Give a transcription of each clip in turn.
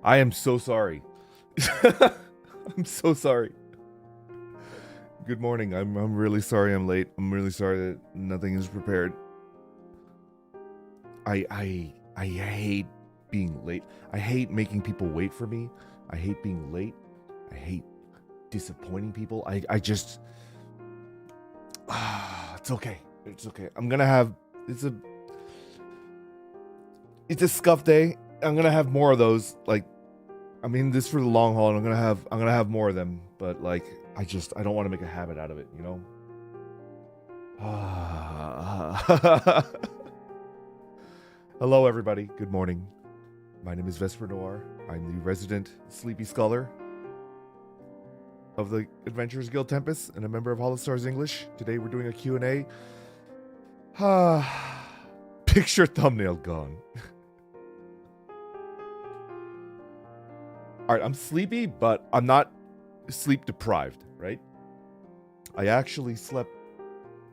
I am so sorry. I'm so sorry. Good morning. I'm really sorry I'm late. I'm really sorry that nothing is prepared. I hate being late. I hate making people wait for me. I hate being late. I hate disappointing people. I just it's okay. It's okay. I'm gonna have it's a scuff day. I'm gonna have more of those. Like, I mean, this for the long haul, and I'm gonna have more of them. But like, I don't want to make a habit out of it, you know. Hello, everybody. Good morning. My name is Vesper Noir. I'm the resident sleepy scholar of the Adventurers Guild Tempest and a member of HOLOSTARS English. Today we're doing a Q&A. Picture thumbnail gone. Alright, I'm sleepy, but I'm not sleep deprived, right? I actually slept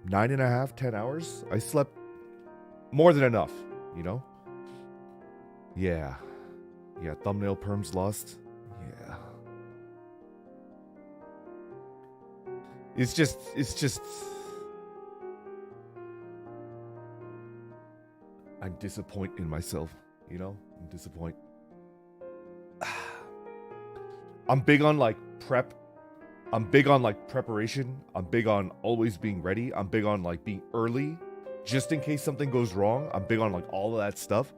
9.5, 10 hours. I slept more than enough, you know? Yeah. Yeah, thumbnail perms lost. Yeah. It's just I'm disappointed in myself, you know? I'm disappointed. I'm big on like prep. I'm big on like preparation. I'm big on always being ready. I'm big on like being early just in case something goes wrong. I'm big on like all of that stuff.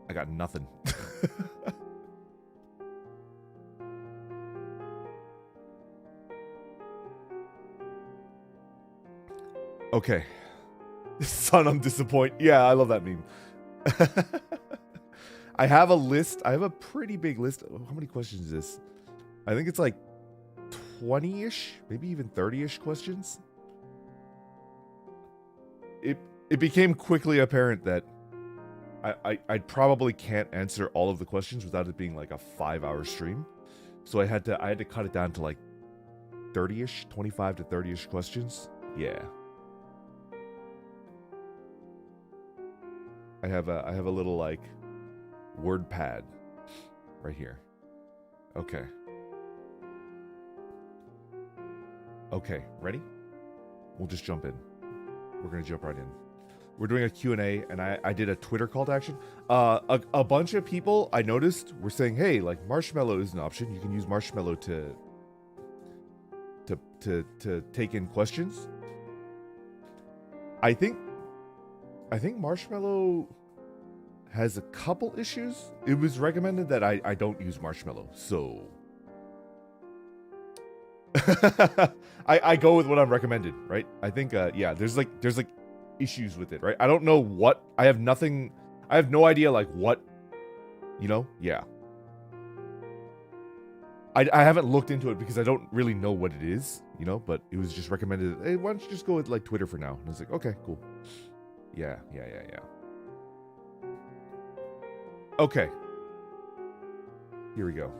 I got nothing. Okay. Son, I'm disappointed. Yeah, I love that meme. I have a list. I have a pretty big list. How many questions is this? I think it's like 20-ish, maybe even 30-ish questions. It became quickly apparent that I probably can't answer all of the questions without it being like a 5-hour stream. So I had to cut it down to like 30-ish, 25 to 30-ish questions. Yeah. I have a little like word pad right here. Okay. Okay, ready? We'll just jump in. We're gonna jump right in. We're doing a Q&A, and I did a Twitter call to action. A bunch of people I noticed were saying, hey, like Marshmallow is an option. You can use Marshmallow to take in questions. I think Marshmallow has a couple issues. It was recommended that I don't use Marshmallow, so I go with what I'm recommended, right? I think yeah, there's like issues with it, right? I don't know what I have no idea like what, you know. Yeah, I haven't looked into it because I don't really know what it is, you know, but it was just recommended, hey, why don't you just go with like Twitter for now? And I was like, okay, cool. Yeah. Okay. Here we go.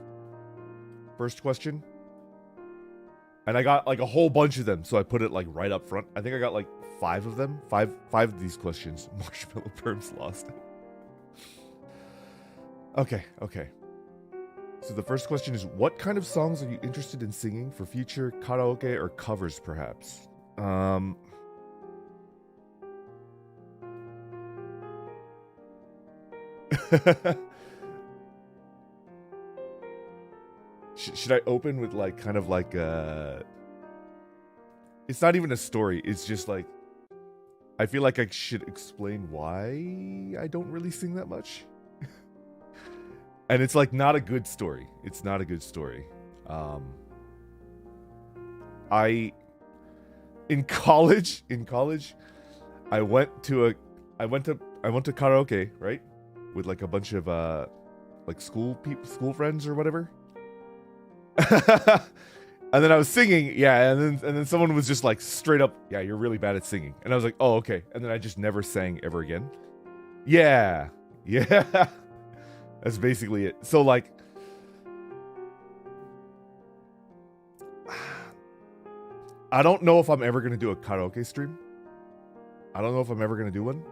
First question. And I got like a whole bunch of them, so I put it like right up front. I think I got like 5 of them. Five of these questions. Marshmallow perms lost. Okay. So the first question is, what kind of songs are you interested in singing for future karaoke or covers, perhaps? Should I open with like kind of like it's not even a story, it's just like I feel like I should explain why I don't really sing that much. And it's like not a good story. It's not a good story. In college I went to karaoke, right? With like a bunch of like school friends or whatever. And then I was singing, yeah, and then someone was just like straight up, yeah, you're really bad at singing. And I was like, oh, okay. And then I just never sang ever again. Yeah. That's basically it. So like I don't know if I'm ever gonna do a karaoke stream. I don't know if I'm ever gonna do one.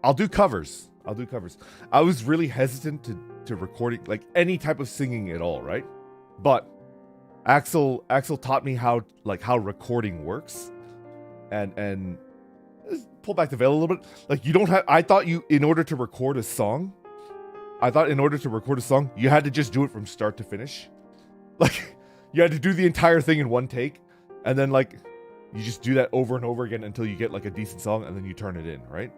I'll do covers. I'll do covers. I was really hesitant to recording like any type of singing at all, right? But Axel taught me how recording works, and pull back the veil a little bit. Like you don't have. I thought in order to record a song, you had to just do it from start to finish. Like you had to do the entire thing in one take, and then like you just do that over and over again until you get like a decent song, and then you turn it in, right?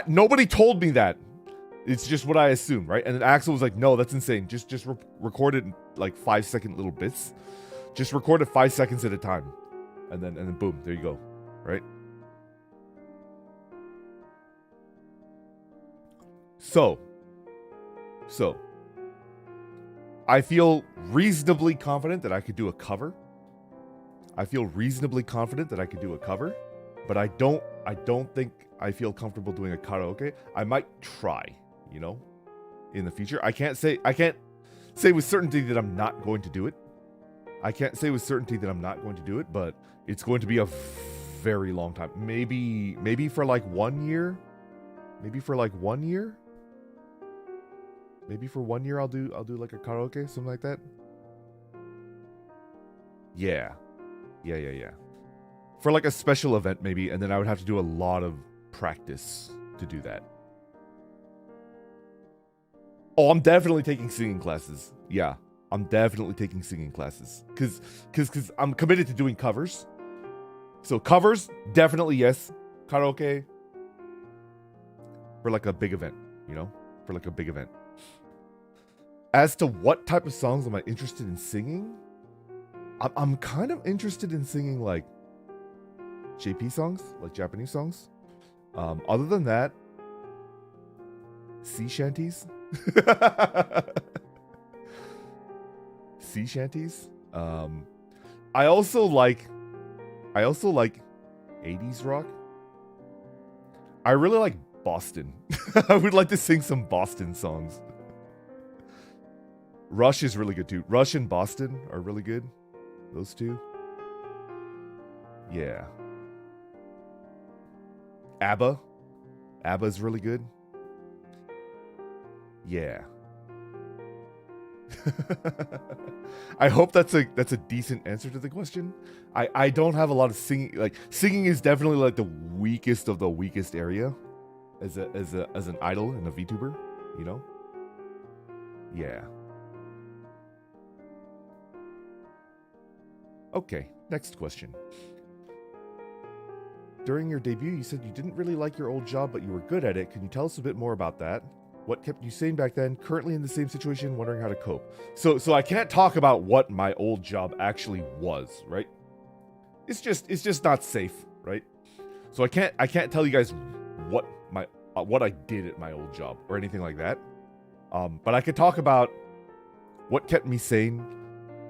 Nobody told me that. It's just what I assumed, right? And then Axel was like, no, that's insane. Just record it in like 5-second little bits. Just record it 5 seconds at a time. And then boom, there you go, right? So I feel reasonably confident that I could do a cover. But I don't think I feel comfortable doing a karaoke. I might try, you know, in the future. I can't say with certainty that I'm not going to do it. But it's going to be a very long time. Maybe for like 1 year. Maybe for 1 year I'll do like a karaoke, something like that. Yeah. For like a special event maybe, and then I would have to do a lot of practice to do that. Oh, I'm definitely taking singing classes. Yeah, I'm definitely taking singing classes. Cause I'm committed to doing covers. So covers, definitely yes. Karaoke, for like a big event, you know? For like a big event. As to what type of songs am I interested in singing? I'm kind of interested in singing like JP songs, like Japanese songs. Other than that, sea shanties. Sea shanties. I also like 80s rock. I really like Boston. I would like to sing some Boston songs. Rush is really good too. Rush and Boston are really good. Those two. Yeah. ABBA. ABBA's really good. Yeah. I hope that's a decent answer to the question. I don't have a lot of singing. Like singing is definitely like the weakest of the weakest area as an idol and a VTuber, you know? Yeah. Okay, next question. During your debut, you said you didn't really like your old job, but you were good at it. Can you tell us a bit more about that? What kept you sane back then? Currently in the same situation, wondering how to cope. So I can't talk about what my old job actually was, right? It's just not safe, right? So I can't tell you guys what I did at my old job or anything like that. But I could talk about what kept me sane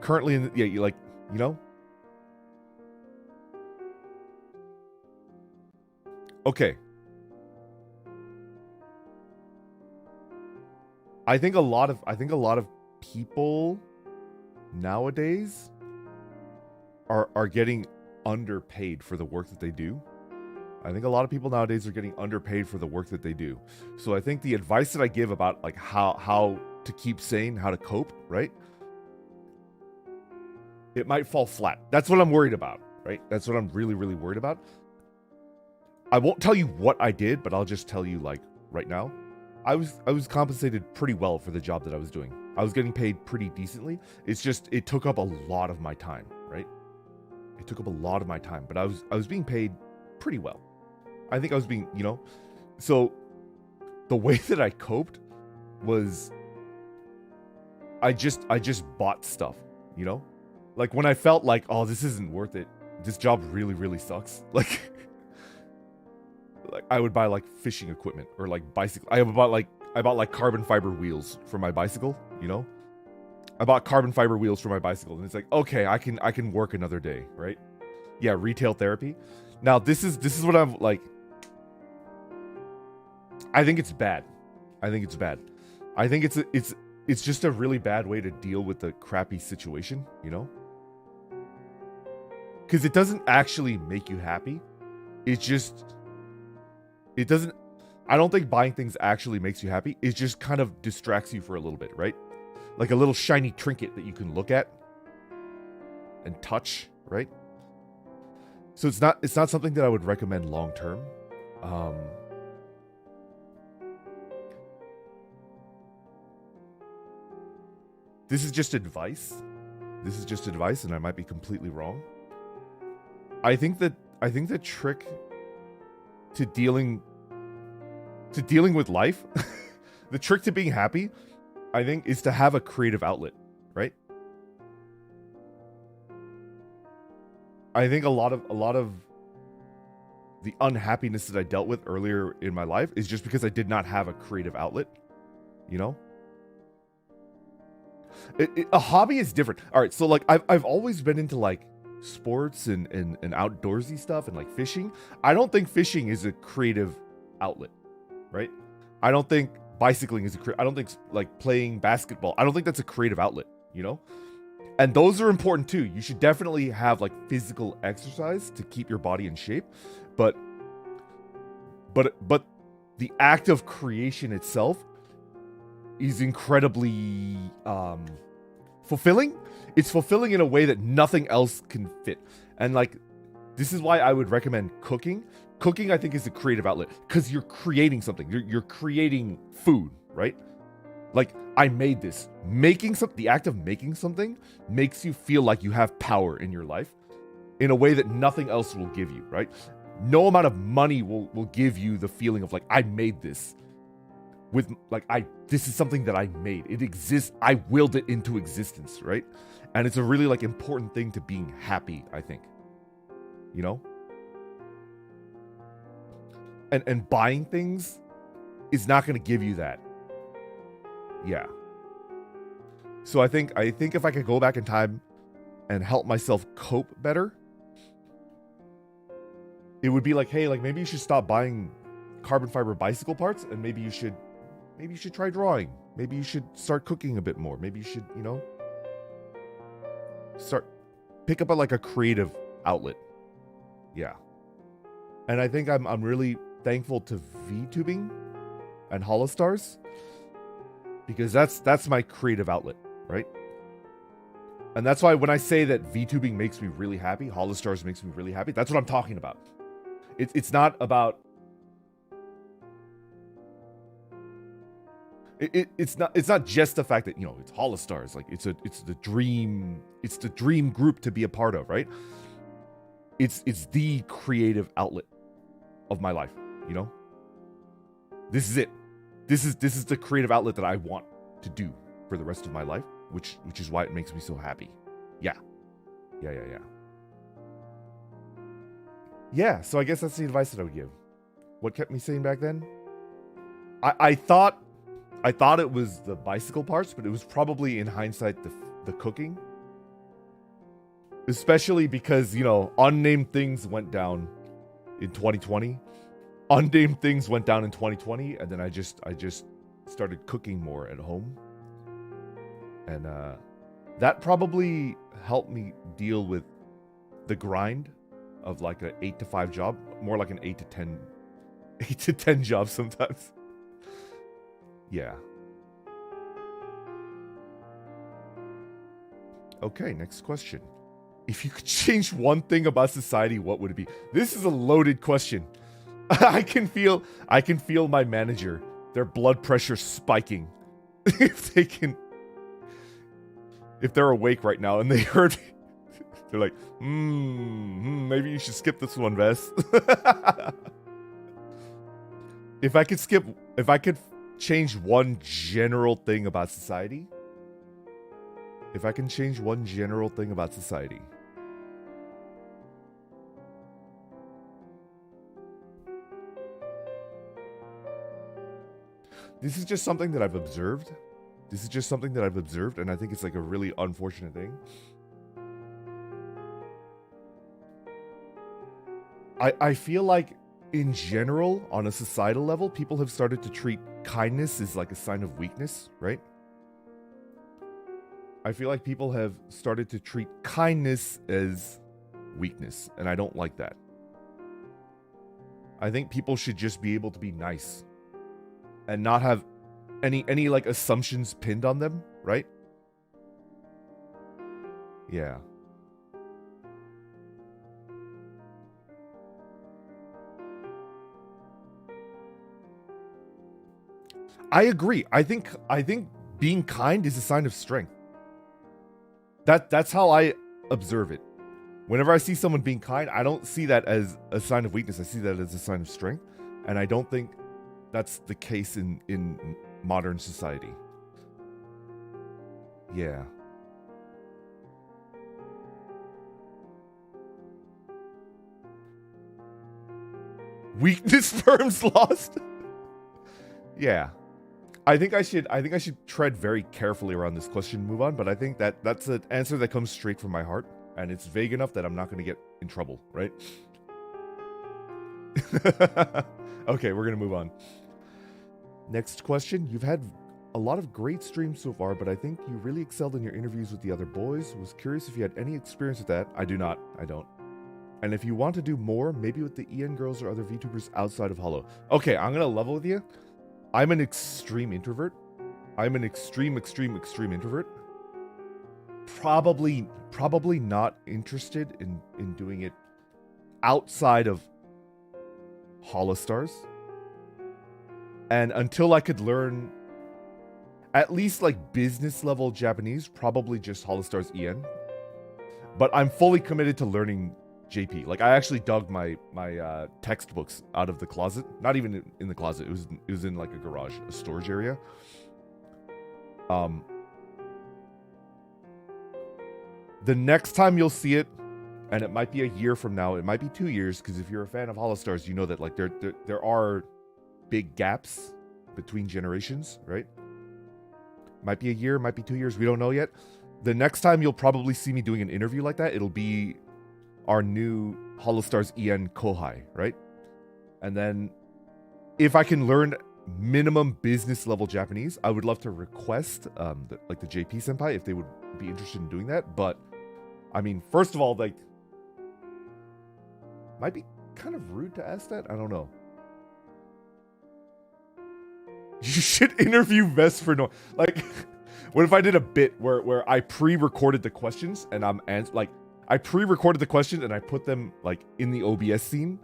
currently in the, you know. Okay. I think a lot of people nowadays are getting underpaid for the work that they do. I think a lot of people nowadays are getting underpaid for the work that they do. So I think the advice that I give about like how to keep sane, how to cope, right? It might fall flat. That's what I'm worried about, right? That's what I'm really, really worried about. I won't tell you what I did, but I'll just tell you like right now. I was compensated pretty well for the job that I was doing. I was getting paid pretty decently. It's just it took up a lot of my time, right? It took up a lot of my time, but I was being paid pretty well. I think I was being, you know. So the way that I coped was I just bought stuff, you know? Like when I felt like, oh, this isn't worth it. This job really, really sucks. Like I would buy like fishing equipment or like bicycle. I bought like carbon fiber wheels for my bicycle, you know? I bought carbon fiber wheels for my bicycle and it's like, okay, I can work another day, right? Yeah, retail therapy. Now this is what I'm like. I think it's bad. I think it's just a really bad way to deal with the crappy situation, you know? Because it doesn't actually make you happy. It I don't think buying things actually makes you happy. It just kind of distracts you for a little bit, right? Like a little shiny trinket that you can look at and touch, right? So it's not something that I would recommend long term. This is just advice. This is just advice, and I might be completely wrong. I think the trick to dealing with life, the trick to being happy, I think, is to have a creative outlet, right? I think a lot of the unhappiness that I dealt with earlier in my life is just because I did not have a creative outlet, you know? A hobby is different. All right, so like I've always been into like sports and outdoorsy stuff and like fishing. I don't think fishing is a creative outlet, right? I don't think bicycling is I don't think like playing basketball, I don't think that's a creative outlet, you know? And those are important too. You should definitely have like physical exercise to keep your body in shape, but the act of creation itself is incredibly fulfilling. It's fulfilling in a way that nothing else can fit. And like, this is why I would recommend cooking. Cooking, I think, is a creative outlet because you're creating something. You're creating food, right? Like, I made this. The act of making something makes you feel like you have power in your life in a way that nothing else will give you, right? No amount of money will give you the feeling of like, I made this. With like, this is something that I made. It exists. I willed it into existence, right? And it's a really like important thing to being happy, I think. You know? And buying things is not going to give you that. Yeah. So I think if I could go back in time and help myself cope better, it would be like, hey, like maybe you should stop buying carbon fiber bicycle parts, and maybe you should try drawing. Maybe you should start cooking a bit more. Maybe you should, you know, pick up a creative outlet. Yeah. And I think I'm really thankful to VTubing and HOLOSTARS, because that's my creative outlet, right? And that's why when I say that VTubing makes me really happy, HOLOSTARS makes me really happy, that's what I'm talking about. It's not about it's not just the fact that, you know, it's HOLOSTARS, like it's the dream group to be a part of, right? It's the creative outlet of my life, you know? This is it. This is the creative outlet that I want to do for the rest of my life, which is why it makes me so happy. Yeah. Yeah, so I guess that's the advice that I would give. What kept me sane back then? I thought it was the bicycle parts, but it was probably, in hindsight, the cooking. Especially because, you know, unnamed things went down in 2020. Unnamed things went down in 2020, and then I just started cooking more at home. And that probably helped me deal with the grind of like an 8 to 5 job, more like an 8 to 10 job sometimes. Yeah. Okay, next question. If you could change one thing about society, what would it be? This is a loaded question. I can feel my manager, their blood pressure spiking. If they're awake right now and they heard, they're like, maybe you should skip this one, Ves. If I could change one general thing about society. If I can change one general thing about society. This is just something that I've observed. And I think it's like a really unfortunate thing. I feel like, in general, on a societal level, people have started to treat kindness as like a sign of weakness, right? I feel like people have started to treat kindness as weakness, and I don't like that. I think people should just be able to be nice and not have any like assumptions pinned on them, right? Yeah. I agree. I think being kind is a sign of strength. That's how I observe it. Whenever I see someone being kind, I don't see that as a sign of weakness. I see that as a sign of strength. And I don't think that's the case in modern society. Yeah. Weakness firms lost? Yeah. I think I should tread very carefully around this question and move on, but I think that's an answer that comes straight from my heart, and it's vague enough that I'm not going to get in trouble, right? Okay, we're going to move on. Next question. You've had a lot of great streams so far, but I think you really excelled in your interviews with the other boys. Was curious if you had any experience with that. I do not. I don't. And if you want to do more, maybe with the EN girls or other VTubers outside of Holo. Okay, I'm going to level with you. I'm an extreme introvert. I'm an extreme introvert. Probably not interested in doing it outside of HOLOSTARS. And until I could learn at least like business level Japanese, probably just HOLOSTARS-EN. But I'm fully committed to learning JP. Like, I actually dug my textbooks out of the closet. Not even in the closet. It was in like a garage, a storage area. The next time you'll see it, and it might be a year from now, it might be 2 years, because if you're a fan of HOLOSTARS, you know that like there are big gaps between generations, right? Might be a year, might be 2 years, we don't know yet. The next time you'll probably see me doing an interview like that, it'll be our new HOLOSTARS-EN Kohai, right? And then if I can learn minimum business level Japanese, I would love to request the JP senpai if they would be interested in doing that. But I mean, first of all, like, might be kind of rude to ask that. I don't know. You should interview Vesper. No, like, what if I did a bit where I pre-recorded the questions and I pre-recorded the questions and I put them like in the OBS scene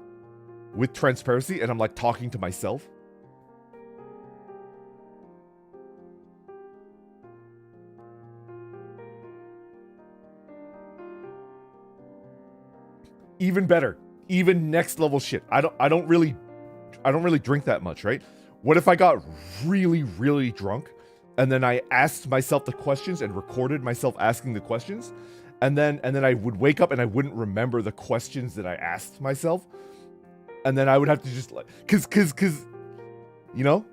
with transparency and I'm like talking to myself. Even better, even next level shit. I don't really drink that much, right? What if I got really drunk and then I asked myself the questions and recorded myself asking the questions? And then I would wake up and I wouldn't remember the questions that I asked myself. And then I would have to just like, cause, you know?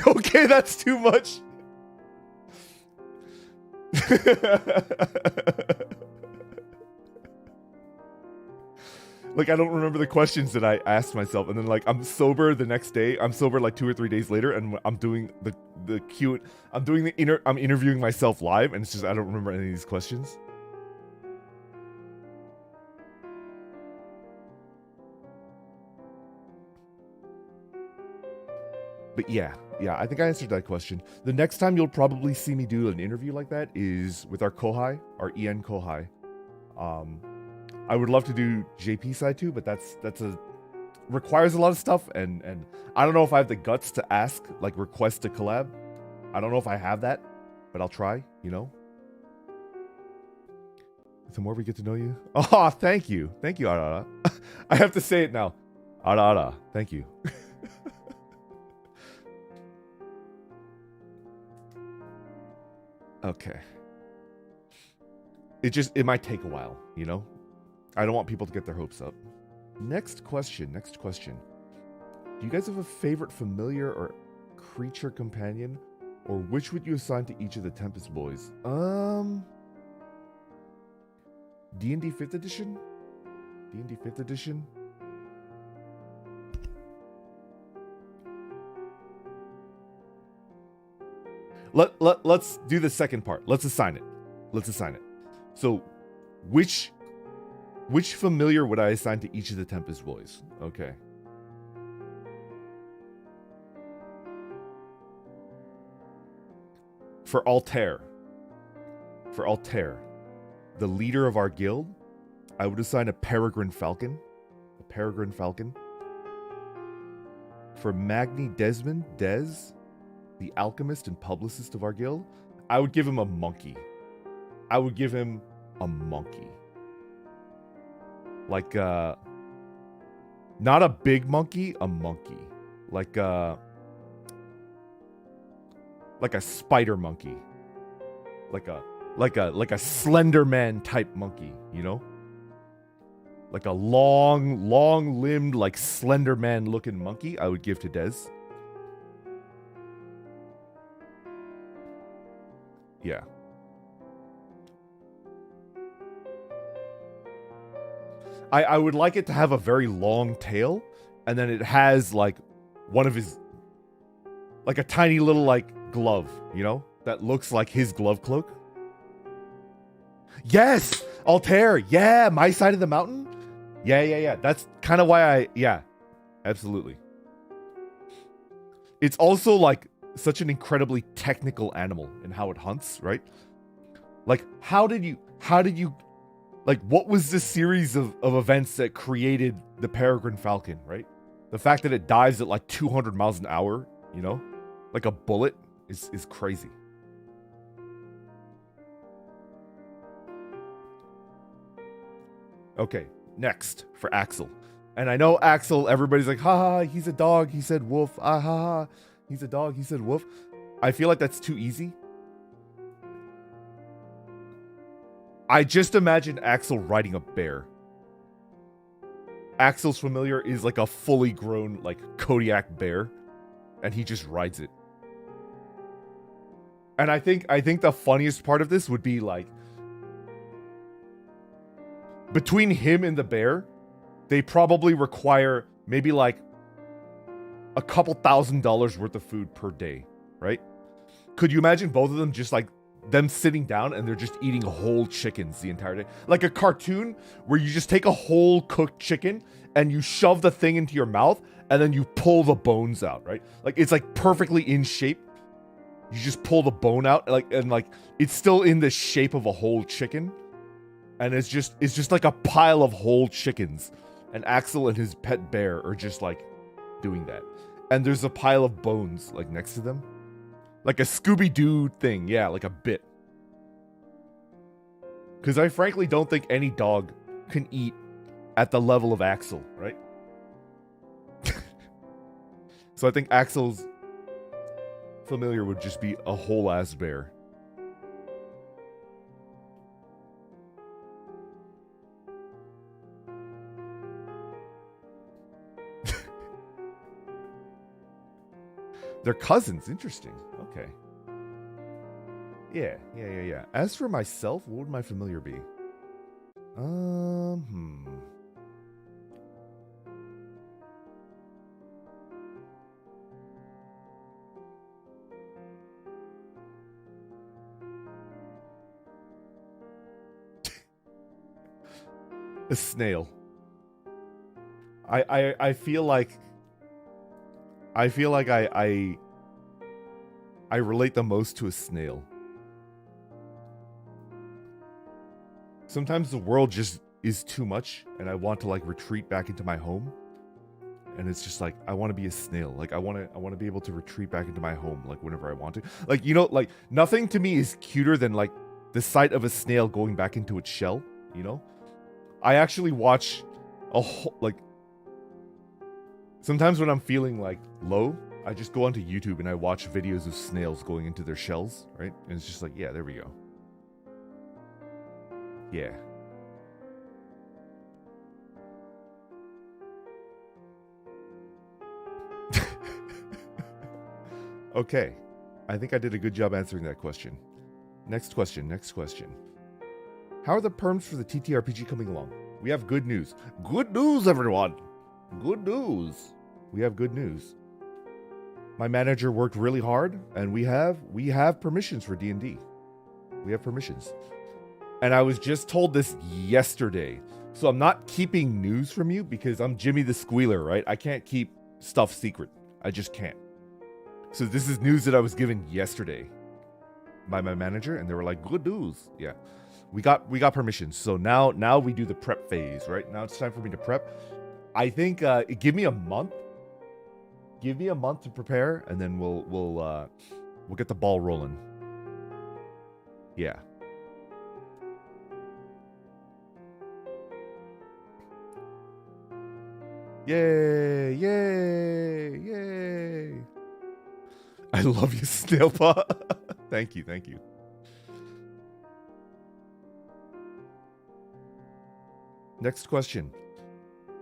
Okay, that's too much. Like, I don't remember the questions that I asked myself. And then like, I'm sober the next day. I'm sober like 2 or 3 days later. And I'm doing I'm interviewing myself live. And it's just, I don't remember any of these questions. But yeah, I think I answered that question. The next time you'll probably see me do an interview like that is with our Kohai, our EN Kohai. I would love to do JP side too, but that's requires a lot of stuff, and I don't know if I have the guts to ask, like, request a collab. I don't know if I have that, but I'll try, you know? The more we get to know you. Oh, thank you, Arara. I have to say it now. Arara, thank you. Okay. It might take a while, you know? I don't want people to get their hopes up. Next question. Do you guys have a favorite familiar or creature companion? Or which would you assign to each of the Tempest boys? D&D 5th edition? D&D 5th edition? Let's do the second part. Let's assign it. So, which familiar would I assign to each of the Tempest boys? Okay. For Altare, the leader of our guild, I would assign a peregrine falcon. For Magni Dezmond, the alchemist and publicist of our guild, I would give him a monkey. Like, not a big monkey, a monkey. Like a spider monkey. Like a Slender Man type monkey, you know? Like a long-limbed, like Slender Man looking monkey, I would give to Dez. Yeah. I would like it to have a very long tail, and then it has like one of his, like a tiny little like glove, you know, that looks like his glove cloak. Yes, Altair. Yeah, my side of the mountain. Yeah. That's kind of why yeah, absolutely. It's also like such an incredibly technical animal in how it hunts, right? Like, how did you, like, what was the series of events that created the peregrine falcon, right? The fact that it dives at like 200 miles an hour, you know, like a bullet is crazy. Okay, next for Axel. And I know Axel, everybody's like, haha, he's a dog, he said wolf, ah, ha, ha. He's a dog, he said wolf. I feel like that's too easy. I just imagine Axel riding a bear. Axel's familiar is like a fully grown, like, Kodiak bear. And he just rides it. And I think the funniest part of this would be like, between him and the bear, they probably require maybe like a couple $1,000s worth of food per day, right? Could you imagine both of them just like them sitting down and they're just eating whole chickens the entire day? Like a cartoon where you just take a whole cooked chicken and you shove the thing into your mouth and then you pull the bones out, right? Like it's like perfectly in shape. You just pull the bone out, like, and like it's still in the shape of a whole chicken. And it's just like a pile of whole chickens. And Axel and his pet bear are just like doing that. And there's a pile of bones like next to them. Like a Scooby-Doo thing, yeah, like a bit. Because I frankly don't think any dog can eat at the level of Axel, right? So I think Axel's familiar would just be a whole ass bear. They're cousins. Interesting. Okay. Yeah. As for myself, what would my familiar be? A snail. I feel like I relate the most to a snail. Sometimes the world just is too much and I want to like retreat back into my home. And it's just like I want to be a snail. Like I want to be able to retreat back into my home like whenever I want to. Like, you know, like nothing to me is cuter than like the sight of a snail going back into its shell, you know? I actually watch a whole, like, sometimes when I'm feeling like low, I just go onto YouTube and I watch videos of snails going into their shells, right? And it's just like, yeah, there we go. Yeah. Okay. I think I did a good job answering that question. Next question. How are the perms for the TTRPG coming along? We have good news. Good news, everyone! Good news. We have good news. My manager worked really hard, and we have permissions for D&D. We have permissions. And I was just told this yesterday. So I'm not keeping news from you because I'm Jimmy the Squealer, right? I can't keep stuff secret. I just can't. So this is news that I was given yesterday. by my manager, and they were like, good news. Yeah. We got permission. So now we do the prep phase, right? Now it's time for me to prep. I think give me a month. Give me a month to prepare, and then we'll get the ball rolling. Yeah. Yay! Yay! Yay! I love you, Snailpaw. Thank you, thank you. Next question.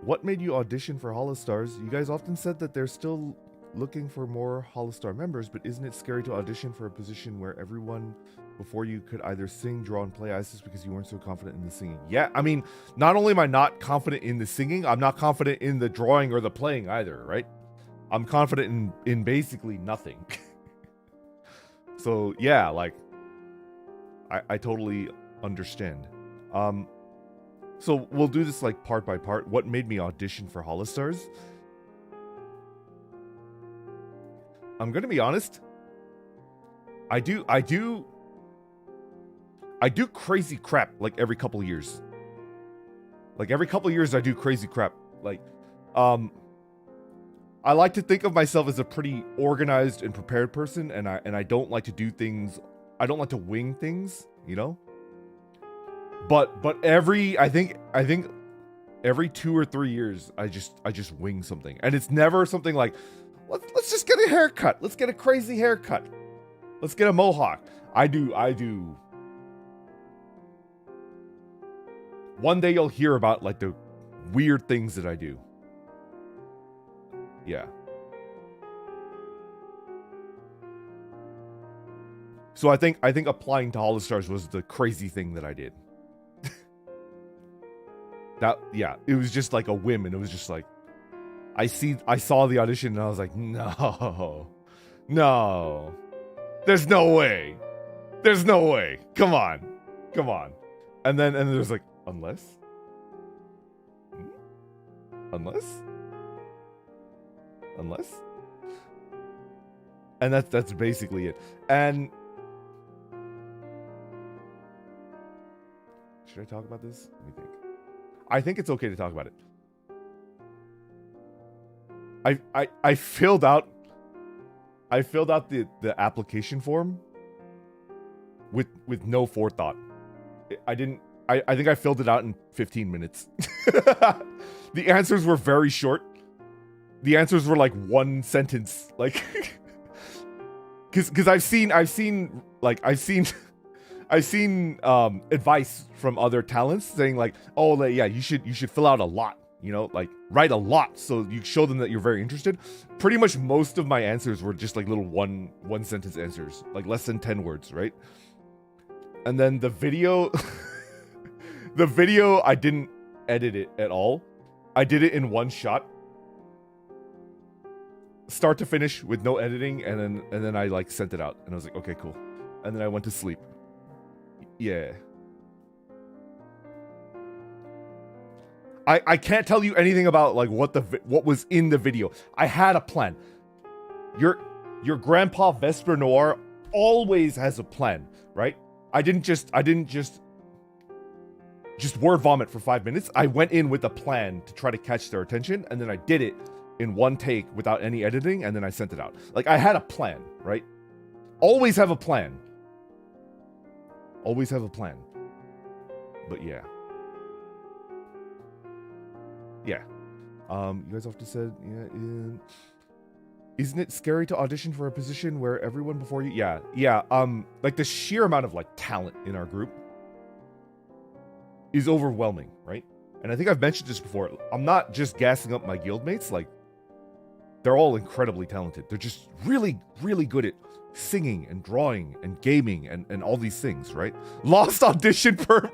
What made you audition for HOLOSTARS? You guys often said that they're still looking for more HOLOSTAR members, but isn't it scary to audition for a position where everyone before you could either sing, draw, and play? I asked this because you weren't so confident in the singing. Yeah, I mean, not only am I not confident in the singing, I'm not confident in the drawing or the playing either, right? I'm confident in basically nothing. So, yeah, like, I totally understand. So we'll do this like part by part. What made me audition for HOLOSTARS? I'm gonna be honest. I do crazy crap like every couple of years. Like every couple of years I do crazy crap. Like, I like to think of myself as a pretty organized and prepared person, and I don't like to do things. I don't like to wing things, you know. But I think every 2 or 3 years I just wing something, and it's never something like let's just get a haircut. Let's get a crazy haircut. Let's get a mohawk. I do. One day you'll hear about like the weird things that I do. Yeah. So I think applying to HOLOSTARS was the crazy thing that I did. It was just like a whim, and it was just like I saw the audition and I was like, no, there's no way, come on, and then there's like unless, and that's basically it. And should I talk about this? Let me think. I think it's okay to talk about it. I filled out the application form with no forethought. I think I filled it out in 15 minutes. The answers were very short. The answers were like one sentence, like because I've seen advice from other talents saying like, oh, like, yeah, you should fill out a lot, you know, like write a lot so you show them that you're very interested. Pretty much most of my answers were just like little one sentence answers, like less than 10 words, right? And then the video I didn't edit it at all. I did it in one shot, start to finish with no editing, and then I like sent it out, and I was like, okay, cool. And then I went to sleep. Yeah. I can't tell you anything about like what was in the video. I had a plan. Your grandpa Vesper Noir always has a plan, right? I didn't just word vomit for 5 minutes. I went in with a plan to try to catch their attention, and then I did it in one take without any editing, and then I sent it out. Like I had a plan, right? Always have a plan. Always have a plan. But yeah. Yeah. You guys often said, yeah, isn't it scary to audition for a position where everyone before you... Yeah. Like the sheer amount of like talent in our group is overwhelming, right? And I think I've mentioned this before. I'm not just gassing up my guildmates. Like, they're all incredibly talented. They're just really, really good at singing and drawing and gaming and all these things, right? Lost audition per...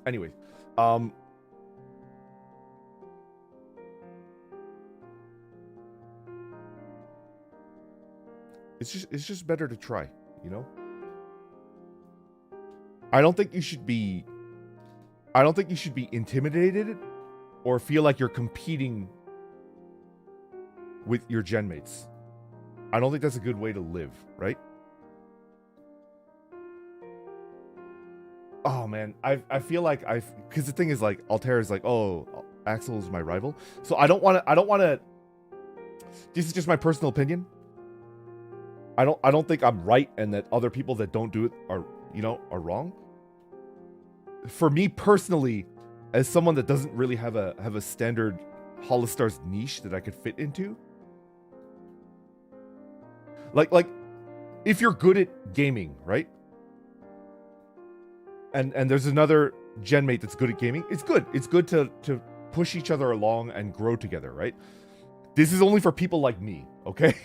Anyways, it's just better to try, you know? I don't think you should be intimidated or feel like you're competing with your gen mates. I don't think that's a good way to live, right? Oh man, I feel like because the thing is like Altare is like, oh, Axel is my rival, so I don't want to. This is just my personal opinion. I don't think I'm right and that other people that don't do it are wrong. For me personally, as someone that doesn't really have a standard HOLOSTARS niche that I could fit into, like if you're good at gaming, right? And there's another gen mate that's good at gaming. It's good. It's good to push each other along and grow together, right? This is only for people like me, okay?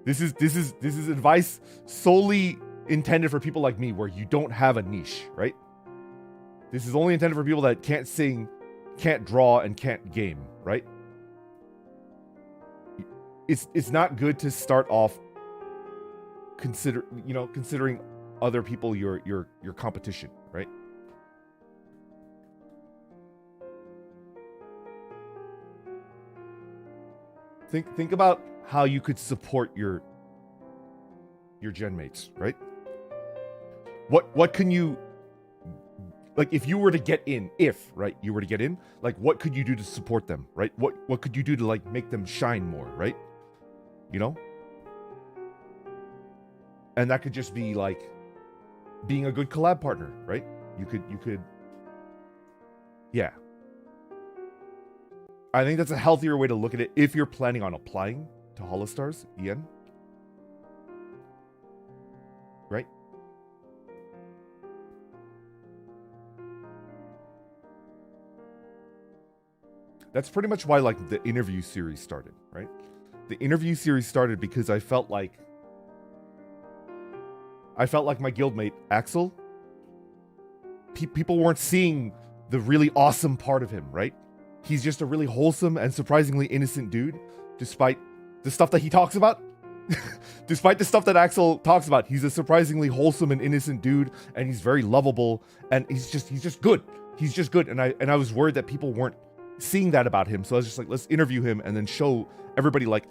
This is advice solely intended for people like me where you don't have a niche, right? This is only intended for people that can't sing, can't draw, and can't game, right? It's not good to start off considering other people your competition, right? Think about how you could support your gen mates, right? What can you, like, if you were to get in, you were to get in, like, what could you do to support them, right? What could you do to, like, make them shine more, right? You know? And that could just be, like, being a good collab partner, right? You could, yeah. I think that's a healthier way to look at it if you're planning on applying to HOLOSTARS-EN. Right? That's pretty much why, like, the interview series started, right? The interview series started because I felt like my guildmate, Axel, people weren't seeing the really awesome part of him, right? He's just a really wholesome and surprisingly innocent dude, despite the stuff that he talks about. Despite the stuff that Axel talks about, he's a surprisingly wholesome and innocent dude, and he's very lovable, and he's just good. He's just good, and I was worried that people weren't seeing that about him, so I was just like, let's interview him and then show everybody, like,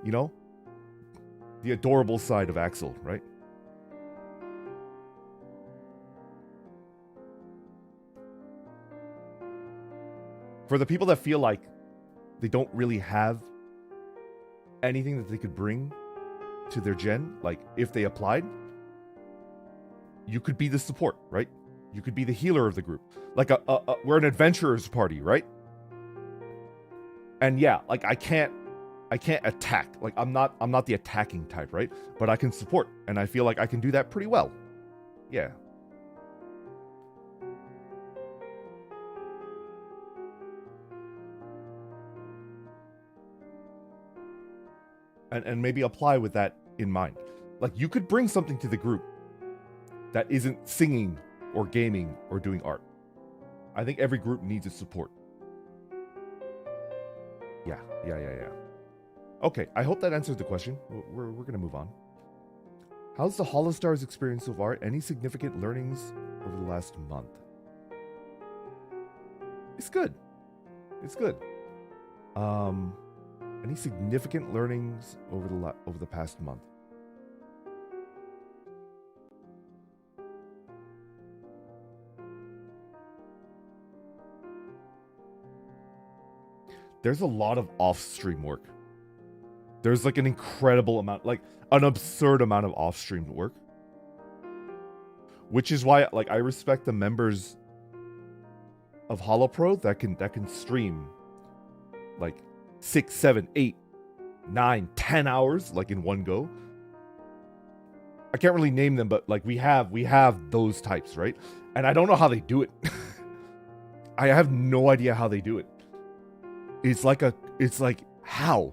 you know, the adorable side of Axel, right? For the people that feel like they don't really have anything that they could bring to their gen, like if they applied, you could be the support, right? You could be the healer of the group. Like we're an adventurers party, right? And yeah, like I can't attack. Like I'm not the attacking type, right? But I can support, and I feel like I can do that pretty well. Yeah. And maybe apply with that in mind. Like, you could bring something to the group that isn't singing or gaming or doing art. I think every group needs its support. Yeah. Okay, I hope that answers the question. We're gonna move on. How's the HOLOSTARS experience so far? Any significant learnings over the last month? It's good. It's good. Any significant learnings over the past month? There's a lot of off-stream work. There's like an incredible amount, like an absurd amount of off-stream work. Which is why, like, I respect the members of HoloPro that can stream like 6, 7, 8, 9, 10 hours, like, in one go. I can't really name them, but like we have those types, right? And I don't know how they do it. I have no idea how they do it. It's like how?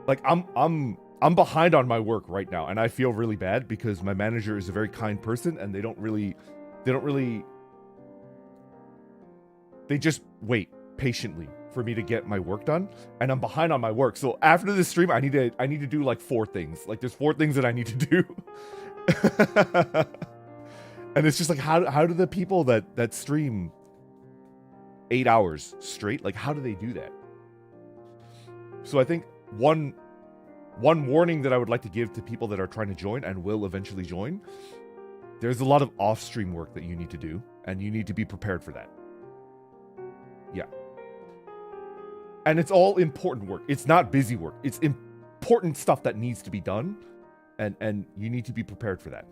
Like I'm behind on my work right now, and I feel really bad because my manager is a very kind person, and they just wait patiently for me to get my work done, and I'm behind on my work. So after this stream, I need to do like 4 things. Like there's 4 things that I need to do. And it's just like, how do the people that stream 8 hours straight, like how do they do that? So I think one warning that I would like to give to people that are trying to join and will eventually join, there's a lot of off-stream work that you need to do, and you need to be prepared for that. Yeah. And it's all important work. It's not busy work. It's important stuff that needs to be done, and you need to be prepared for that.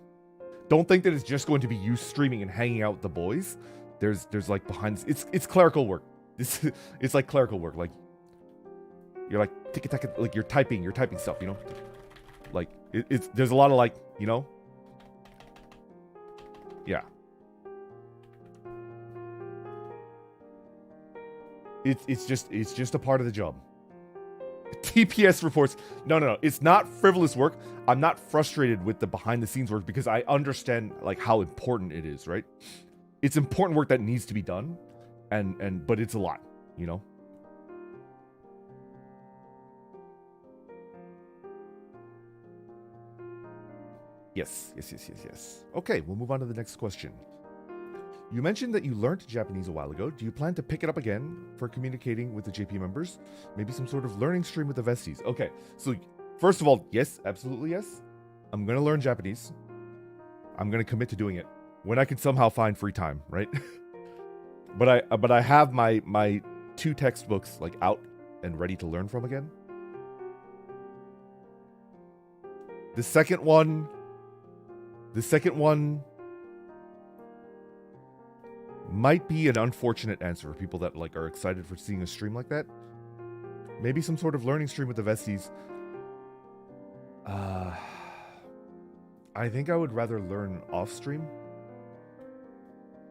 Don't think that it's just going to be you streaming and hanging out with the boys. There's like behind, it's clerical work. It's like clerical work. Like you're like tick-tack, like you're typing stuff, you know? Like there's a lot of like, you know? Yeah. It's just a part of the job. TPS reports. No. It's not frivolous work. I'm not frustrated with the behind the scenes work because I understand like how important it is, right? It's important work that needs to be done, but it's a lot, you know? Yes. Okay, we'll move on to the next question. You mentioned that you learned Japanese a while ago. Do you plan to pick it up again for communicating with the JP members? Maybe some sort of learning stream with the Vesties. Okay, so first of all, yes, absolutely yes. I'm going to learn Japanese. I'm going to commit to doing it when I can somehow find free time, right? but I have my 2 textbooks like out and ready to learn from again. The second one might be an unfortunate answer for people that like are excited for seeing a stream like that. Maybe some sort of learning stream with the Vesties. I think I would rather learn off stream.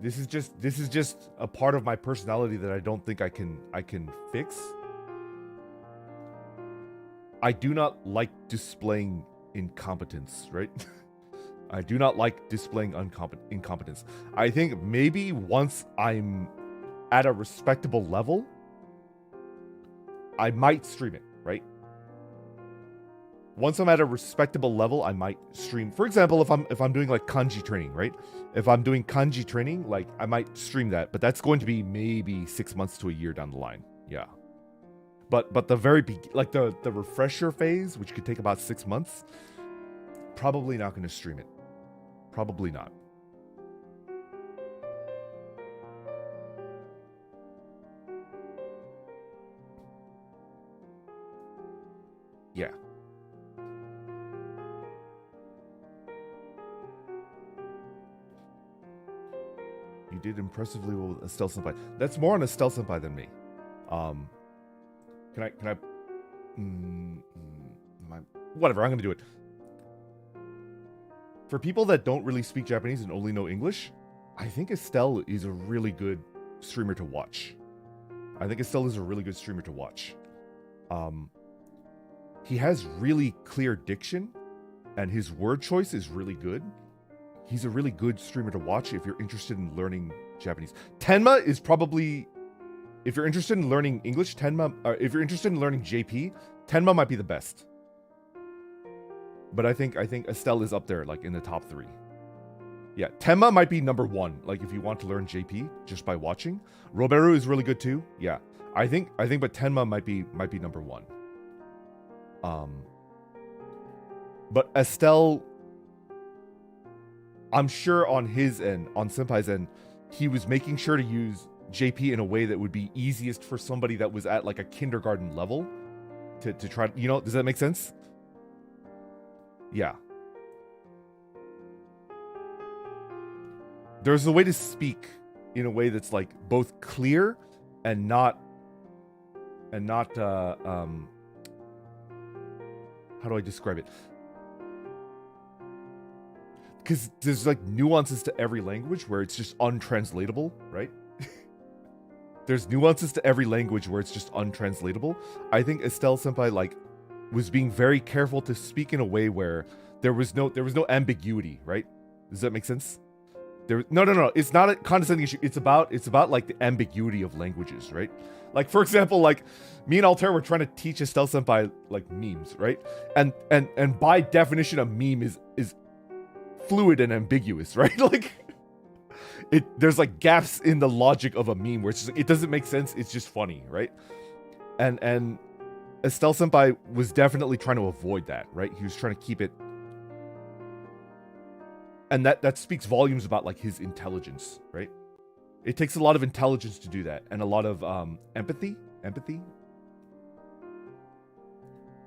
This is just a part of my personality that I don't think I can fix. I do not like displaying incompetence, right? I do not like displaying incompetence. I think maybe once I'm at a respectable level, I might stream it, right? Once I'm at a respectable level, I might stream. For example, if I'm doing like kanji training, right? If I'm doing kanji training, like I might stream that, but that's going to be maybe 6 months to a year down the line. Yeah. But the very like the refresher phase, which could take about 6 months, probably not going to stream it. Probably not. Yeah. You did impressively well with Estelle Senpai. That's more on Estelle Senpai than me. Can I? Whatever. I'm gonna do it. For people that don't really speak Japanese and only know English, I think Estelle is a really good streamer to watch. He has really clear diction, and his word choice is really good. He's a really good streamer to watch if you're interested in learning Japanese. Tenma is probably, if you're interested in learning English, if you're interested in learning JP, Tenma might be the best. But I think Estelle is up there, like in the top 3. Yeah, Tenma might be number 1, like if you want to learn JP just by watching. Roberu is really good too. Yeah, I think, but Tenma might be number 1. But Estelle, I'm sure on his end, on Senpai's end, he was making sure to use JP in a way that would be easiest for somebody that was at like a kindergarten level to try, you know, does that make sense? Yeah. There's a way to speak in a way that's like both clear and not how do I describe it? Because there's like nuances to every language where it's just untranslatable, right? There's nuances to every language where it's just untranslatable. I think Estelle Senpai like was being very careful to speak in a way where there was no ambiguity, right? Does that make sense? No. It's not a condescending issue. It's about like the ambiguity of languages, right? Like, for example, like me and Altair were trying to teach Estelle Senpai like memes, right? And by definition, a meme is fluid and ambiguous, right? Like there's like gaps in the logic of a meme where it's just, it doesn't make sense. It's just funny, right? And Estelle Senpai was definitely trying to avoid that, right? He was trying to keep it. And that speaks volumes about like his intelligence, right? It takes a lot of intelligence to do that, and a lot of empathy.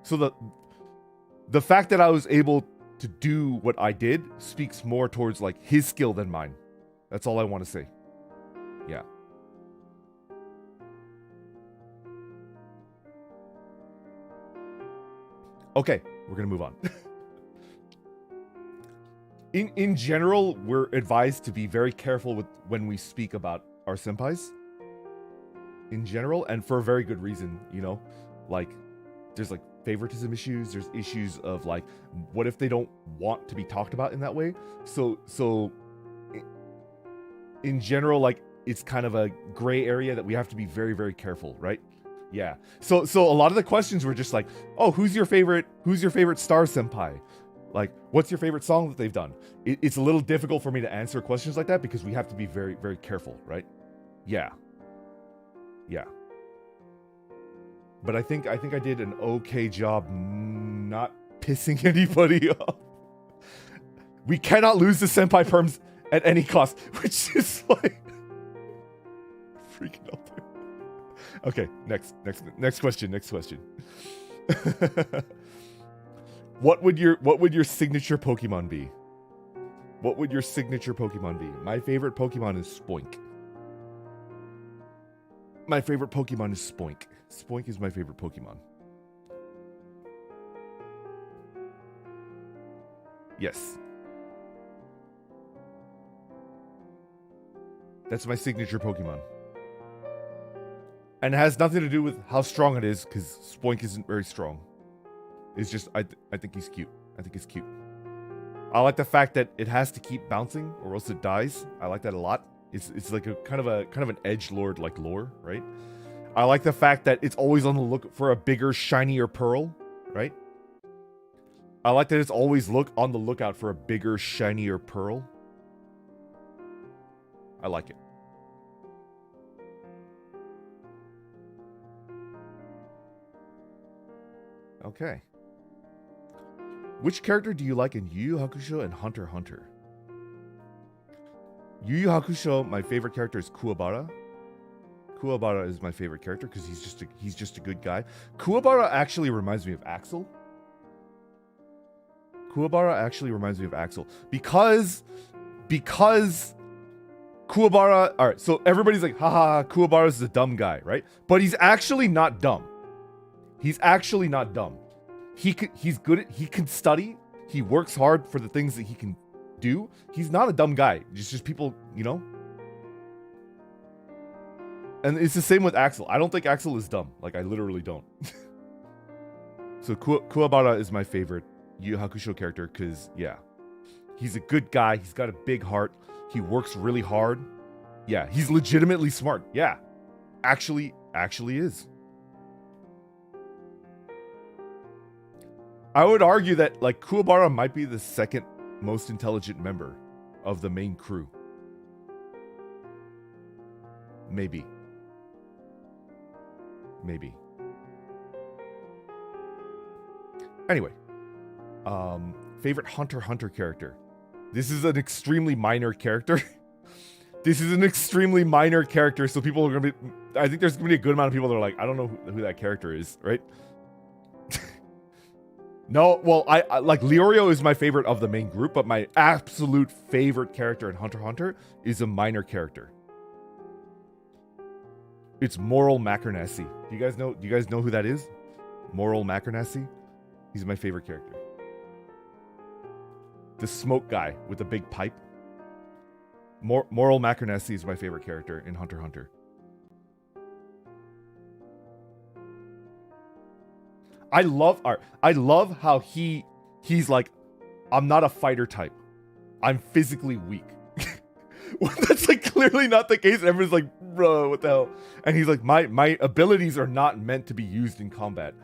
So the fact that I was able to do what I did speaks more towards like his skill than mine. That's all I want to say. Yeah. Okay, we're gonna move on. In general, we're advised to be very careful with when we speak about our senpais. In general, and for a very good reason, you know, like there's like favoritism issues. There's issues of like, what if they don't want to be talked about in that way? So in general, like it's kind of a gray area that we have to be very, very careful, right? Yeah. So a lot of the questions were just like, oh, who's your favorite star senpai? Like, what's your favorite song that they've done? It's a little difficult for me to answer questions like that because we have to be very, very careful, right? Yeah. But I think I did an okay job not pissing anybody off. We cannot lose the senpai perms at any cost, which is like freaking out there. Okay, next question. What would your signature Pokemon be? What would your signature Pokemon be? My favorite Pokemon is Spoink. Spoink is my favorite Pokemon. Yes. That's my signature Pokemon. And it has nothing to do with how strong it is, because Spoink isn't very strong. It's just, I think he's cute. I think he's cute. I like the fact that it has to keep bouncing or else it dies. I like that a lot. It's like a kind of an edgelord like lore, right? I like the fact that it's always on the look for a bigger, shinier pearl, right? I like that it's always on the lookout for a bigger, shinier pearl. I like it. Okay. Which character do you like in Yu Yu Hakusho and Hunter x Hunter? Yu Yu Hakusho, my favorite character is Kuwabara. Kuwabara is my favorite character because he's just a good guy. Kuwabara actually reminds me of Axel. Because Kuwabara, all right, so everybody's like, haha, Kuwabara's a dumb guy, right? But he's actually not dumb. He's good at, he can study, he works hard for the things that he can do. He's not a dumb guy. Just people, you know? And it's the same with Axel. I don't think Axel is dumb. Like, I literally don't. So Kuwabara is my favorite Yu Yu Hakusho character because, yeah. He's a good guy. He's got a big heart. He works really hard. Yeah, he's legitimately smart. Yeah. Actually is. I would argue that, like, Kuwabara might be the second most intelligent member of the main crew. Maybe. Anyway. Favorite Hunter x Hunter character. This is an extremely minor character. So people are going to be... I think there's going to be a good amount of people that are like, I don't know who that character is, right? No, well, I like Leorio is my favorite of the main group, but my absolute favorite character in Hunter x Hunter is a minor character. It's Moral Macronassi. Do you guys know who that is? Moral Macronassi? He's my favorite character. The smoke guy with the big pipe. Moral Macronassi is my favorite character in Hunter x Hunter. I love how he's like, I'm not a fighter type. I'm physically weak. That's like clearly not the case. And everyone's like, bro, what the hell? And he's like, my abilities are not meant to be used in combat.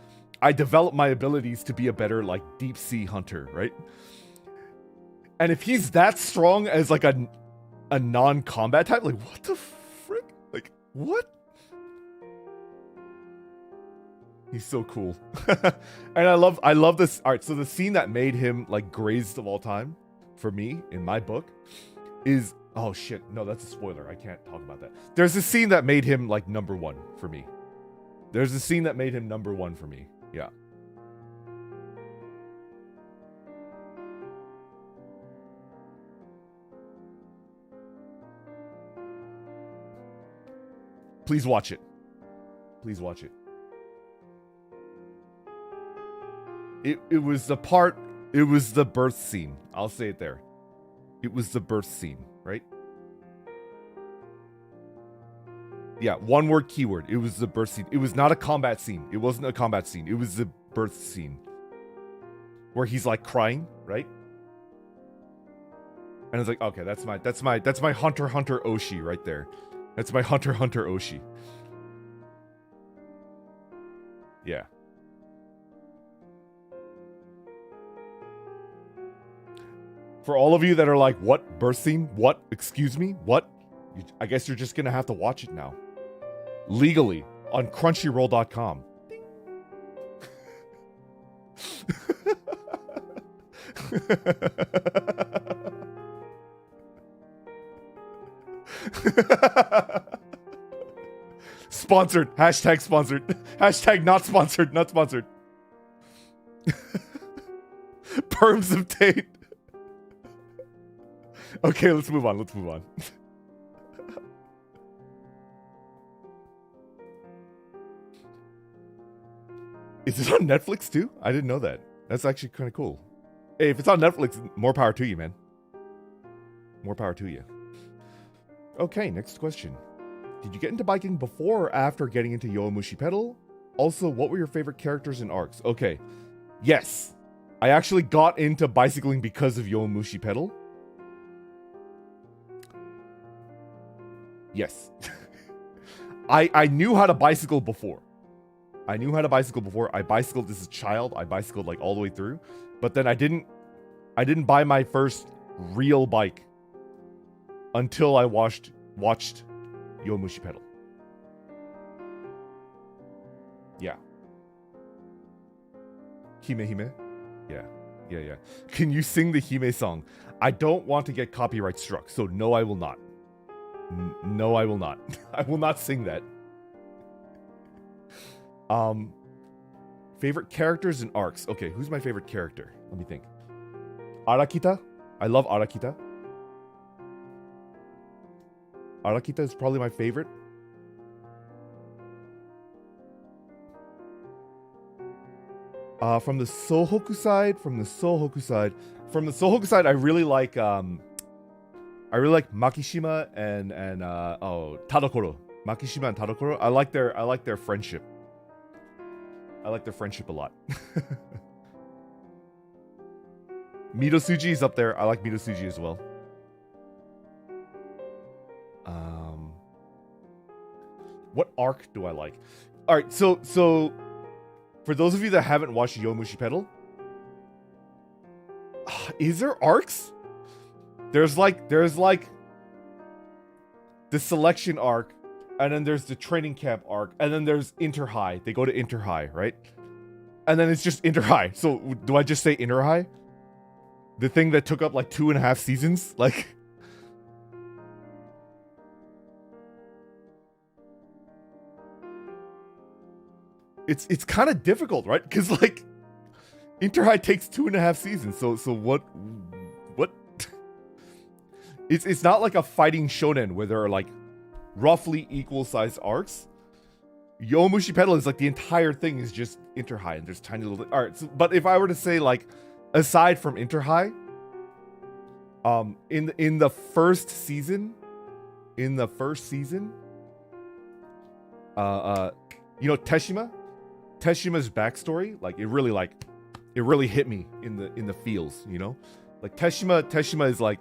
I develop my abilities to be a better like deep sea hunter, right? And if he's that strong as like a non-combat type, like what the frick? Like what? He's so cool. And I love this. All right, so the scene that made him like greatest of all time for me in my book is, oh shit, no, that's a spoiler. I can't talk about that. There's a scene that made him like number one for me. There's a scene that made him number one for me. Yeah. Please watch it. Please watch it. It was the part, it was the birth scene. I'll say it there. It was the birth scene, right? Yeah, one word keyword. It was the birth scene. It was not a combat scene. It wasn't a combat scene. It was the birth scene. Where he's like crying, right? And it's like, okay, that's my Hunter x Hunter Oshi right there. That's my Hunter x Hunter Oshi. Yeah. For all of you that are like, what? Birth scene? What? Excuse me? What? I guess you're just gonna have to watch it now. Legally. On crunchyroll.com. Sponsored. Hashtag sponsored. Hashtag not sponsored. Not sponsored. Perms of Tate. Okay, let's move on. Let's move on. Is it on Netflix too? I didn't know that. That's actually kind of cool. Hey, if it's on Netflix, more power to you, man. More power to you. Okay, next question. Did you get into biking before or after getting into Yomushi pedal? Also, what were your favorite characters and arcs? Okay. Yes. I actually got into bicycling because of Yomushi pedal. Yes. I knew how to bicycle before. I knew how to bicycle before. I bicycled as a child. I bicycled like all the way through. But then I didn't buy my first real bike until I watched Yomushi pedal. Yeah. Hime. Yeah. Can you sing the Hime song? I don't want to get copyright struck, so no, I will not. No, I will not. I will not sing that. Favorite characters and arcs. Okay, who's my favorite character? Let me think. Arakita. I love Arakita. Arakita is probably my favorite. From the Sohoku side, I really like Makishima and Tadokoro. Makishima and Tadokoro. I like their friendship. I like their friendship a lot. Midosuji is up there. I like Midosuji as well. What arc do I like? All right, so for those of you that haven't watched Yomushi pedal, is there arcs? There's like the selection arc, and then there's the training camp arc, and then there's Inter High. They go to Inter High, right? And then it's just Inter High. So do I just say Inter High? The thing that took up like 2.5 seasons? Like, it's kind of difficult, right? Because like Inter High takes 2.5 seasons. So what? It's not like a fighting shonen where there are like roughly equal sized arcs. Yomushi pedal is like the entire thing is just Inter High, and there's tiny little. All right, so, but if I were to say like, aside from Inter High, in the first season, you know Teshima's backstory, like it really hit me in the feels, you know, like Teshima is like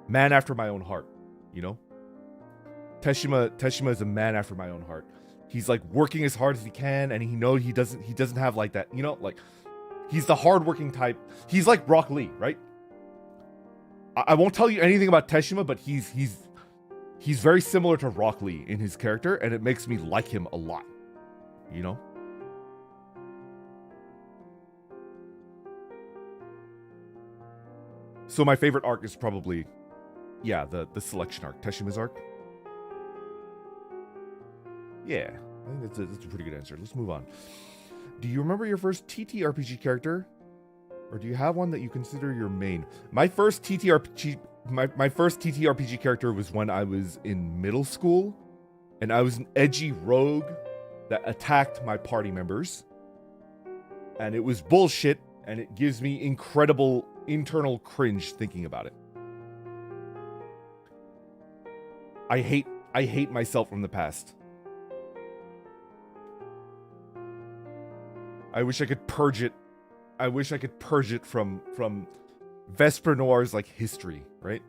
man after my own heart, you know? Teshima is a man after my own heart. He's like working as hard as he can, and he doesn't have like that, you know, like he's the hardworking type. He's like Rock Lee, right? I won't tell you anything about Teshima, but he's very similar to Rock Lee in his character, and it makes me like him a lot, you know? So my favorite arc is probably, yeah, the selection arc, Teshima's arc. Yeah, I think that's a pretty good answer. Let's move on. Do you remember your first TTRPG character? Or do you have one that you consider your main? My first TTRPG character was when I was in middle school, and I was an edgy rogue that attacked my party members. And it was bullshit, and it gives me incredible internal cringe thinking about it. I hate myself from the past. I wish I could purge it. I wish I could purge it from Vesper Noir's like history, right?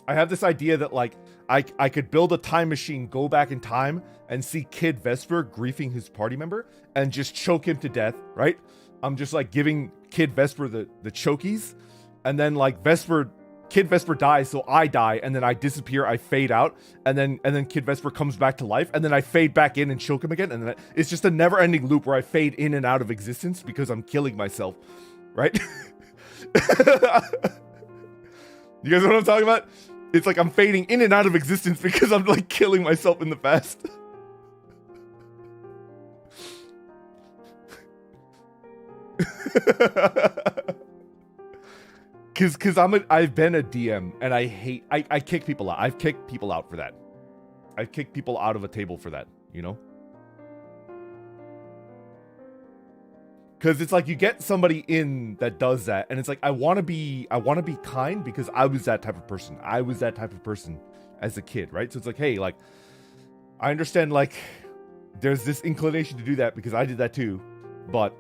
I have this idea that like I could build a time machine, go back in time, and see Kid Vesper griefing his party member and just choke him to death, right? I'm just like giving Kid Vesper the chokies, and then like Kid Vesper dies, so I die, and then I disappear, I fade out, and then Kid Vesper comes back to life, and then I fade back in and choke him again, and then it's just a never-ending loop where I fade in and out of existence because I'm killing myself, right? You guys know what I'm talking about? It's like I'm fading in and out of existence because I'm like killing myself in the past. Cause I've been a DM and I kick people out. I've kicked people out for that. I've kicked people out of a table for that, you know? Cause it's like you get somebody in that does that, and it's like I wanna be kind because I was that type of person. I was that type of person as a kid, right? So it's like, hey, like I understand like there's this inclination to do that because I did that too, but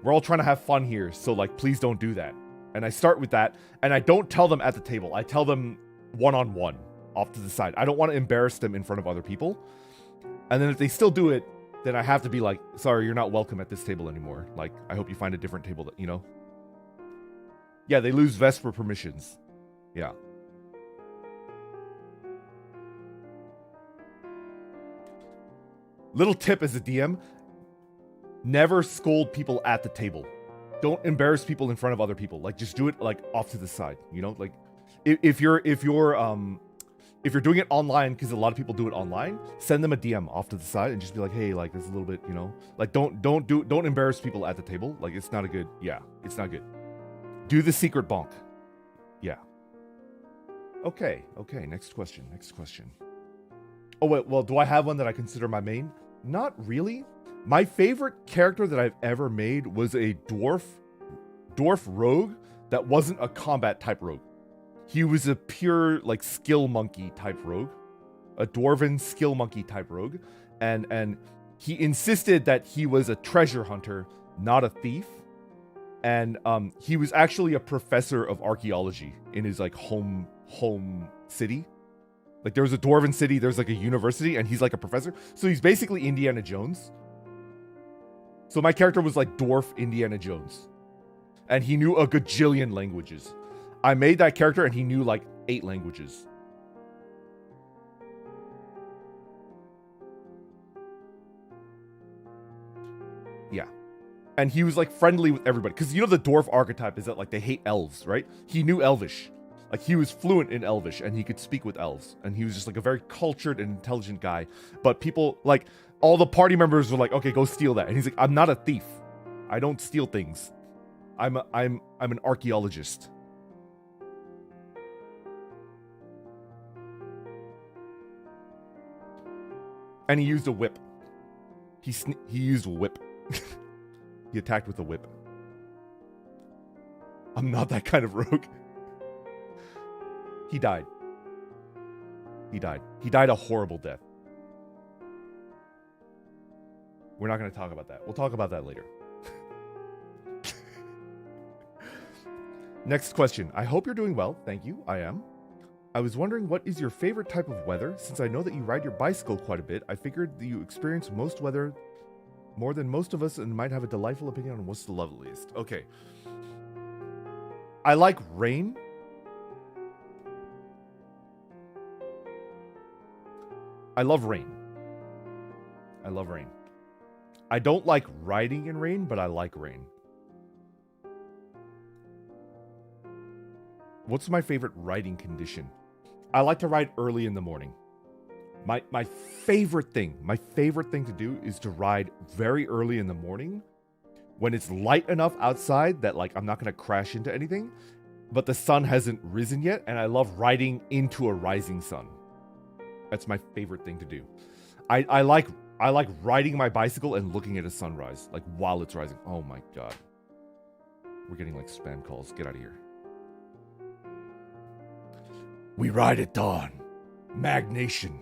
we're all trying to have fun here, so like please don't do that. And I start with that, and I don't tell them at the table. I tell them one-on-one, off to the side. I don't want to embarrass them in front of other people. And then if they still do it, then I have to be like, sorry, you're not welcome at this table anymore. Like, I hope you find a different table that, you know? Yeah, they lose Vesper permissions. Yeah. Little tip as a DM, never scold people at the table. Don't embarrass people in front of other people. Like, just do it like off to the side, you know? Like, if you're doing it online, because a lot of people do it online, send them a DM off to the side and just be like, hey, like there's a little bit, you know, like don't embarrass people at the table. Like it's not a good, yeah, it's not good. Do the secret bonk. Yeah. Okay. Next question. Oh wait, well, do I have one that I consider my main? Not really. My favorite character that I've ever made was a dwarf rogue that wasn't a combat type rogue. He was a pure like skill monkey type rogue, a dwarven skill monkey type rogue, and he insisted that he was a treasure hunter, not a thief. And he was actually a professor of archaeology in his like home city. Like there was a dwarven city, there's like a university, and he's like a professor. So he's basically Indiana Jones. So my character was like dwarf Indiana Jones. And he knew a gajillion languages. I made that character and he knew like 8 languages. Yeah. And he was like friendly with everybody. Because you know the dwarf archetype is that like they hate elves, right? He knew Elvish. Like he was fluent in Elvish and he could speak with elves. And he was just like a very cultured and intelligent guy. But people like all the party members were like, okay, go steal that. And he's like, I'm not a thief. I don't steal things. I'm an archaeologist. And he used a whip. He used a whip. He attacked with a whip. I'm not that kind of rogue. He died. He died a horrible death. We're not going to talk about that. We'll talk about that later. Next question. I hope you're doing well. Thank you. I am. I was wondering, what is your favorite type of weather? Since I know that you ride your bicycle quite a bit, I figured that you experience most weather more than most of us and might have a delightful opinion on what's the loveliest. Okay. I like rain. I love rain. I love rain. I don't like riding in rain, but I like rain. What's my favorite riding condition? I like to ride early in the morning. My favorite thing to do is to ride very early in the morning when it's light enough outside that like I'm not going to crash into anything, but the sun hasn't risen yet, and I love riding into a rising sun. That's my favorite thing to do. I like riding my bicycle and looking at a sunrise, like while it's rising. Oh my god. We're getting like spam calls. Get out of here. We ride at dawn. Magnation.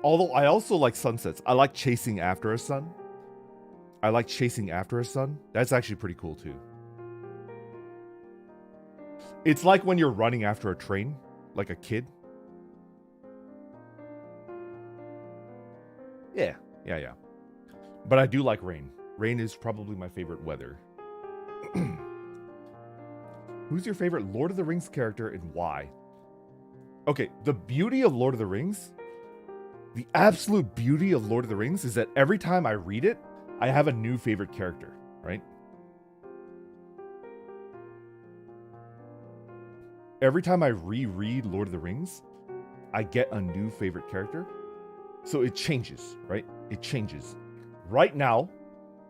Although I also like sunsets. I like chasing after a sun. That's actually pretty cool too. It's like when you're running after a train, like a kid. Yeah. But I do like rain. Rain is probably my favorite weather. Who's your favorite Lord of the Rings character and why? Okay, the beauty of Lord of the Rings, the absolute beauty of Lord of the Rings is that every time I read it, I have a new favorite character, right? Every time I reread Lord of the Rings, I get a new favorite character. So it changes, right? It changes. Right now,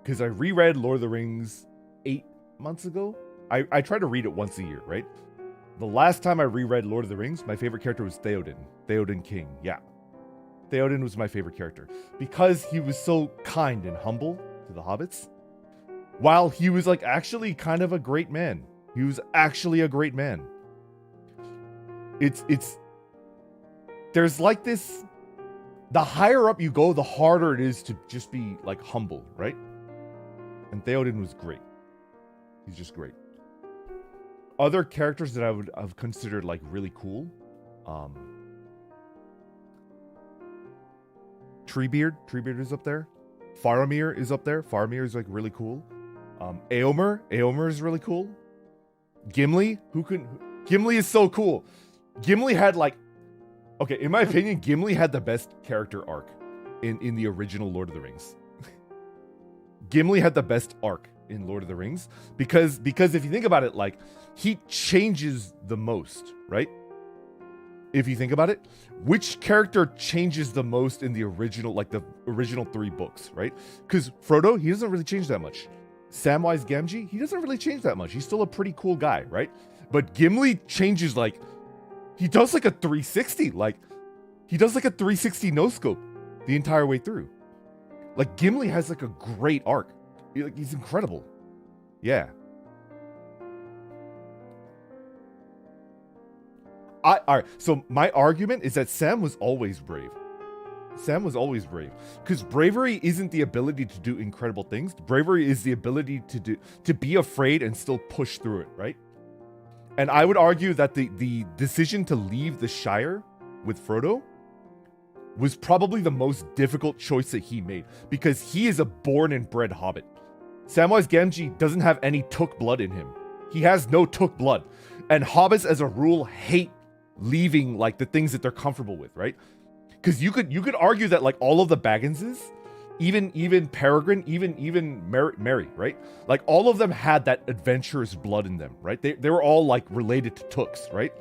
because I reread Lord of the Rings 8 months ago, I try to read it once a year, right? The last time I reread Lord of the Rings, my favorite character was Theoden. Theoden King, yeah. Theoden was my favorite character because he was so kind and humble to the hobbits, while he was like actually kind of a great man. He was actually a great man. There's like this, the higher up you go, the harder it is to just be like humble, right? And Theoden was great. He's just great. Other characters that I would have considered like really cool. Treebeard is up there. Faramir is up there. Faramir is like really cool. Éomer is really cool. Gimli, Gimli is so cool. Gimli had like, okay, in my opinion, Gimli had the best character arc in the original Lord of the Rings. Gimli had the best arc in Lord of the Rings because if you think about it, like he changes the most, right? If you think about it, which character changes the most in the original, like the original 3 books, right? Because Frodo, he doesn't really change that much. Samwise Gamgee, he doesn't really change that much. He's still a pretty cool guy, right? But Gimli changes, like, he does like a 360, like, he does like a 360 no-scope the entire way through. Like, Gimli has like a great arc. He's incredible. Yeah. All right, so my argument is that Sam was always brave. Sam was always brave. Because bravery isn't the ability to do incredible things. Bravery is the ability to be afraid and still push through it, right? And I would argue that the decision to leave the Shire with Frodo was probably the most difficult choice that he made. Because he is a born and bred hobbit. Samwise Gamgee doesn't have any Took blood in him. He has no Took blood. And hobbits, as a rule, hate leaving like the things that they're comfortable with, right? Because you could argue that like all of the Bagginses, even Peregrine, even Mary, right? Like all of them had that adventurous blood in them, right? They were all like related to Tooks, right?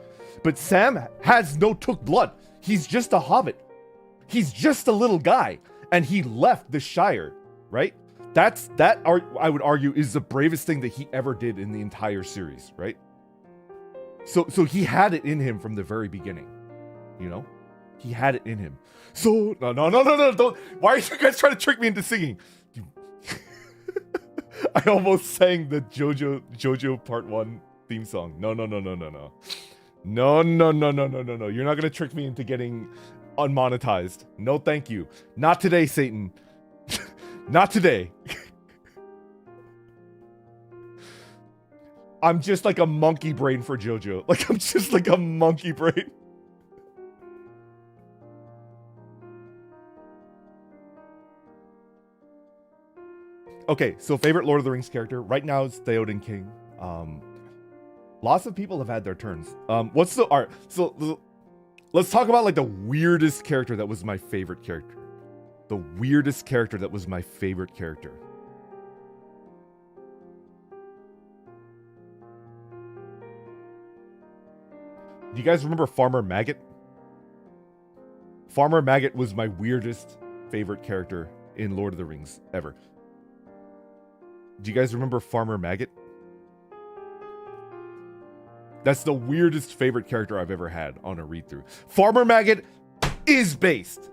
But Sam has no Took blood. He's just a hobbit. He's just a little guy, and he left the Shire, right? I would argue is the bravest thing that he ever did in the entire series, right? So he had it in him from the very beginning, you know? He had it in him. So, no, don't. Why are you guys trying to trick me into singing? I almost sang the JoJo Part 1 theme song. No. No. You're not going to trick me into getting unmonetized. No, thank you. Not today, Satan. Not today. I'm just like a monkey brain for JoJo. Like, I'm just like a monkey brain. Okay, so favorite Lord of the Rings character right now is Theoden King. Lots of people have had their turns. What's the art? So let's talk about like the weirdest character that was my favorite character. The weirdest character that was my favorite character. Do you guys remember Farmer Maggot? Farmer Maggot was my weirdest favorite character in Lord of the Rings ever. Do you guys remember Farmer Maggot? That's the weirdest favorite character I've ever had on a read-through. Farmer Maggot is based.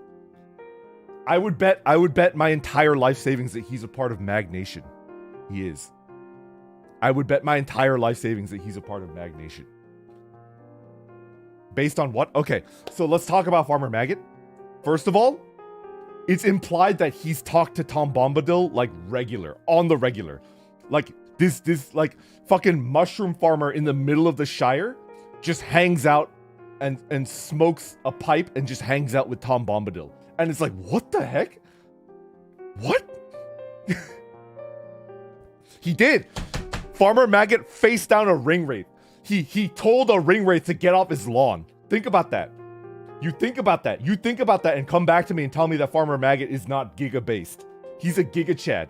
I would bet my entire life savings that he's a part of Mag Nation. He is. I would bet my entire life savings that he's a part of Mag Nation. Based on what? Okay, so let's talk about Farmer Maggot. First of all, it's implied that he's talked to Tom Bombadil like on the regular. Like this like fucking mushroom farmer in the middle of the Shire just hangs out and smokes a pipe and just hangs out with Tom Bombadil. And it's like, what the heck? What? He did. Farmer Maggot faced down a ring wraith. He told a ring wraith to get off his lawn. Think about that. You think about that. You think about that and come back to me and tell me that Farmer Maggot is not Giga-based. He's a Giga Chad.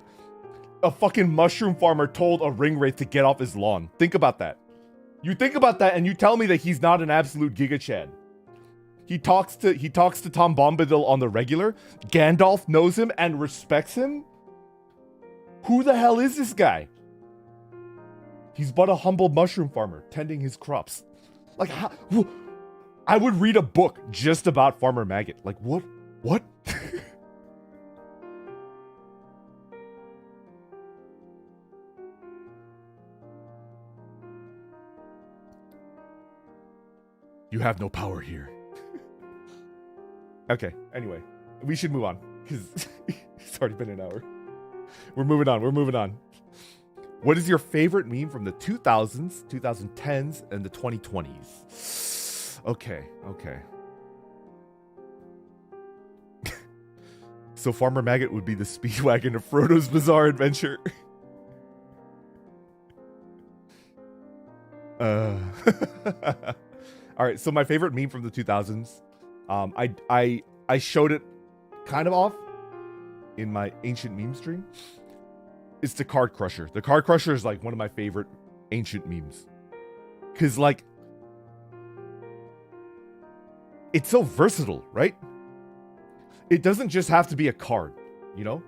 A fucking mushroom farmer told a ring wraith to get off his lawn. Think about that. You think about that and you tell me that he's not an absolute Giga Chad. He talks to Tom Bombadil on the regular. Gandalf knows him and respects him. Who the hell is this guy? He's but a humble mushroom farmer tending his crops. Like, how? I would read a book just about Farmer Maggot. Like, what? What? You have no power here. Okay, anyway. We should move on, because it's already been an hour. We're moving on. What is your favorite meme from the 2000s, 2010s, and the 2020s? Okay. So Farmer Maggot would be the speedwagon of Frodo's Bizarre Adventure. All right, so my favorite meme from the 2000s, I showed it kind of off in my ancient meme stream. It's the Card Crusher. The Card Crusher is like one of my favorite ancient memes. Cause like, it's so versatile, right? It doesn't just have to be a card, you know?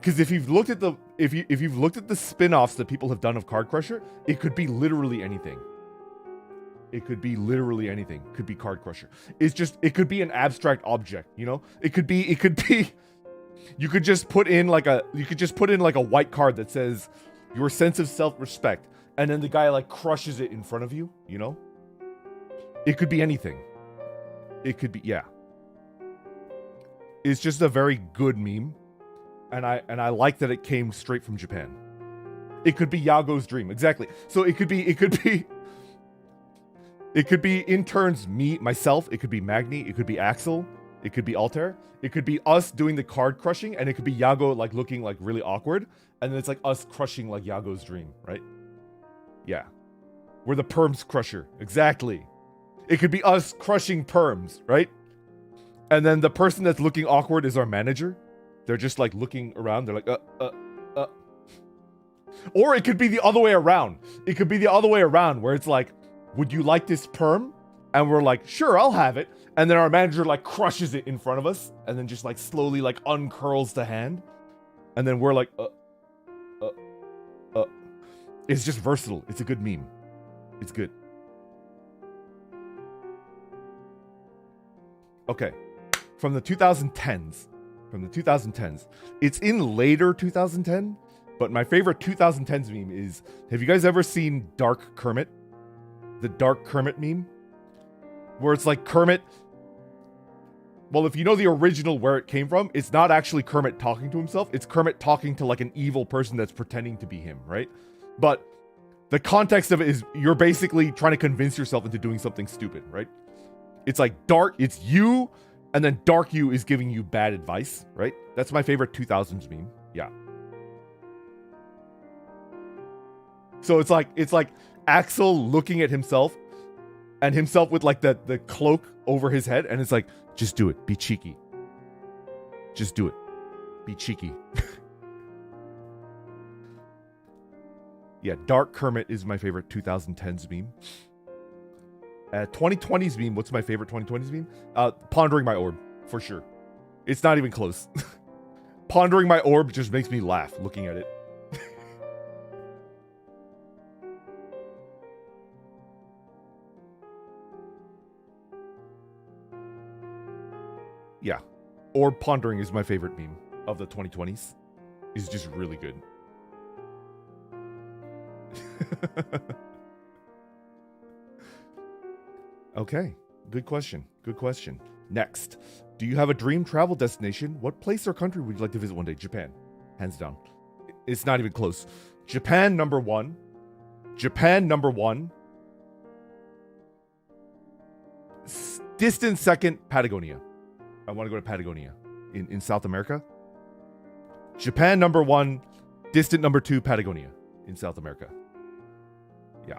Because if you've looked at the if you've looked at the spin-offs that people have done of Card Crusher, it could be literally anything. It could be literally anything. Could be Card Crusher. It could be an abstract object, you know? It could be you could just put in like a white card that says your sense of self-respect, and then the guy like crushes it in front of you, you know? It could be anything. It could be, yeah. It's just a very good meme, and I like that it came straight from Japan. It could be Yago's dream, exactly. So it could be in turns myself, it could be Magni, it could be Axel, it could be Altare, it could be us doing the card crushing, and it could be Yago like looking like really awkward, and then it's like us crushing like Yago's dream, right? Yeah. We're the perms crusher, exactly. It could be us crushing perms, right? And then the person that's looking awkward is our manager. They're just like looking around, they're like, Or it could be the other way around. It could be the other way around where it's like, would you like this perm? And we're like, sure, I'll have it. And then our manager like crushes it in front of us and then just like slowly like uncurls the hand. And then we're like, It's just versatile. It's a good meme. It's good. Okay. From the 2010s. It's in later 2010, but my favorite 2010s meme is, have you guys ever seen Dark Kermit? The Dark Kermit meme? Where it's like Kermit... Well, if you know the original where it came from, it's not actually Kermit talking to himself. It's Kermit talking to like an evil person that's pretending to be him, right? But The context of it is you're basically trying to convince yourself into doing something stupid, right? It's like dark, it's you, and then dark you is giving you bad advice, right? That's my favorite 2000s meme. Yeah. So it's like Axel looking at himself and himself with like the cloak over his head, and it's like, just do it, be cheeky. Just do it. Be cheeky. Yeah, Dark Kermit is my favorite 2010s meme. 2020s meme, what's my favorite 2020s meme? Pondering My Orb, for sure. It's not even close. Pondering My Orb just makes me laugh looking at it. Yeah. Orb Pondering is my favorite meme of the 2020s. It's just really good. Okay, good question. Good question. Next, do you have a dream travel destination? What place or country would you like to visit one day? Japan, hands down. It's not even close. Japan number one. Japan number one. Distant second, Patagonia. I want to go to Patagonia in South America. Japan number one. Distant number two, Patagonia in South America. Yeah.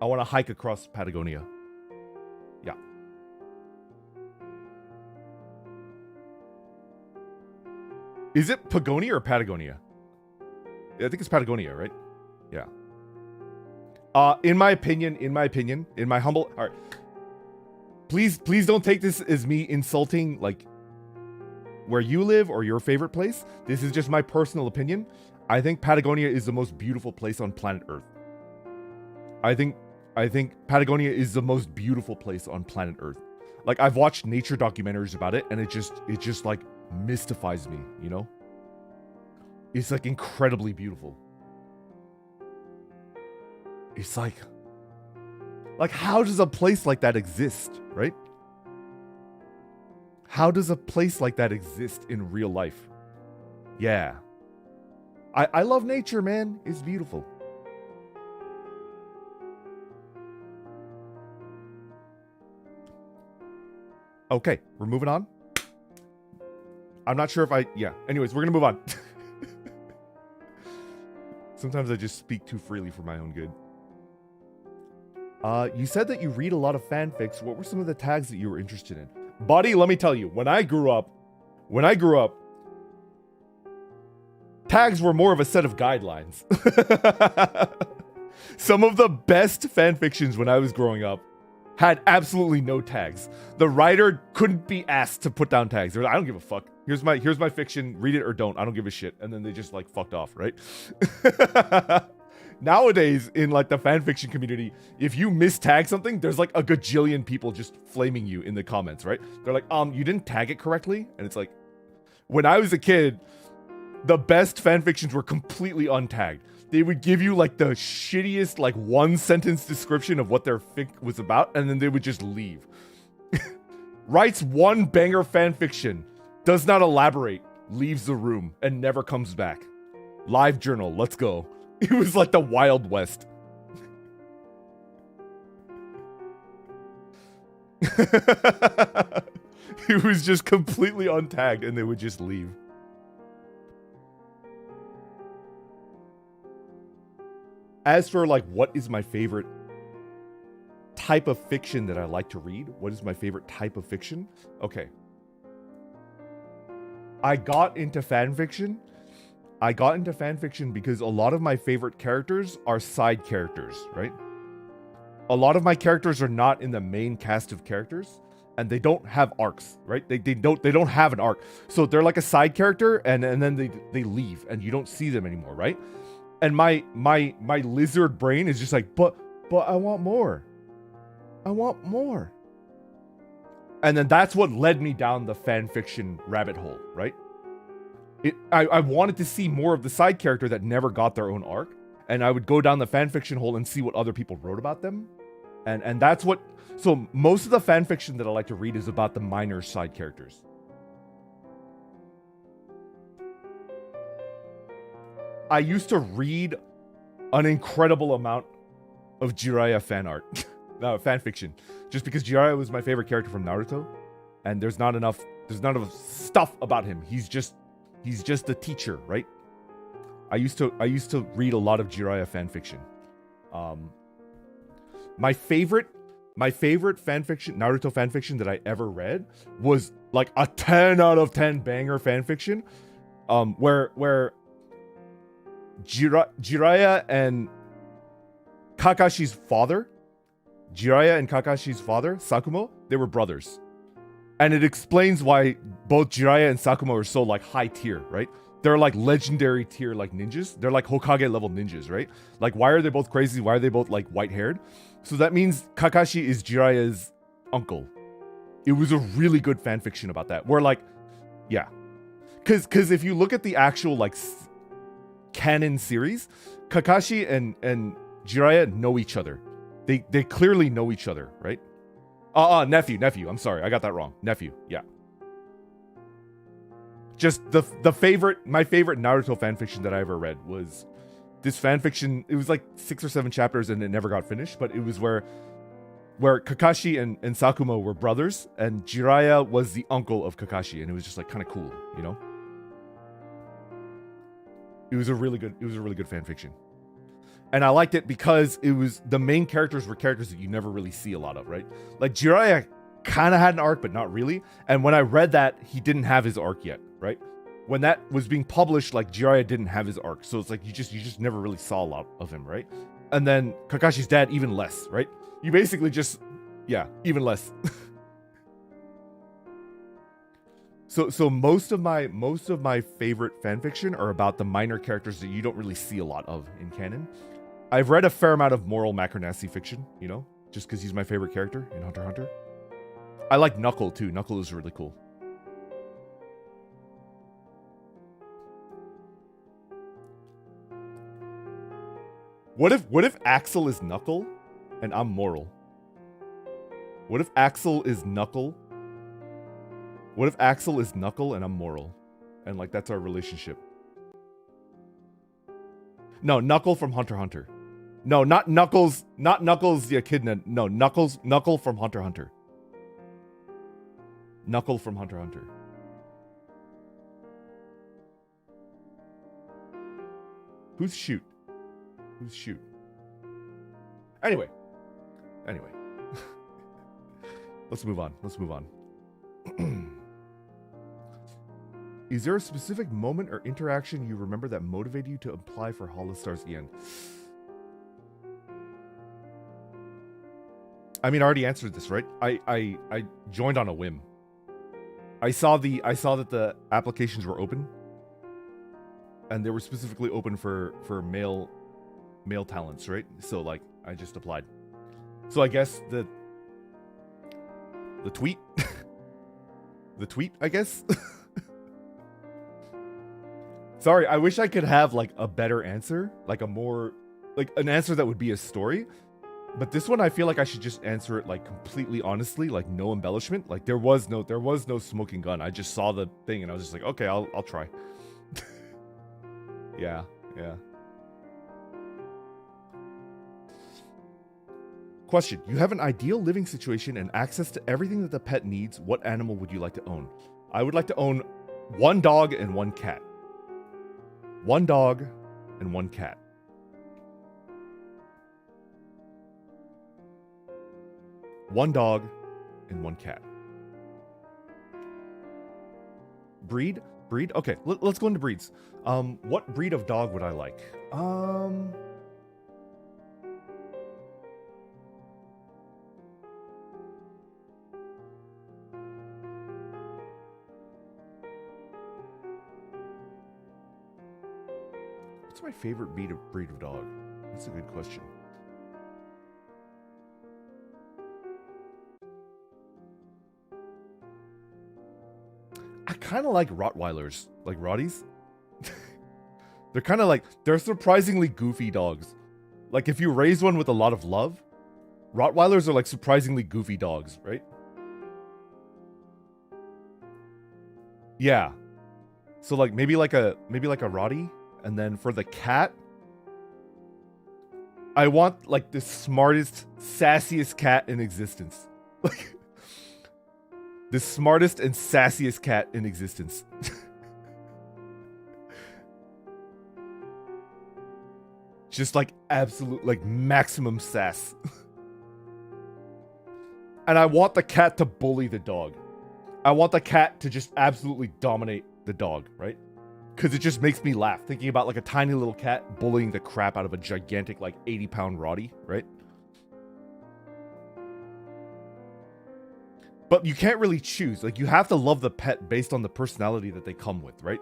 I want to hike across Patagonia. Yeah. Is it Pagonia or Patagonia? I think it's Patagonia, right? Yeah. In my opinion, in my humble... All right. Please don't take this as me insulting, like, where you live or your favorite place. This is just my personal opinion. I think Patagonia is the most beautiful place on planet Earth. I think Patagonia is the most beautiful place on planet Earth. Like, I've watched nature documentaries about it, and it just like mystifies me, you know? It's like incredibly beautiful. It's like how does a place like that exist, right? How does a place like that exist in real life? Yeah. I love nature, man. It's beautiful. Okay, we're moving on. I'm not sure if yeah. Anyways, we're gonna move on. Sometimes I just speak too freely for my own good. You said that you read a lot of fanfics. What were some of the tags that you were interested in? Buddy, let me tell you, when I grew up, tags were more of a set of guidelines. Some of the best fanfictions when I was growing up had absolutely no tags. The writer couldn't be asked to put down tags. They're like, I don't give a fuck. Here's my fiction. Read it or don't. I don't give a shit. And then they just like fucked off, right? Nowadays, in like the fanfiction community, if you mistag something, there's like a gajillion people just flaming you in the comments, right? They're like, you didn't tag it correctly. And it's like, when I was a kid, the best fanfictions were completely untagged. They would give you like the shittiest like one sentence description of what their fic was about, and then they would just leave. Writes one banger fanfiction, does not elaborate, leaves the room, and never comes back. Live journal, let's go. It was like the Wild West. It was just completely untagged, and they would just leave. As for like what is my favorite type of fiction that I like to read, what is my favorite type of fiction? Okay. I got into fan fiction because a lot of my favorite characters are side characters, right? A lot of my characters are not in the main cast of characters, and they don't have arcs, right? They don't have an arc. So they're like a side character, and then they leave and you don't see them anymore, right? And my lizard brain is just like, but I want more. I want more. And then that's what led me down the fan fiction rabbit hole, right? I wanted to see more of the side character that never got their own arc, and I would go down the fan fiction hole and see what other people wrote about them. And that's what, so most of the fan fiction that I like to read is about the minor side characters. I used to read an incredible amount of Jiraiya fan art. No, fan fiction. Just because Jiraiya was my favorite character from Naruto. And there's not enough stuff about him. He's just a teacher, right? I used to read a lot of Jiraiya fan fiction. My favorite fan fiction, Naruto fan fiction that I ever read was like a 10 out of 10 banger fan fiction. Where Jiraiya and Kakashi's father, Sakumo, they were brothers. And it explains why both Jiraiya and Sakumo are so like high tier, right? They're like legendary tier like ninjas. They're like Hokage level ninjas, right? Like why are they both crazy? Why are they both like white haired? So that means Kakashi is Jiraiya's uncle. It was a really good fan fiction about that. Where like, yeah. Cause if you look at the actual like canon series, Kakashi and Jiraiya know each other. They clearly know each other, right? Nephew. I'm sorry, I got that wrong. Nephew, yeah. Just my favorite Naruto fanfiction that I ever read was this fanfiction. It was like 6 or 7 chapters and it never got finished, but it was where Kakashi and Sakumo were brothers and Jiraiya was the uncle of Kakashi, and it was just like kind of cool, you know? It was a really good fanfiction. And I liked it because it was the main characters were characters that you never really see a lot of, right? Like Jiraiya kind of had an arc, but not really. And when I read that, he didn't have his arc yet, right? When that was being published, like Jiraiya didn't have his arc. So it's like you just never really saw a lot of him, right? And then Kakashi's dad, even less, right? You basically just, yeah, even less. So most of my favorite fanfiction are about the minor characters that you don't really see a lot of in canon. I've read a fair amount of moral Macronasty fiction, you know, just because he's my favorite character in Hunter x Hunter. I like Knuckle too. Knuckle is really cool. What if Axel is Knuckle and I'm moral? What if Axel is Knuckle? What if Axel is Knuckle and I'm moral? And like that's our relationship. No, Knuckle from Hunter x Hunter. No, not Knuckles the Echidna. No, Knuckle from Hunter x Hunter. Knuckle from Hunter x Hunter. Who's Shoot? Who's Shoot? Anyway. Let's move on. Is there a specific moment or interaction you remember that motivated you to apply for HOLOSTARS-EN? I mean, I already answered this, right? I joined on a whim. I saw that the applications were open, and they were specifically open for male talents, right? So like I just applied. So I guess the tweet the tweet, I guess. Sorry, I wish I could have like a better answer, like a more like an answer that would be a story. But this one I feel like I should just answer it like completely honestly, like no embellishment. Like there was no smoking gun. I just saw the thing and I was just like, okay, I'll try. Yeah. Question. You have an ideal living situation and access to everything that the pet needs. What animal would you like to own? I would like to own 1 dog and 1 cat. 1 dog and 1 cat. One dog and 1 cat. Breed? Okay, let's go into breeds. What breed of dog would I like? What's my favorite breed of dog? That's a good question. I kind of like Rottweilers, like Rotties. They're kind of like, they're surprisingly goofy dogs. Like if you raise one with a lot of love, Rottweilers are like surprisingly goofy dogs, right? Yeah. So like maybe like a Rottie And then for the cat, I want like the smartest, sassiest cat in existence. Like the smartest and sassiest cat in existence. Just like absolute, like maximum sass. And I want the cat to bully the dog. I want the cat to just absolutely dominate the dog, right? Because it just makes me laugh thinking about like a tiny little cat bullying the crap out of a gigantic like 80-pound Roddy, right? But you can't really choose. Like you have to love the pet based on the personality that they come with, right?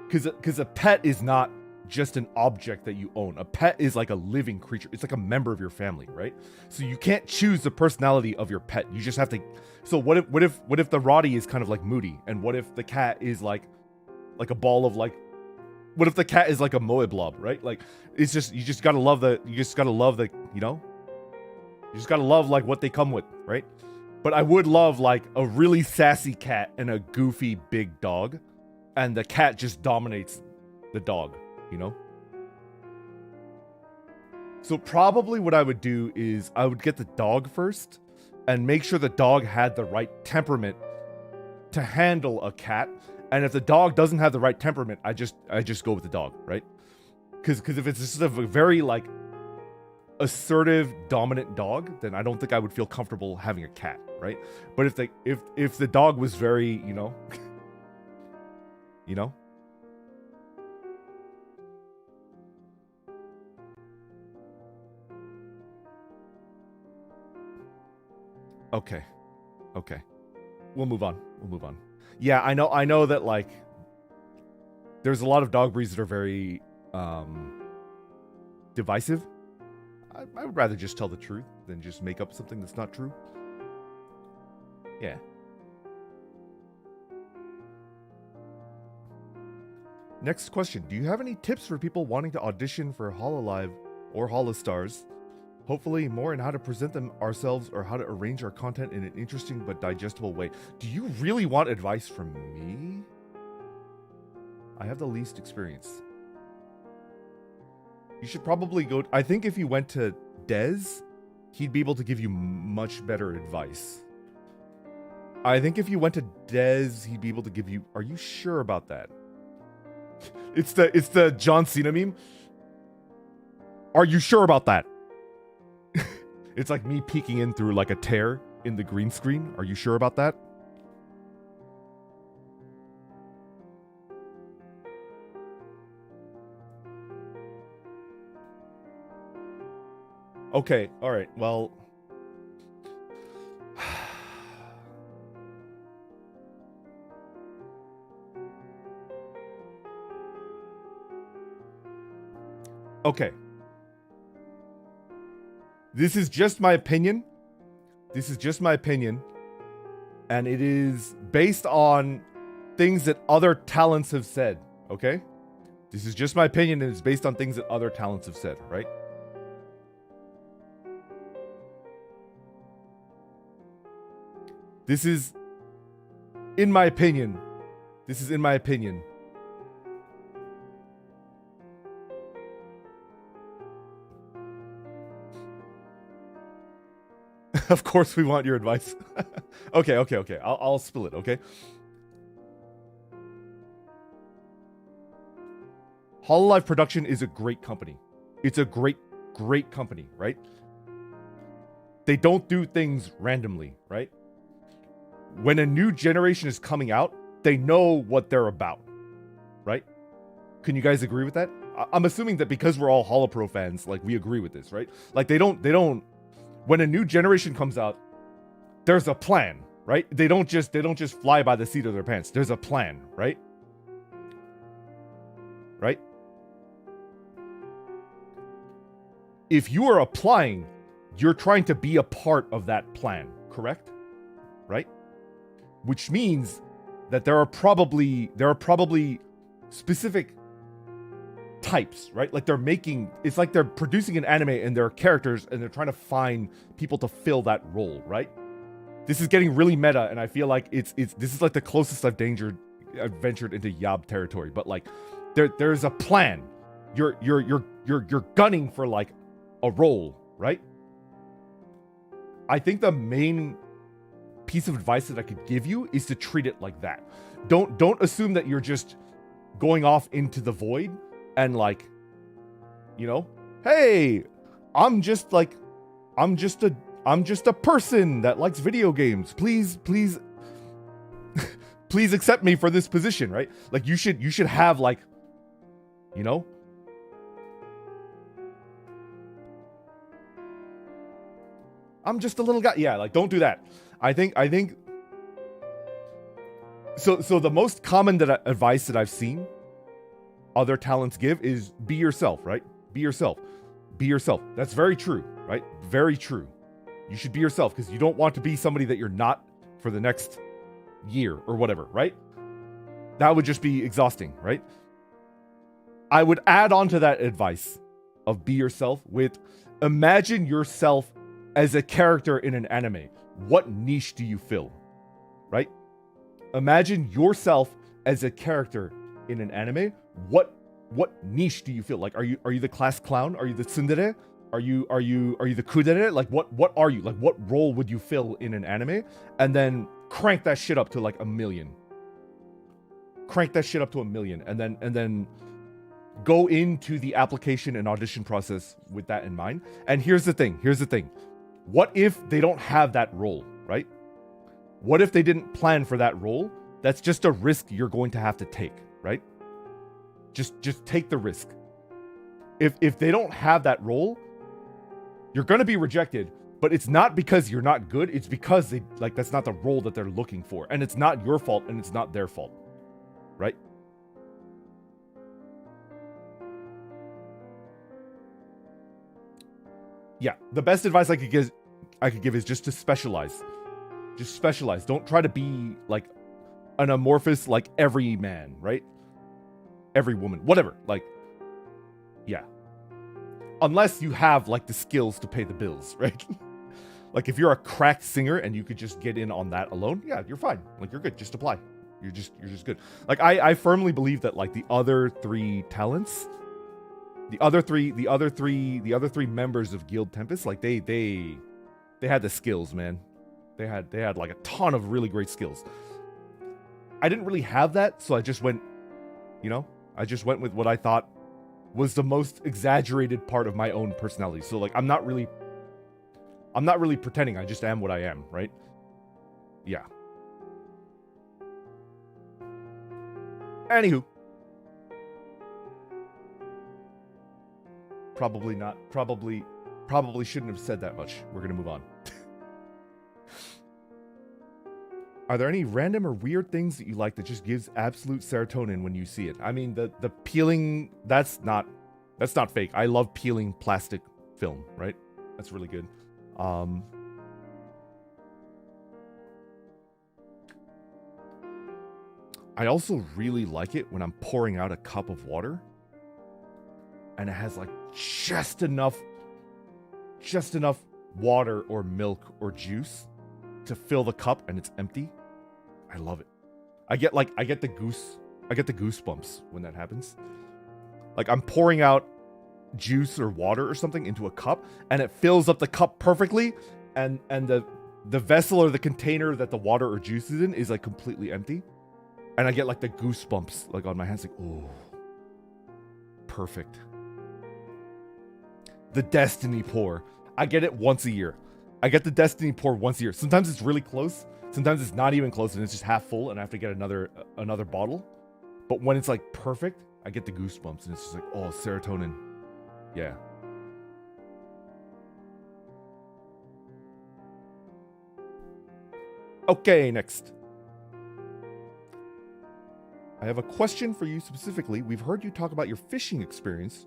Because a pet is not just an object that you own. A pet is like a living creature. It's like a member of your family, right? So you can't choose the personality of your pet. You just have to. So what if the Roddy is kind of like moody, and what if the cat is like a ball of like, what if the cat is like a moe blob, right? Like it's just, you just gotta love the, you just gotta love like what they come with, right? But I would love like a really sassy cat and a goofy big dog, and the cat just dominates the dog, you know? So probably what I would do is I would get the dog first and make sure the dog had the right temperament to handle a cat. And if the dog doesn't have the right temperament, I just go with the dog, right? Because if it's just a very like assertive, dominant dog, then I don't think I would feel comfortable having a cat, right? But if the dog was very, you know, Okay. We'll move on. Yeah, I know that like there's a lot of dog breeds that are very divisive. I would rather just tell the truth than just make up something that's not true. Yeah. Next question. Do you have any tips for people wanting to audition for HoloLive or HOLOSTARS? Hopefully more on how to present them ourselves or how to arrange our content in an interesting but digestible way. Do you really want advice from me? I have the least experience. You should probably go... I think if you went to Dez, he'd be able to give you much better advice. I think if you went to Dez, he'd be able to give you... Are you sure about that? It's the John Cena meme. Are you sure about that? It's like me peeking in through like a tear in the green screen. Are you sure about that? Okay, all right. Well, okay. This is just my opinion. And it is based on things that other talents have said, okay? This is just my opinion and it's based on things that other talents have said, right? This is in my opinion. Of course we want your advice. Okay. I'll spill it, okay? HoloLive Production is a great company. It's a great company, right? They don't do things randomly, right? When a new generation is coming out, they know what they're about, right? Can you guys agree with that? I'm assuming that because we're all HoloPro fans, like we agree with this, right? Like they don't when a new generation comes out, there's a plan, right? They don't just fly by the seat of their pants. There's a plan, right? Right? If you are applying, you're trying to be a part of that plan, correct? Right? Which means that there are probably specific types, right? Like it's like they're producing an anime and there are characters and they're trying to find people to fill that role, right? This is getting really meta and I feel like this is like the closest I've ventured into Yob territory, but like there's a plan. You're gunning for like a role, right? I think the main piece of advice that I could give you is to treat it like that. Don't assume that you're just going off into the void and like, you know, hey, I'm just a person that likes video games. Please accept me for this position, right? Like you should have like, you know, I'm just a little guy. Yeah, like don't do that. I think so the most common advice that I've seen other talents give is be yourself, right? Be yourself. Be yourself. That's very true, right? Very true. You should be yourself because you don't want to be somebody that you're not for the next year or whatever, right? That would just be exhausting, right? I would add on to that advice of be yourself with imagine yourself as a character in an anime. What niche do you fill, right? Imagine yourself as a character in an anime. What niche do you feel? Like, are you the class clown? Are you the tsundere? Are you the kudere? Like, what are you? Like, what role would you fill in an anime? And then crank that shit up to like 1 million. Crank that shit up to 1 million, and then go into the application and audition process with that in mind. And here's the thing. What if they don't have that role, right? What if they didn't plan for that role? That's just a risk you're going to have to take, right? Just take the risk. If they don't have that role, you're going to be rejected, but it's not because you're not good. It's because that's not the role that they're looking for. And it's not your fault and it's not their fault, right? Yeah, the best advice I could give is just to specialize. Just specialize. Don't try to be like an amorphous like every man, right? Every woman, whatever. Like, yeah. Unless you have like the skills to pay the bills, right? Like if you're a cracked singer and you could just get in on that alone, yeah, you're fine. Like you're good. Just apply. You're just good. Like I firmly believe that like the other three talents, the other three members of Guild Tempest, like they had the skills, man. They had like a ton of really great skills. I didn't really have that, so I just went, you know, with what I thought was the most exaggerated part of my own personality. So like I'm not really pretending. I just am what I am, right? Yeah. Anywho. Probably not. Probably shouldn't have said that much. We're gonna move on. Are there any random or weird things that you like that just gives absolute serotonin when you see it? I mean, the peeling, that's not fake. I love peeling plastic film, right? That's really good. I also really like it when I'm pouring out a cup of water and it has like just enough water or milk or juice to fill the cup and it's empty. I love it. I get the goosebumps when that happens. Like I'm pouring out juice or water or something into a cup and it fills up the cup perfectly and the vessel or the container that the water or juice is in is like completely empty. And I get like the goosebumps like on my hands, like, oh, perfect. The Destiny pour. I get it once a year. I get the Destiny pour once a year. Sometimes it's really close. Sometimes it's not even close and it's just half full and I have to get another bottle. But when it's like perfect, I get the goosebumps and it's just like, oh, serotonin. Yeah. Okay, next. I have a question for you specifically. We've heard you talk about your fishing experience,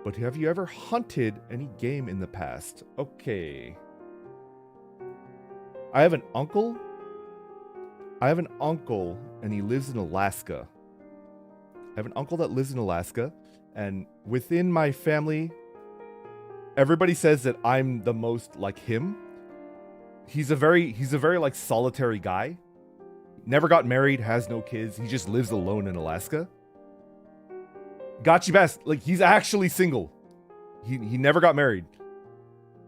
but have you ever hunted any game in the past? Okay. I have an uncle and he lives in Alaska. I have an uncle that lives in Alaska, and within my family, everybody says that I'm the most like him. He's a very like solitary guy. Never got married, has no kids. He just lives alone in Alaska. Gachi best. Like, he's actually single. He never got married.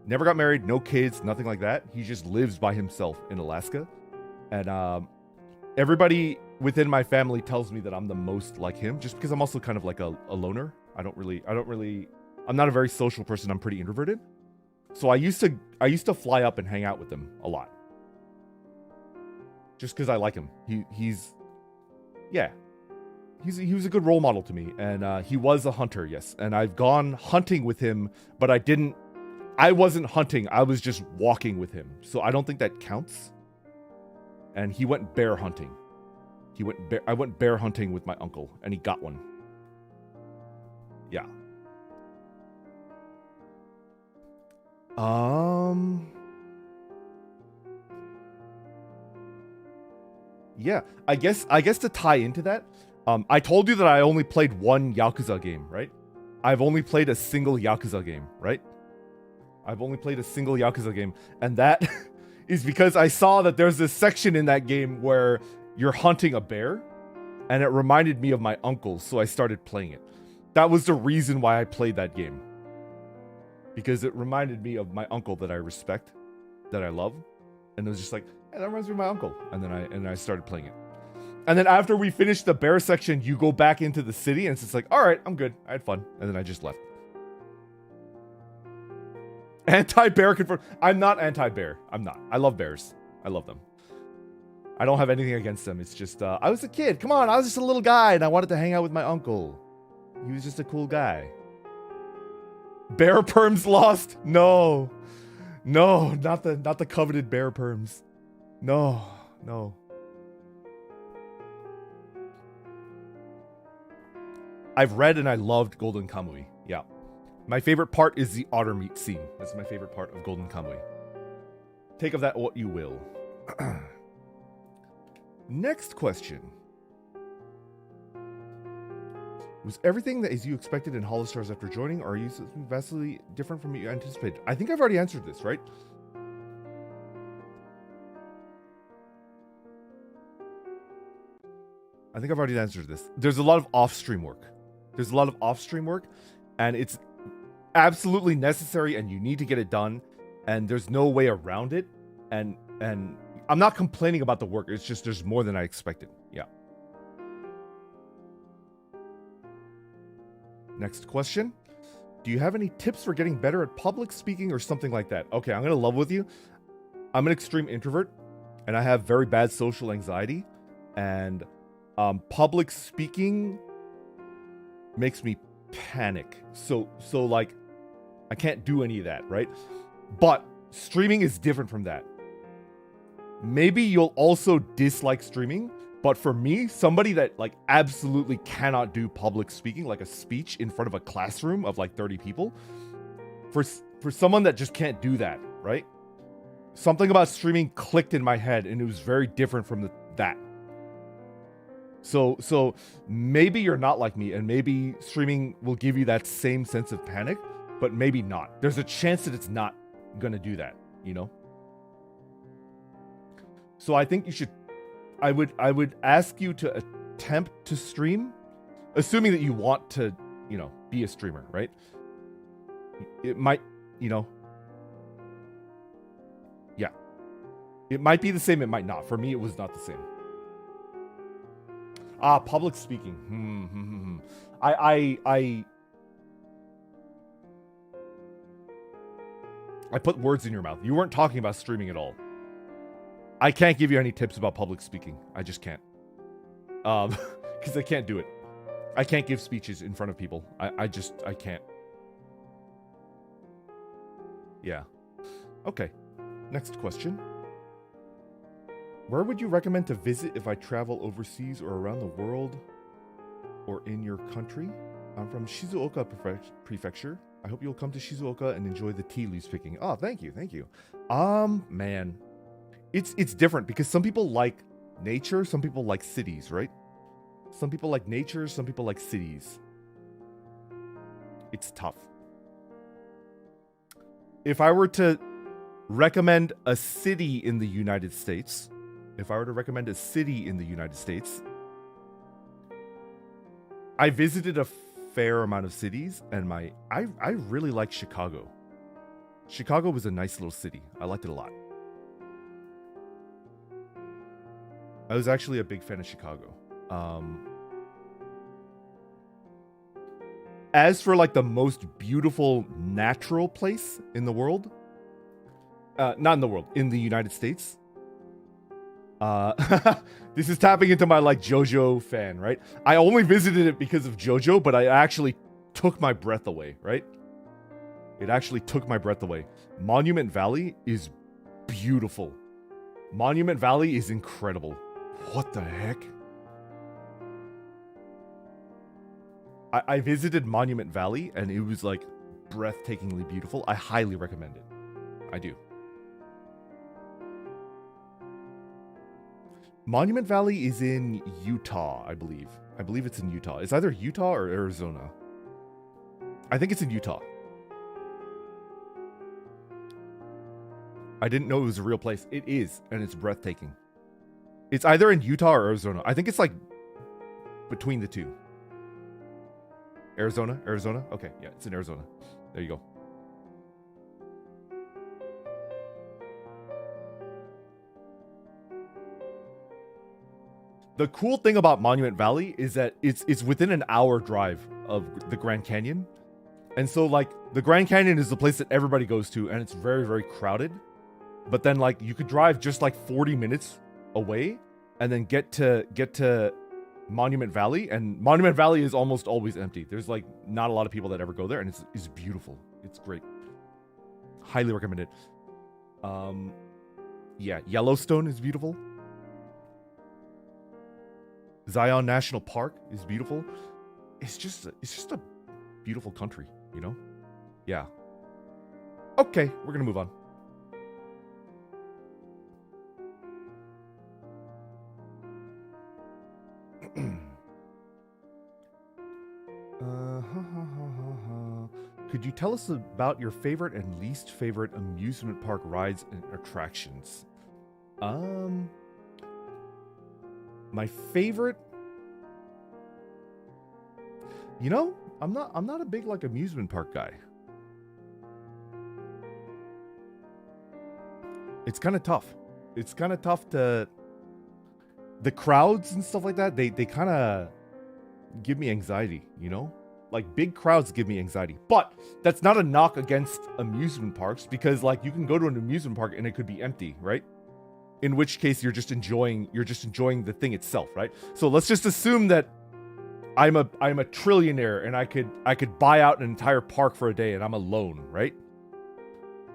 Never got married, no kids, nothing like that. He just lives by himself in Alaska. And everybody within my family tells me that I'm the most like him, just because I'm also kind of like a loner. I'm not a very social person. I'm pretty introverted. So I used to fly up and hang out with him a lot. Just because I like him. He was a good role model to me. And he was a hunter, yes. And I've gone hunting with him, but I wasn't hunting. I was just walking with him. So I don't think that counts. And he went bear hunting. I went bear hunting with my uncle, and he got one. Yeah. Yeah, I guess to tie into that, I told you that I only played one Yakuza game, right? I've only played a single Yakuza game, right? I've only played a single Yakuza game, and that is because I saw that there's this section in that game where you're hunting a bear, and it reminded me of my uncle, so I started playing it. That was the reason why I played that game. Because it reminded me of my uncle that I respect, that I love, and it was just like, hey, that reminds me of my uncle, and then I started playing it. And then after we finished the bear section, you go back into the city, and it's just like, all right, I'm good, I had fun, and then I just left. Anti-bear confirmed. I'm not anti-bear. I'm not. I love bears. I love them. I don't have anything against them. It's just, I was a kid. Come on, I was just a little guy, and I wanted to hang out with my uncle. He was just a cool guy. Bear perms lost? No. No, not the coveted bear perms. No. I've read and I loved Golden Kamuy. Yeah. My favorite part is the otter meat scene. That's my favorite part of Golden Kamuy. Take of that what you will. Next question. Was everything that is you expected in HOLOSTARS after joining, or are you vastly different from what you anticipated? I think I've already answered this, right? I think I've already answered this. There's a lot of off-stream work. And it's absolutely necessary, and you need to get it done, and there's no way around it. And I'm not complaining about the work. It's just there's more than I expected. Yeah. Next question. Do you have any tips for getting better at public speaking or something like that? Okay, I'm going to level with you. I'm an extreme introvert, and I have very bad social anxiety. And public speaking makes me panic. So like, I can't do any of that, right? But streaming is different from that. Maybe you'll also dislike streaming, but for me, somebody that like absolutely cannot do public speaking, like a speech in front of a classroom of like 30 people, for someone that just can't do that, right? Something about streaming clicked in my head, and it was very different from that. So maybe you're not like me, and maybe streaming will give you that same sense of panic, but maybe not. There's a chance that it's not gonna do that, you know? So I think you should, I would ask you to attempt to stream, assuming that you want to, you know, be a streamer, right? It might, you know, yeah. It might be the same, it might not. For me, it was not the same. Public speaking. I put words in your mouth. You weren't talking about streaming at all. I can't give you any tips about public speaking. I just can't. Because I can't do it. I can't give speeches in front of people. I can't. Yeah. Okay. Next question. Where would you recommend to visit if I travel overseas or around the world or in your country? I'm from Shizuoka Prefecture. I hope you'll come to Shizuoka and enjoy the tea leaves picking. Oh, thank you. Man. It's different because some people like nature, some people like cities, right? Some people like nature, some people like cities. It's tough. If I were to recommend a city in the United States, I visited a fair amount of cities, and I really like Chicago. Chicago was a nice little city. I liked it a lot. I was actually a big fan of Chicago. As for like the most beautiful natural place in the world, not in the world, in the United States. This is tapping into my like JoJo fan, right? I only visited it because of JoJo, but I actually took my breath away, right? It actually took my breath away. Monument Valley is beautiful. Monument Valley is incredible. What the heck? I visited Monument Valley and it was like breathtakingly beautiful. I highly recommend it. I do. Monument Valley is in Utah, I believe. I believe it's in Utah. It's either Utah or Arizona. I think it's in Utah. I didn't know it was a real place. It is, and it's breathtaking. It's either in Utah or Arizona. I think it's like between the two. Arizona? Okay, yeah, it's in Arizona. There you go. The cool thing about Monument Valley is that it's within an hour drive of the Grand Canyon. And so like the Grand Canyon is the place that everybody goes to, and it's very, very crowded. But then like you could drive just like 40 minutes away and then get to Monument Valley, and Monument Valley is almost always empty. There's like not a lot of people that ever go there, and it's beautiful. It's great. Highly recommend it. Yeah, Yellowstone is beautiful. Zion National Park is beautiful. It's just a beautiful country, you know? Yeah. Okay, we're gonna move on. Could you tell us about your favorite and least favorite amusement park rides and attractions? My favorite, you know, I'm not a big like amusement park guy. It's kind of tough. It's kind of tough to, the crowds and stuff like that, they kind of give me anxiety, you know? Like big crowds give me anxiety. But that's not a knock against amusement parks, because like you can go to an amusement park and it could be empty, right? In which case you're just enjoying the thing itself, right? So let's just assume that I'm a trillionaire and I could buy out an entire park for a day and I'm alone, right?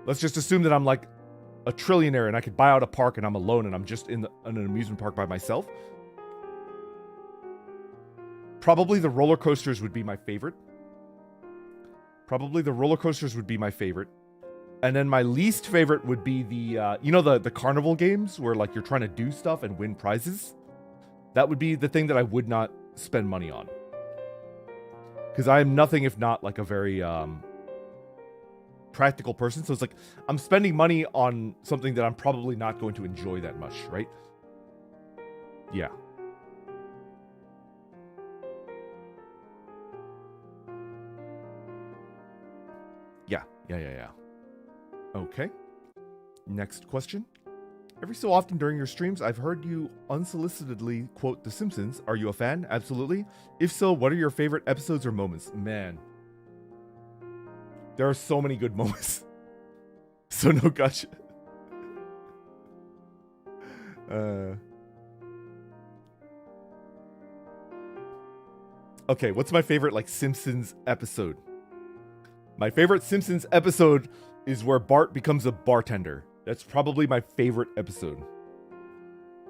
Let's just assume that I'm like a trillionaire and I could buy out a park and I'm alone and I'm just in an amusement park by myself. Probably the roller coasters would be my favorite. And then my least favorite would be the, you know, the carnival games where like you're trying to do stuff and win prizes. That would be the thing that I would not spend money on. Because I am nothing if not like a very practical person. So it's like I'm spending money on something that I'm probably not going to enjoy that much, right? Yeah. Yeah. Okay. Next question. Every so often during your streams, I've heard you unsolicitedly quote The Simpsons. Are you a fan? Absolutely. If so, what are your favorite episodes or moments? Man, there are so many good moments. So no gotcha. Okay, what's my favorite like Simpsons episode? My favorite Simpsons episode is where Bart becomes a bartender. That's probably my favorite episode.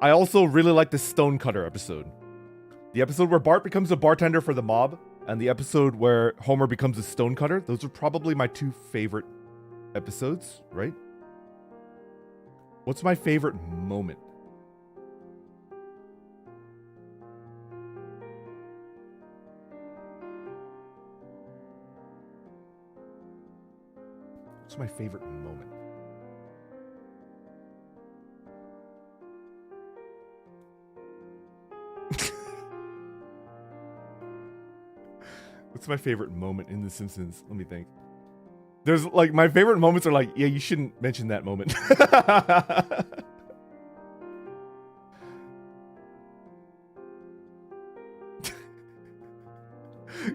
I also really like the Stonecutter episode. The episode where Bart becomes a bartender for the mob, and the episode where Homer becomes a stonecutter. Those are probably my two favorite episodes, right? What's my favorite moment? What's my favorite moment? What's my favorite moment in The Simpsons? Let me think. There's like my favorite moments are like, yeah, you shouldn't mention that moment.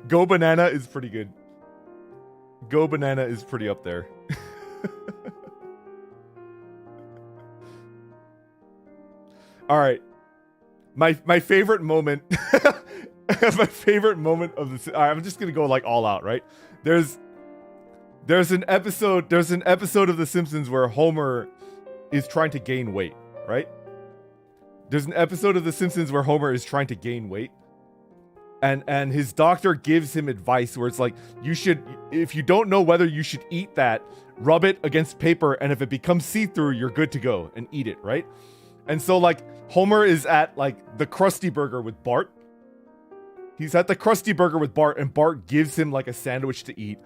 Go Banana is pretty good. Go Banana is pretty up there. All right. My favorite moment my favorite moment of this, I'm just going to go like all out, right? There's an episode of The Simpsons where Homer is trying to gain weight, right? There's an episode of The Simpsons where Homer is trying to gain weight. And his doctor gives him advice where it's like, you should, if you don't know whether you should eat that, rub it against paper, and if it becomes see-through, you're good to go and eat it, right? And so like Homer is at like the Krusty Burger with Bart. He's at the Krusty Burger with Bart, and Bart gives him like a sandwich to eat.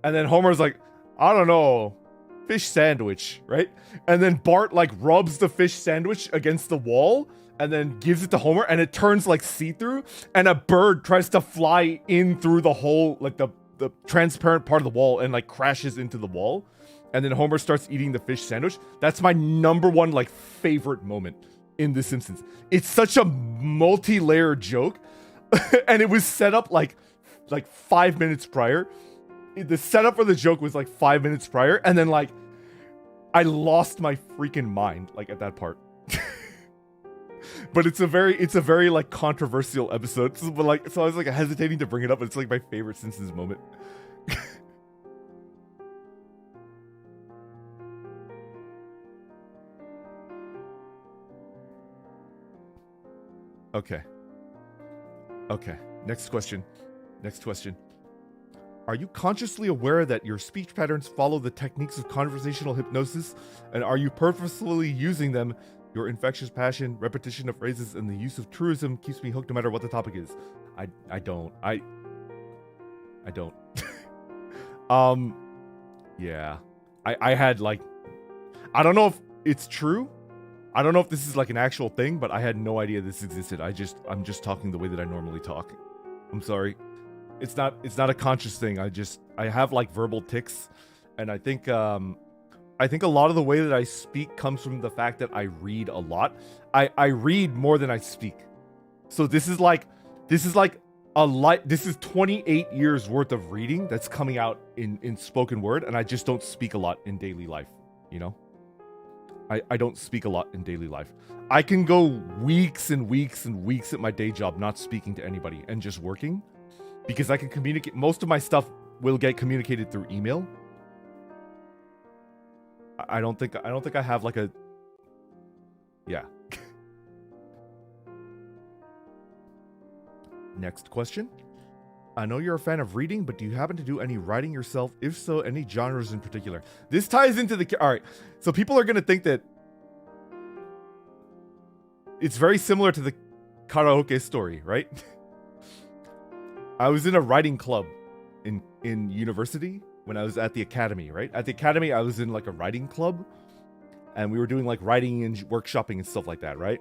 And then Homer's like, I don't know, fish sandwich, right? And then Bart like rubs the fish sandwich against the wall and then gives it to Homer, and it turns like see-through, and a bird tries to fly in through the hole, like the transparent part of the wall, and like crashes into the wall. And then Homer starts eating the fish sandwich. That's my number one like favorite moment in The Simpsons. It's such a multi-layered joke. And it was set up like 5 minutes prior. The setup for the joke was like 5 minutes prior, and then like I lost my freaking mind like at that part. But it's a very like controversial episode. So I was like hesitating to bring it up, but it's like my favorite Simpsons moment. Okay. Next question. Are you consciously aware that your speech patterns follow the techniques of conversational hypnosis? And are you purposefully using them? Your infectious passion, repetition of phrases, and the use of truism keeps me hooked no matter what the topic is. I don't. Yeah. I had like, I don't know if it's true. I don't know if this is like an actual thing, but I had no idea this existed. I'm just talking the way that I normally talk. I'm sorry. It's not a conscious thing. I have like verbal tics, and I think a lot of the way that I speak comes from the fact that I read a lot. I read more than I speak. So this is 28 years worth of reading that's coming out in spoken word, and I just don't speak a lot in daily life, you know? I don't speak a lot in daily life. I can go weeks and weeks and weeks at my day job not speaking to anybody and just working, because I can communicate. Most of my stuff will get communicated through email. I don't think I have like a, yeah. Next question. I know you're a fan of reading, but do you happen to do any writing yourself? If so, any genres in particular? This ties into the, all right. So people are going to think that it's very similar to the karaoke story, right? I was in a writing club in university when I was at the academy, right? At the academy, I was in like a writing club, and we were doing like writing and workshopping and stuff like that, right?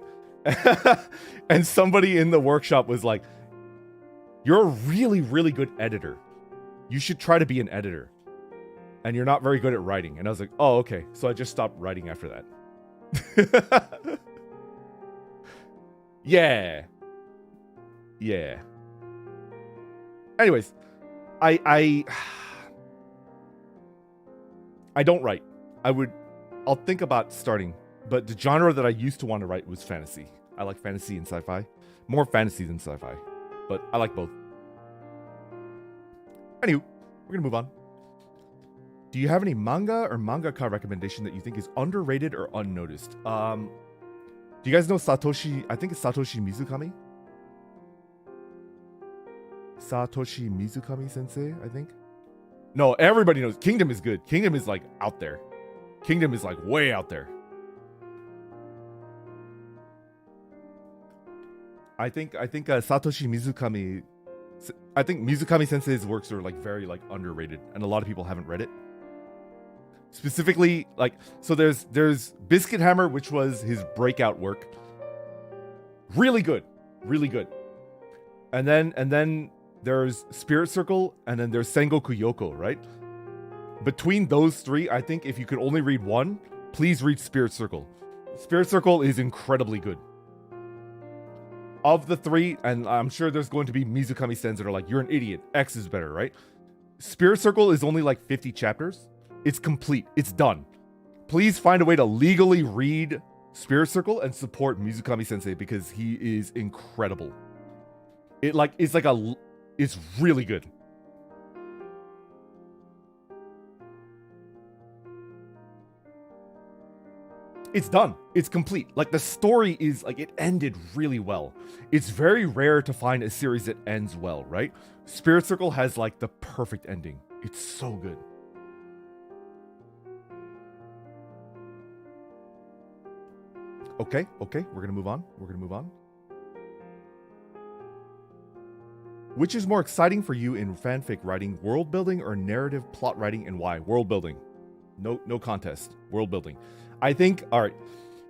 And somebody in the workshop was like, you're a really, really good editor. You should try to be an editor. And you're not very good at writing. And I was like, oh, okay. So I just stopped writing after that. Yeah. Anyways, I don't write. I'll think about starting, but the genre that I used to want to write was fantasy. I like fantasy and sci-fi. More fantasy than sci-fi, but I like both. Anywho, we're gonna move on. Do you have any manga or mangaka recommendation that you think is underrated or unnoticed? Do you guys know Satoshi? I think it's Satoshi Mizukami. Satoshi Mizukami sensei, I think. No, everybody knows. Kingdom is good. Kingdom is like out there. Kingdom is like way out there. I think Satoshi Mizukami. I think Mizukami sensei's works are like very like underrated, and a lot of people haven't read it. Specifically, like, so there's Biscuit Hammer, which was his breakout work. Really good, really good. And then there's Spirit Circle, and then there's Sengoku Yoko, right? Between those three, I think if you could only read one, please read Spirit Circle. Spirit Circle is incredibly good. Of the three, and I'm sure there's going to be Mizukami Sens that are like, you're an idiot, X is better, right? Spirit Circle is only like 50 chapters. It's complete. It's done. Please find a way to legally read Spirit Circle and support Mizukami Sensei because he is incredible. It's really good. It's done. It's complete. Like, the story is, like, it ended really well. It's very rare to find a series that ends well, right? Spirit Circle has, like, the perfect ending. It's so good. Okay, we're gonna move on. Which is more exciting for you in fanfic writing, world building or narrative plot writing, and why? World building. No contest. World building. I think, all right,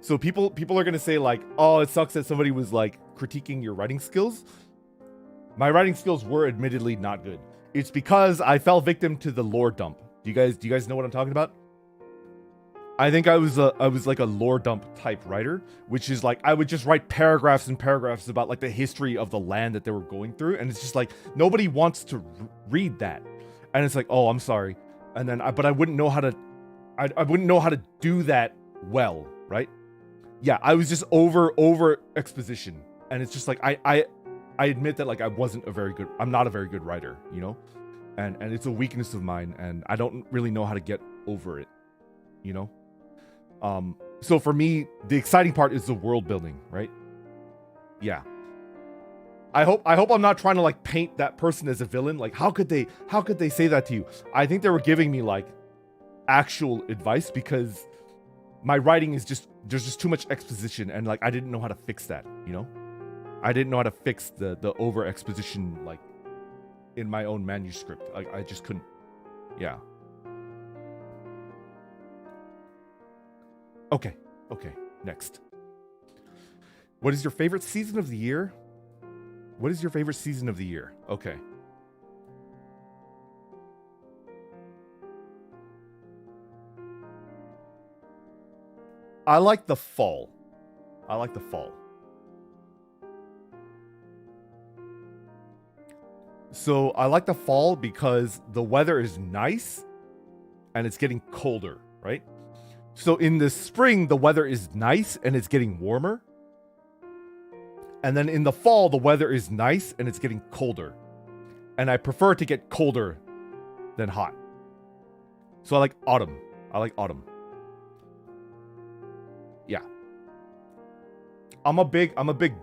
so people are going to say like, oh, it sucks that somebody was like critiquing your writing skills. My writing skills were admittedly not good. It's because I fell victim to the lore dump. Do you guys know what I'm talking about? I think I was like a lore dump type writer, which is like, I would just write paragraphs and paragraphs about like the history of the land that they were going through. And it's just like, nobody wants to read that. And it's like, oh, I'm sorry. And then, but I wouldn't know how to, I wouldn't know how to do that well, right? Yeah, I was just over exposition, and it's just like I admit that like I'm not a very good writer, you know, and it's a weakness of mine, and I don't really know how to get over it, you know. So for me, the exciting part is the world building, right? Yeah. I hope I'm not trying to like paint that person as a villain. Like, how could they say that to you? I think they were giving me like actual advice because my writing is there's just too much exposition, and like I didn't know how to fix that, you know? I didn't know how to fix the over exposition like in my own manuscript. I just couldn't. Yeah. Okay, next. What is your favorite season of the year? Okay. I like the fall. So I like the fall because the weather is nice and it's getting colder, right? So in the spring, the weather is nice and it's getting warmer. And then in the fall, the weather is nice and it's getting colder. And I prefer to get colder than hot. So I like autumn. Yeah. I'm a big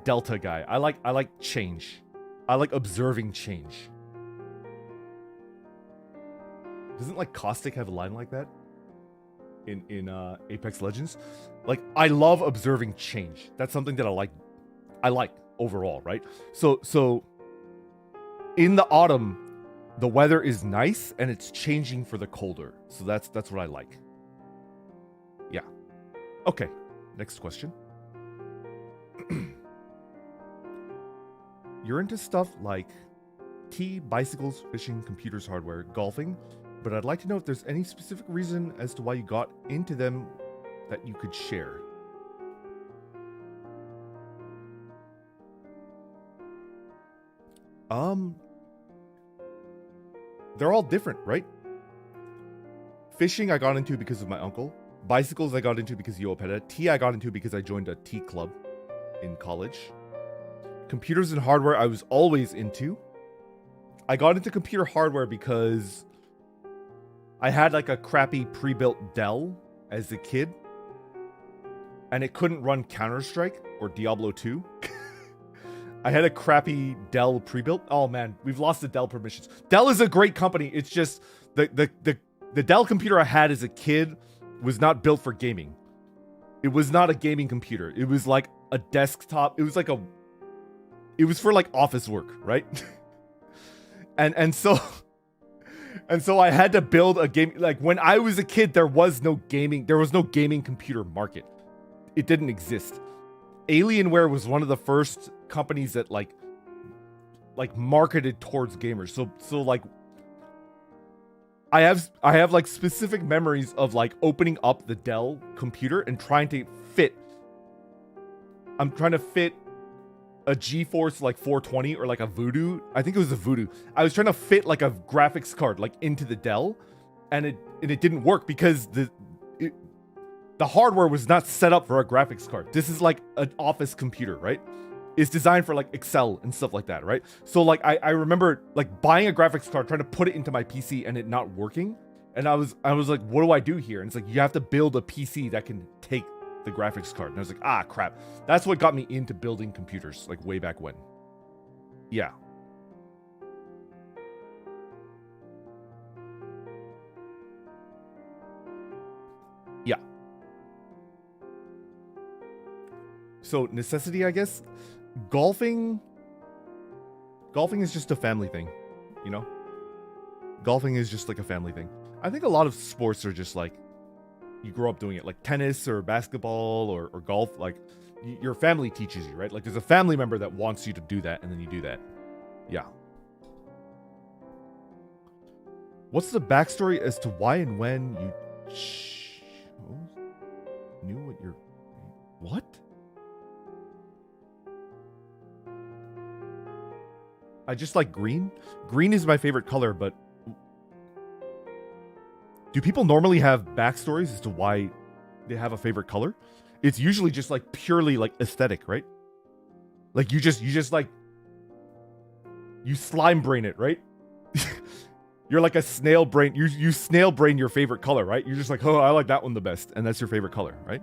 Delta guy. I like change. I like observing change. Doesn't like Caustic have a line like that in Apex Legends? Like, I love observing change. That's something that I like overall, right? So in the autumn, the weather is nice and it's changing for the colder. So that's what I like. Yeah. Okay. Next question. You're into stuff like tea, bicycles, fishing, computers, hardware, golfing, but I'd like to know if there's any specific reason as to why you got into them that you could share. They're all different, right? Fishing I got into because of my uncle. Bicycles I got into because of Yoapeda. Tea I got into because I joined a tea club in college. Computers and hardware I was always into. I got into computer hardware because I had like a crappy pre-built Dell as a kid. And it couldn't run Counter-Strike or Diablo 2. I had a crappy Dell pre-built. Oh man, we've lost the Dell permissions. Dell is a great company. It's just the Dell computer I had as a kid was not built for gaming. It was not a gaming computer. It was like a desktop. It was for like office work, right? and so I had to build a game. Like when I was a kid, there was no gaming computer market. It didn't exist. Alienware was one of the first companies that like like marketed towards gamers. So like I have like specific memories of like opening up the Dell computer and trying to fit. I'm trying to fit a GeForce like 420 or like a Voodoo. I think it was a Voodoo. I was trying to fit like a graphics card like into the Dell, and it didn't work because the hardware was not set up for a graphics card. This is like an office computer, right? It's designed for like Excel and stuff like that, right? So like I remember like buying a graphics card, trying to put it into my PC and it not working. And I was like, what do I do here? And it's like, you have to build a PC that can take the graphics card. And I was like, ah, crap. That's what got me into building computers, like way back when. Yeah. Yeah. So necessity, I guess. Golfing is just a family thing, you know? Golfing is just like a family thing. I think a lot of sports are just like, you grow up doing it, like tennis or basketball or golf. Like your family teaches you, right? Like there's a family member that wants you to do that, and then you do that. Yeah. What's the backstory as to why and when you knew what you're... What? I just like green. Green is my favorite color, but do people normally have backstories as to why they have a favorite color? It's usually just like purely like aesthetic, right? Like you just like, you slime brain it, right? You're like a snail brain. You snail brain your favorite color, right? You're just like, oh, I like that one the best, and that's your favorite color, right?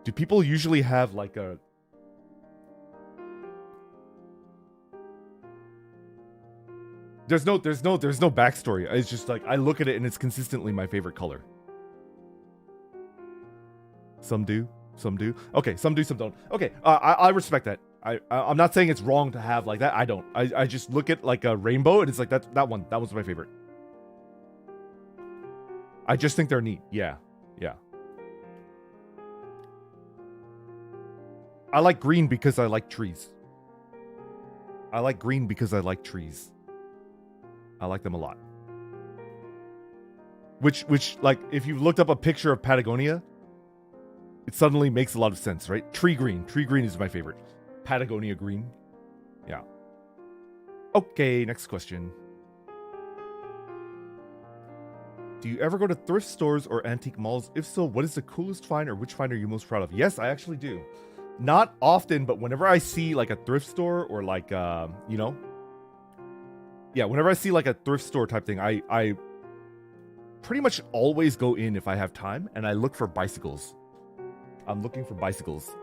Do people usually have like a... There's no backstory. It's just like, I look at it and it's consistently my favorite color. Some do, some do. Okay, some do, some don't. Okay, I respect that. I'm not saying it's wrong to have like that. I don't. I just look at like a rainbow and it's like, that one's my favorite. I just think they're neat. Yeah, yeah. I like green because I like trees. I like green because I like trees. I like them a lot. Which, like, if you've looked up a picture of Patagonia, it suddenly makes a lot of sense, right? Tree green. Tree green is my favorite. Patagonia green. Yeah. Okay, next question. Do you ever go to thrift stores or antique malls? If so, what is the coolest find, or which find are you most proud of? Yes, I actually do. Not often, but whenever I see like a thrift store or like, you know, yeah, whenever I see like a thrift store type thing, I pretty much always go in if I have time, and I look for bicycles. I'm looking for bicycles.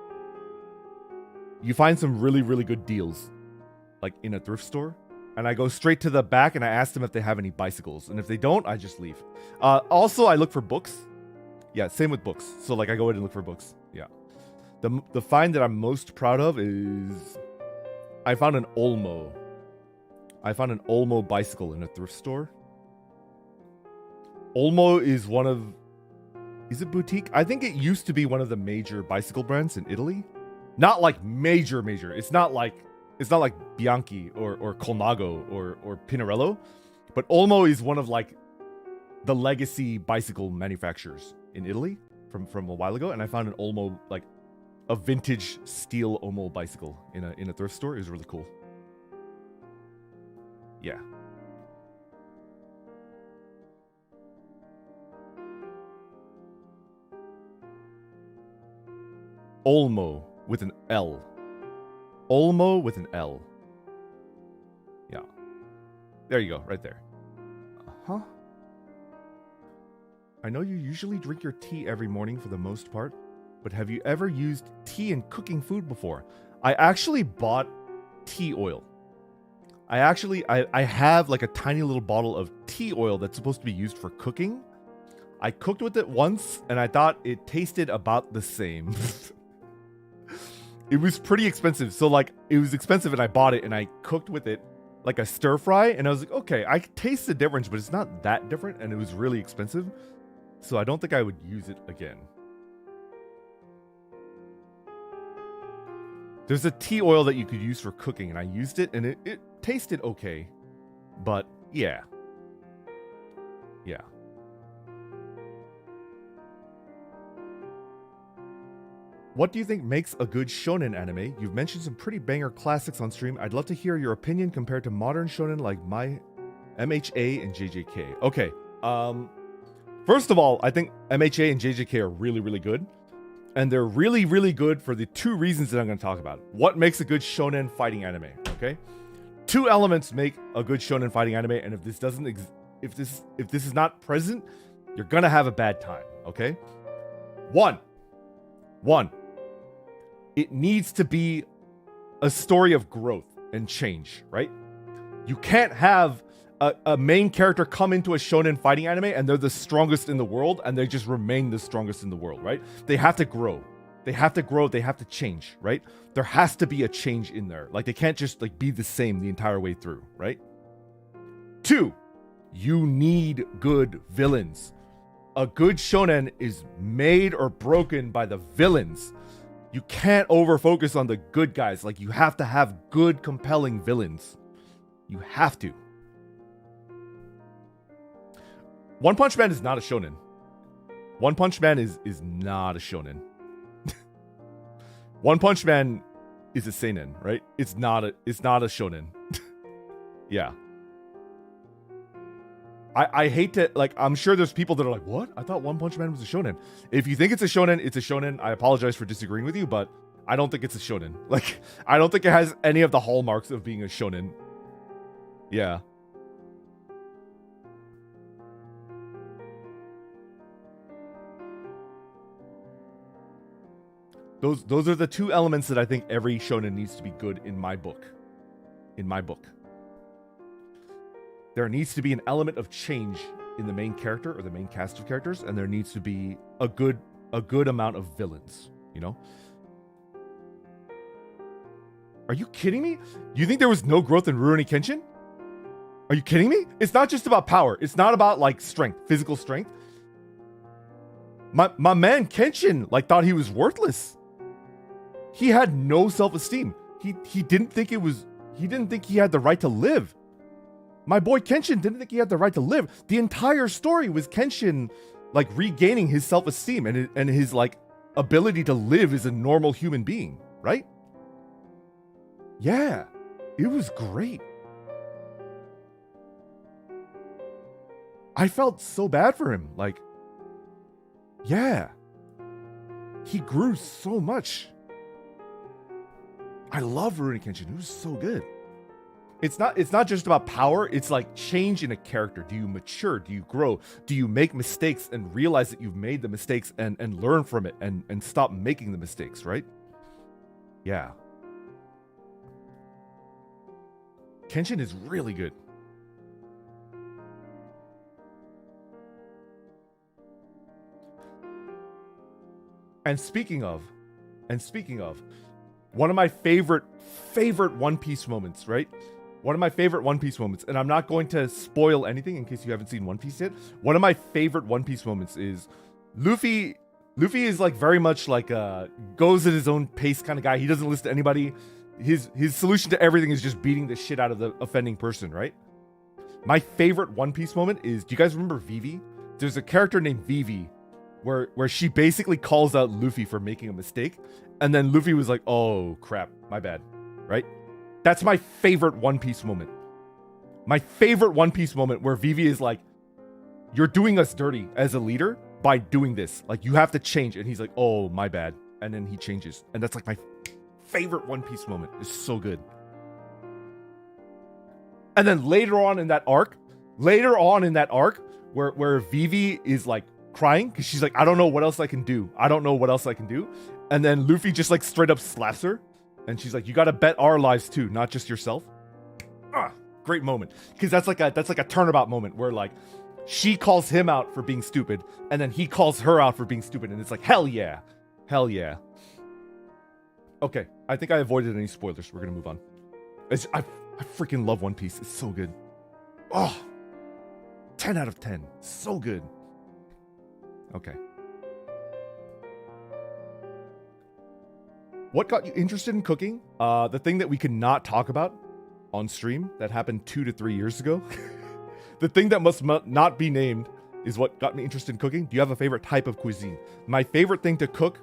You find some really, really good deals, like in a thrift store, and I go straight to the back and I ask them if they have any bicycles, and if they don't, I just leave. Also, I look for books. Yeah, same with books. So like I go in and look for books. Yeah. The find that I'm most proud of is I found an Olmo. I found an Olmo bicycle in a thrift store. Olmo is one of... Is it boutique? I think it used to be one of the major bicycle brands in Italy. Not like major. It's not like Bianchi or Colnago or Pinarello. But Olmo is one of like the legacy bicycle manufacturers in Italy from a while ago. And I found an Olmo, like a vintage steel Olmo bicycle in a thrift store. It was really cool. Yeah. Olmo with an L. Olmo with an L. Yeah. There you go, right there. Uh-huh. I know you usually drink your tea every morning for the most part, but have you ever used tea in cooking food before? I actually bought tea oil. I have like a tiny little bottle of tea oil that's supposed to be used for cooking. I cooked with it once and I thought it tasted about the same. It was pretty expensive. So like it was expensive and I bought it and I cooked with it like a stir fry, and I was like, okay, I taste the difference, but it's not that different, and it was really expensive. So I don't think I would use it again. There's a tea oil that you could use for cooking, and I used it, and tasted okay, but yeah. What do you think makes a good shonen anime? You've mentioned some pretty banger classics on stream. I'd love to hear your opinion compared to modern shonen like my MHA and JJK. Okay. First of all, I think MHA and JJK are really, really good. And they're really, really good for the two reasons that I'm going to talk about. What makes a good shonen fighting anime, okay? Two elements make a good shonen fighting anime, and if this doesn't if this is not present, you're going to have a bad time, okay? One. It needs to be a story of growth and change, right? You can't have a main character come into a shonen fighting anime and they're the strongest in the world and they just remain the strongest in the world, right? They have to grow. They have to change, right? There has to be a change in there. Like, they can't just like be the same the entire way through, right? Two, you need good villains. A good shonen is made or broken by the villains. You can't over-focus on the good guys. Like, you have to have good, compelling villains. You have to. One Punch Man is not a shonen. One Punch Man is not a shonen. One Punch Man is a seinen, right? It's not a shonen. Yeah. I hate to, like, I'm sure there's people that are like, what? I thought One Punch Man was a shonen. If you think it's a shonen, it's a shonen. I apologize for disagreeing with you, but I don't think it's a shonen. Like, I don't think it has any of the hallmarks of being a shonen. Yeah. Those are the two elements that I think every shonen needs to be good in my book. In my book. There needs to be an element of change in the main character or the main cast of characters, and there needs to be a good amount of villains, you know? Are you kidding me? You think there was no growth in Rurouni Kenshin? Are you kidding me? It's not just about power. It's not about like strength, physical strength. My man Kenshin like thought he was worthless. He had no self-esteem. He didn't think he had the right to live. My boy Kenshin didn't think he had the right to live. The entire story was Kenshin like regaining his self-esteem and his like ability to live as a normal human being, right? Yeah. It was great. I felt so bad for him. Like, yeah. He grew so much. I love Rurouni Kenshin. It was so good. It's not just about power. It's like change in a character. Do you mature? Do you grow? Do you make mistakes and realize that you've made the mistakes and learn from it and stop making the mistakes, right? Yeah. Kenshin is really good. And speaking of, one of my favorite One Piece moments, right? One of my favorite One Piece moments, and I'm not going to spoil anything in case you haven't seen One Piece yet. One of my favorite One Piece moments is Luffy is like very much like goes at his own pace kind of guy. He doesn't listen to anybody. His solution to everything is just beating the shit out of the offending person, right? My favorite One Piece moment is, do you guys remember Vivi? There's a character named Vivi where she basically calls out Luffy for making a mistake, and then Luffy was like, oh crap, my bad, right? That's my favorite One Piece moment. My favorite One Piece moment where Vivi is like, you're doing us dirty as a leader by doing this. Like, you have to change. And he's like, oh, my bad. And then he changes. And that's like my favorite One Piece moment. It's so good. And then later on in that arc, where Vivi is like crying because she's like, I don't know what else I can do. And then Luffy just like straight up slaps her. And she's like, you got to bet our lives too, not just yourself. Great moment. Because that's like a turnabout moment where like she calls him out for being stupid and then he calls her out for being stupid. And it's like, hell yeah. Okay, I think I avoided any spoilers. We're going to move on. I freaking love One Piece. It's so good. Oh, 10 out of 10. So good. Okay. What got you interested in cooking? The thing that we could not talk about on stream that happened 2 to 3 years ago. The thing that must not be named is what got me interested in cooking. Do you have a favorite type of cuisine? My favorite thing to cook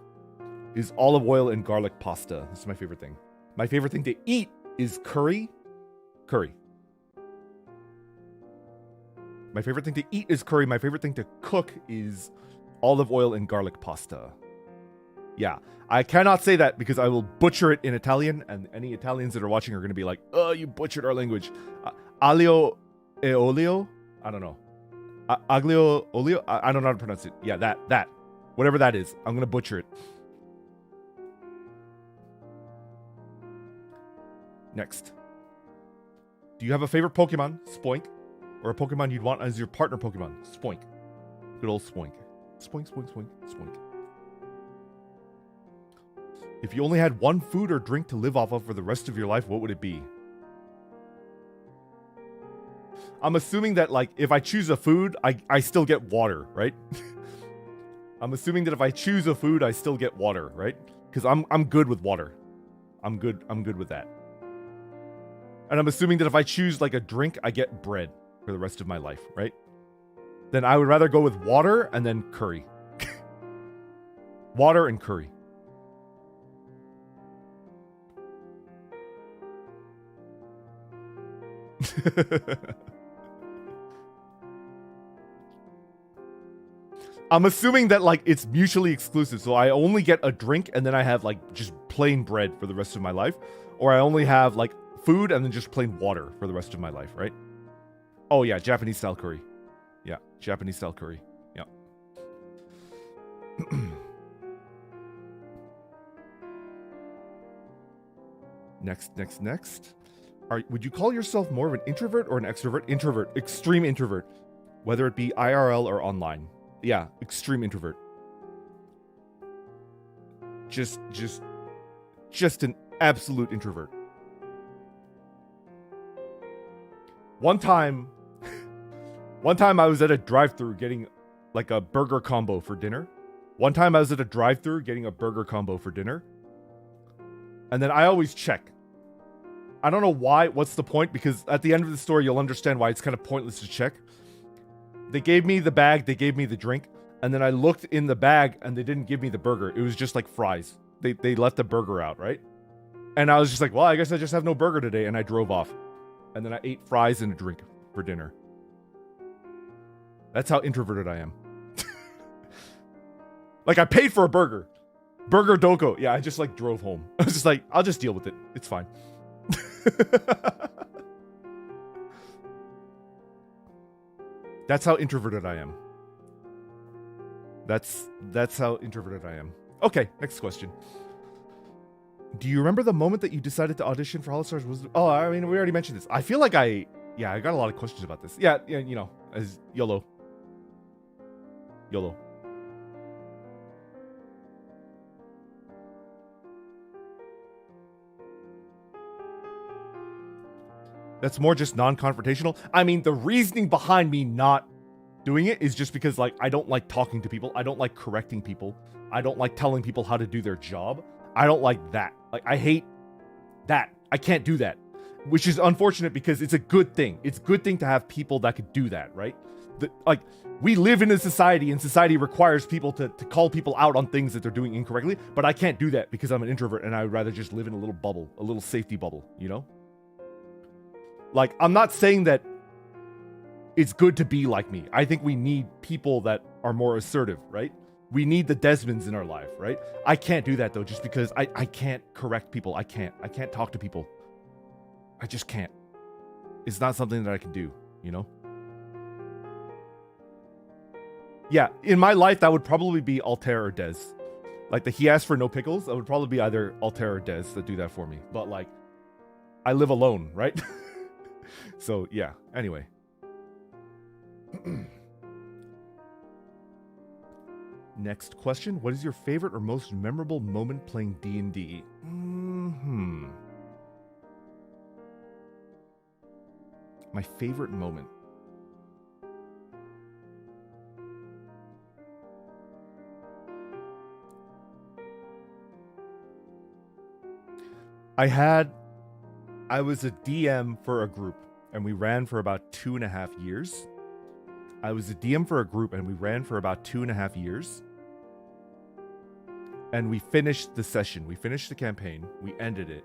is olive oil and garlic pasta. This is my favorite thing. My favorite thing to eat is curry. Curry. My favorite thing to eat is curry. My favorite thing to cook is olive oil and garlic pasta. Yeah, I cannot say that because I will butcher it in Italian, and any Italians that are watching are going to be like, oh, you butchered our language. Aglio e olio? I don't know. Aglio olio? I don't know how to pronounce it. Yeah, that. Whatever that is. I'm going to butcher it. Next. Do you have a favorite Pokemon? Spoink. Or a Pokemon you'd want as your partner Pokemon? Spoink. Good old Spoink. Spoink, spoink, spoink, spoink. If you only had one food or drink to live off of for the rest of your life, what would it be? I'm assuming that, like, if I choose a food, I still get water, right? I'm assuming that if I choose a food, I still get water, right? Because I'm good with water. I'm good with that. And I'm assuming that if I choose, like, a drink, I get bread for the rest of my life, right? Then I would rather go with water and then curry. Water and curry. I'm assuming that, like, it's mutually exclusive. So I only get a drink and then I have, like, just plain bread for the rest of my life. Or I only have, like, food and then just plain water for the rest of my life, right? Oh, yeah, Japanese style curry. Yeah, Japanese style curry. Yeah. Next. Would you call yourself more of an introvert or an extrovert? Introvert. Extreme introvert. Whether it be IRL or online. Yeah, extreme introvert. Just an absolute introvert. One time I was at a drive-thru getting like a burger combo for dinner. And then I always check. I don't know why. What's the point? Because at the end of the story, you'll understand why it's kind of pointless to check. They gave me the bag, they gave me the drink, and then I looked in the bag and they didn't give me the burger. It was just like fries. They left the burger out, right? And I was just like, well, I guess I just have no burger today, and I drove off. And then I ate fries and a drink for dinner. That's how introverted I am. Like, I paid for a burger. Burger Doko. Yeah, I just, like, drove home. I was just like, I'll just deal with it. It's fine. That's how introverted I am. That's how introverted I am. Okay, next question. Do you remember the moment that you decided to audition for HOLOSTARS? Oh, I mean, we already mentioned this. I feel like I got a lot of questions about this. Yeah, you know, as YOLO. That's more just non-confrontational. I mean, the reasoning behind me not doing it is just because, like, I don't like talking to people. I don't like correcting people. I don't like telling people how to do their job. I don't like that. Like, I hate that. I can't do that. Which is unfortunate because it's a good thing. It's a good thing to have people that could do that, right? Like, we live in a society, and society requires people to call people out on things that they're doing incorrectly, but I can't do that because I'm an introvert and I would rather just live in a little bubble, a little safety bubble, you know? Like, I'm not saying that it's good to be like me. I think we need people that are more assertive, right? We need the Desmonds in our life, right? I can't do that, though, just because I can't correct people. I can't talk to people. I just can't. It's not something that I can do, you know? Yeah, in my life, that would probably be Altare or Des. Like, he asked for no pickles, that would probably be either Altare or Des that do that for me. But, like, I live alone, right? So, yeah. Anyway. Next question. What is your favorite or most memorable moment playing D&D? My favorite moment. I had I was a DM for a group, and we ran for about 2.5 years. I was a DM for a group, and we ran for about 2.5 years. And we finished the session. We finished the campaign. We ended it.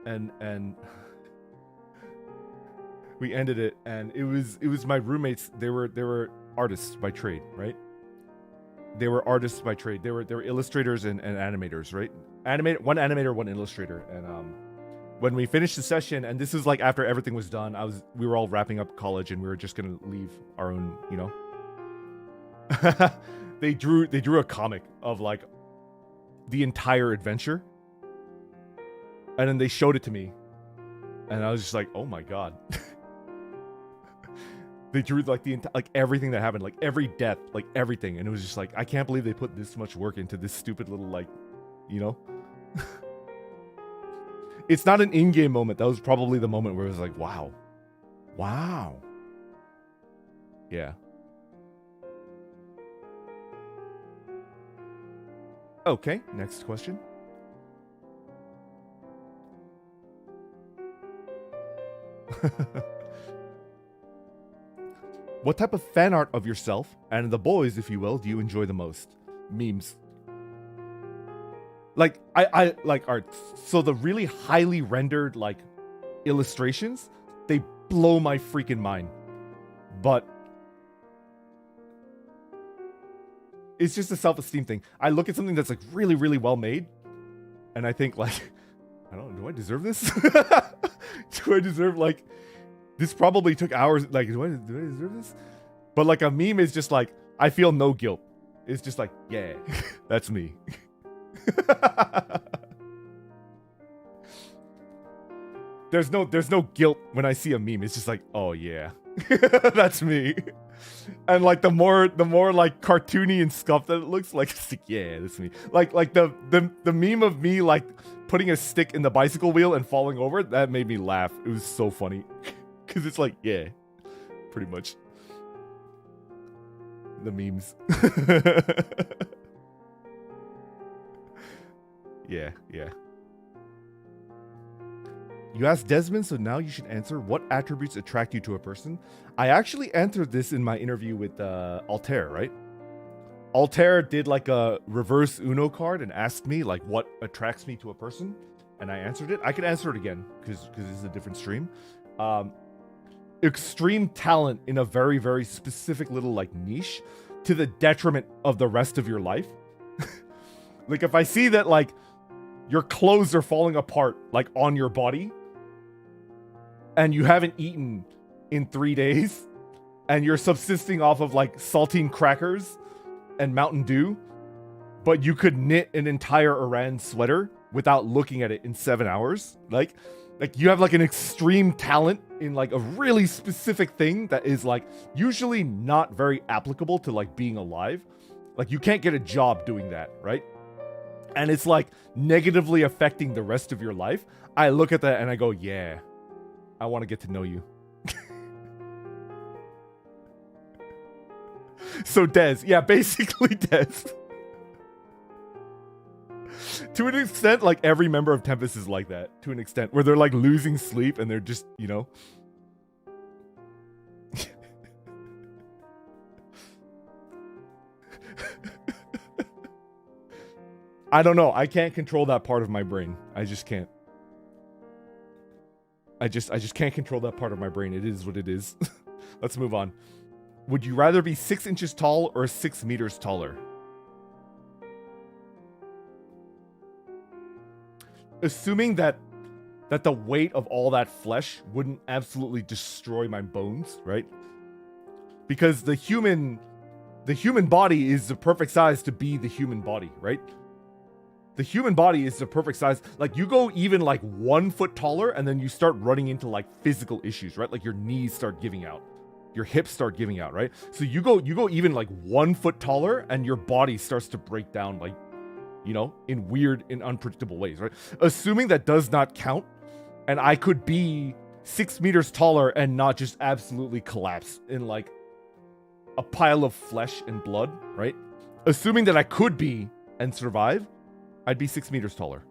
And we ended it, and it was my roommates. They were artists by trade, right? They were artists by trade. They were illustrators and animators, right? One animator, one illustrator. And when we finished the session, and this is like after everything was done, we were all wrapping up college, and we were just gonna leave our own, you know. They drew a comic of like the entire adventure, and then they showed it to me, and I was just like, oh my god. They drew like like everything that happened, like every death, like everything, and it was just like, I can't believe they put this much work into this stupid little, like, you know. It's not an in-game moment. That was probably the moment where it was like, wow. Yeah. Okay, next question. What type of fan art of yourself, and the boys, if you will, do you enjoy the most? Memes. Like, I like art. So the really highly rendered, like, illustrations, they blow my freaking mind. But it's just a self-esteem thing. I look at something that's, like, really, really well made, and I think, like, I don't know, do I deserve this? Do I deserve, like, this probably took hours, like, do I deserve this? But, like, a meme is just, like, I feel no guilt. It's just like, yeah, that's me. There's no guilt when I see a meme. It's just like, oh yeah, that's me. And like the more like cartoony and scuffed that it looks like, it's like, yeah, that's me. Like the meme of me like putting a stick in the bicycle wheel and falling over, that made me laugh. It was so funny. Cause it's like, yeah, pretty much. The memes. Yeah. You asked Desmond, so now you should answer. What attributes attract you to a person? I actually answered this in my interview with Altair, right? Altair did like a reverse Uno card and asked me like what attracts me to a person, and I answered it. I could answer it again because this is a different stream. Extreme talent in a very, very specific little like niche to the detriment of the rest of your life. Like if I see that like your clothes are falling apart like on your body and you haven't eaten in 3 days and you're subsisting off of like saltine crackers and Mountain Dew, but you could knit an entire Iran sweater without looking at it in 7 hours. Like you have like an extreme talent in like a really specific thing that is like usually not very applicable to like being alive. Like you can't get a job doing that, right? And it's like negatively affecting the rest of your life. I look at that and I go, yeah, I want to get to know you. So Des, yeah, basically Des. To an extent, like every member of Tempest is like that. To an extent, where they're like losing sleep and they're just, you know. I don't know. I can't control that part of my brain. I just can't. I just can't control that part of my brain. It is what it is. Let's move on. Would you rather be 6 inches tall or 6 meters taller? Assuming that the weight of all that flesh wouldn't absolutely destroy my bones, right? Because the human body is the perfect size to be the human body, right? The human body is the perfect size. Like you go even like 1 foot taller and then you start running into like physical issues, right? Like your knees start giving out. Your hips start giving out, right? So you go even like 1 foot taller and your body starts to break down like, you know, in weird and unpredictable ways, right? Assuming that does not count and I could be 6 meters taller and not just absolutely collapse in like a pile of flesh and blood, right? Assuming that I could be and survive, I'd be 6 meters taller.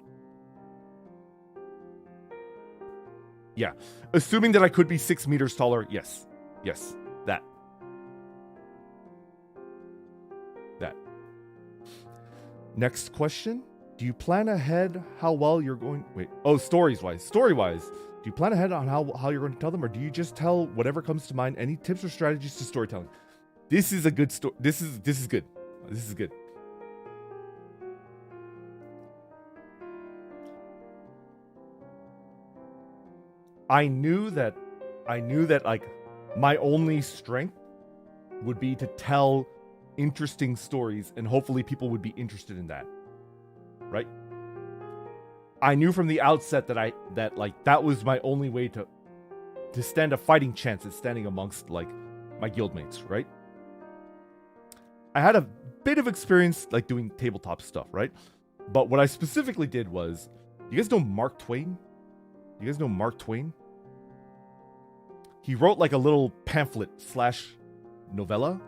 Yeah. Assuming that I could be 6 meters taller, yes. Yes. That. Next question. Do you plan ahead how well you're going... Wait. Oh, stories-wise. Story-wise. Do you plan ahead on how you're going to tell them, or do you just tell whatever comes to mind? Any tips or strategies to storytelling? This is a good story. This is good. This is good. I knew that like my only strength would be to tell interesting stories, and hopefully people would be interested in that. Right? I knew from the outset that was my only way to stand a fighting chance at standing amongst like my guildmates, right? I had a bit of experience like doing tabletop stuff, right? But what I specifically did was, you guys know Mark Twain? You guys know Mark Twain? He wrote like a little pamphlet / novella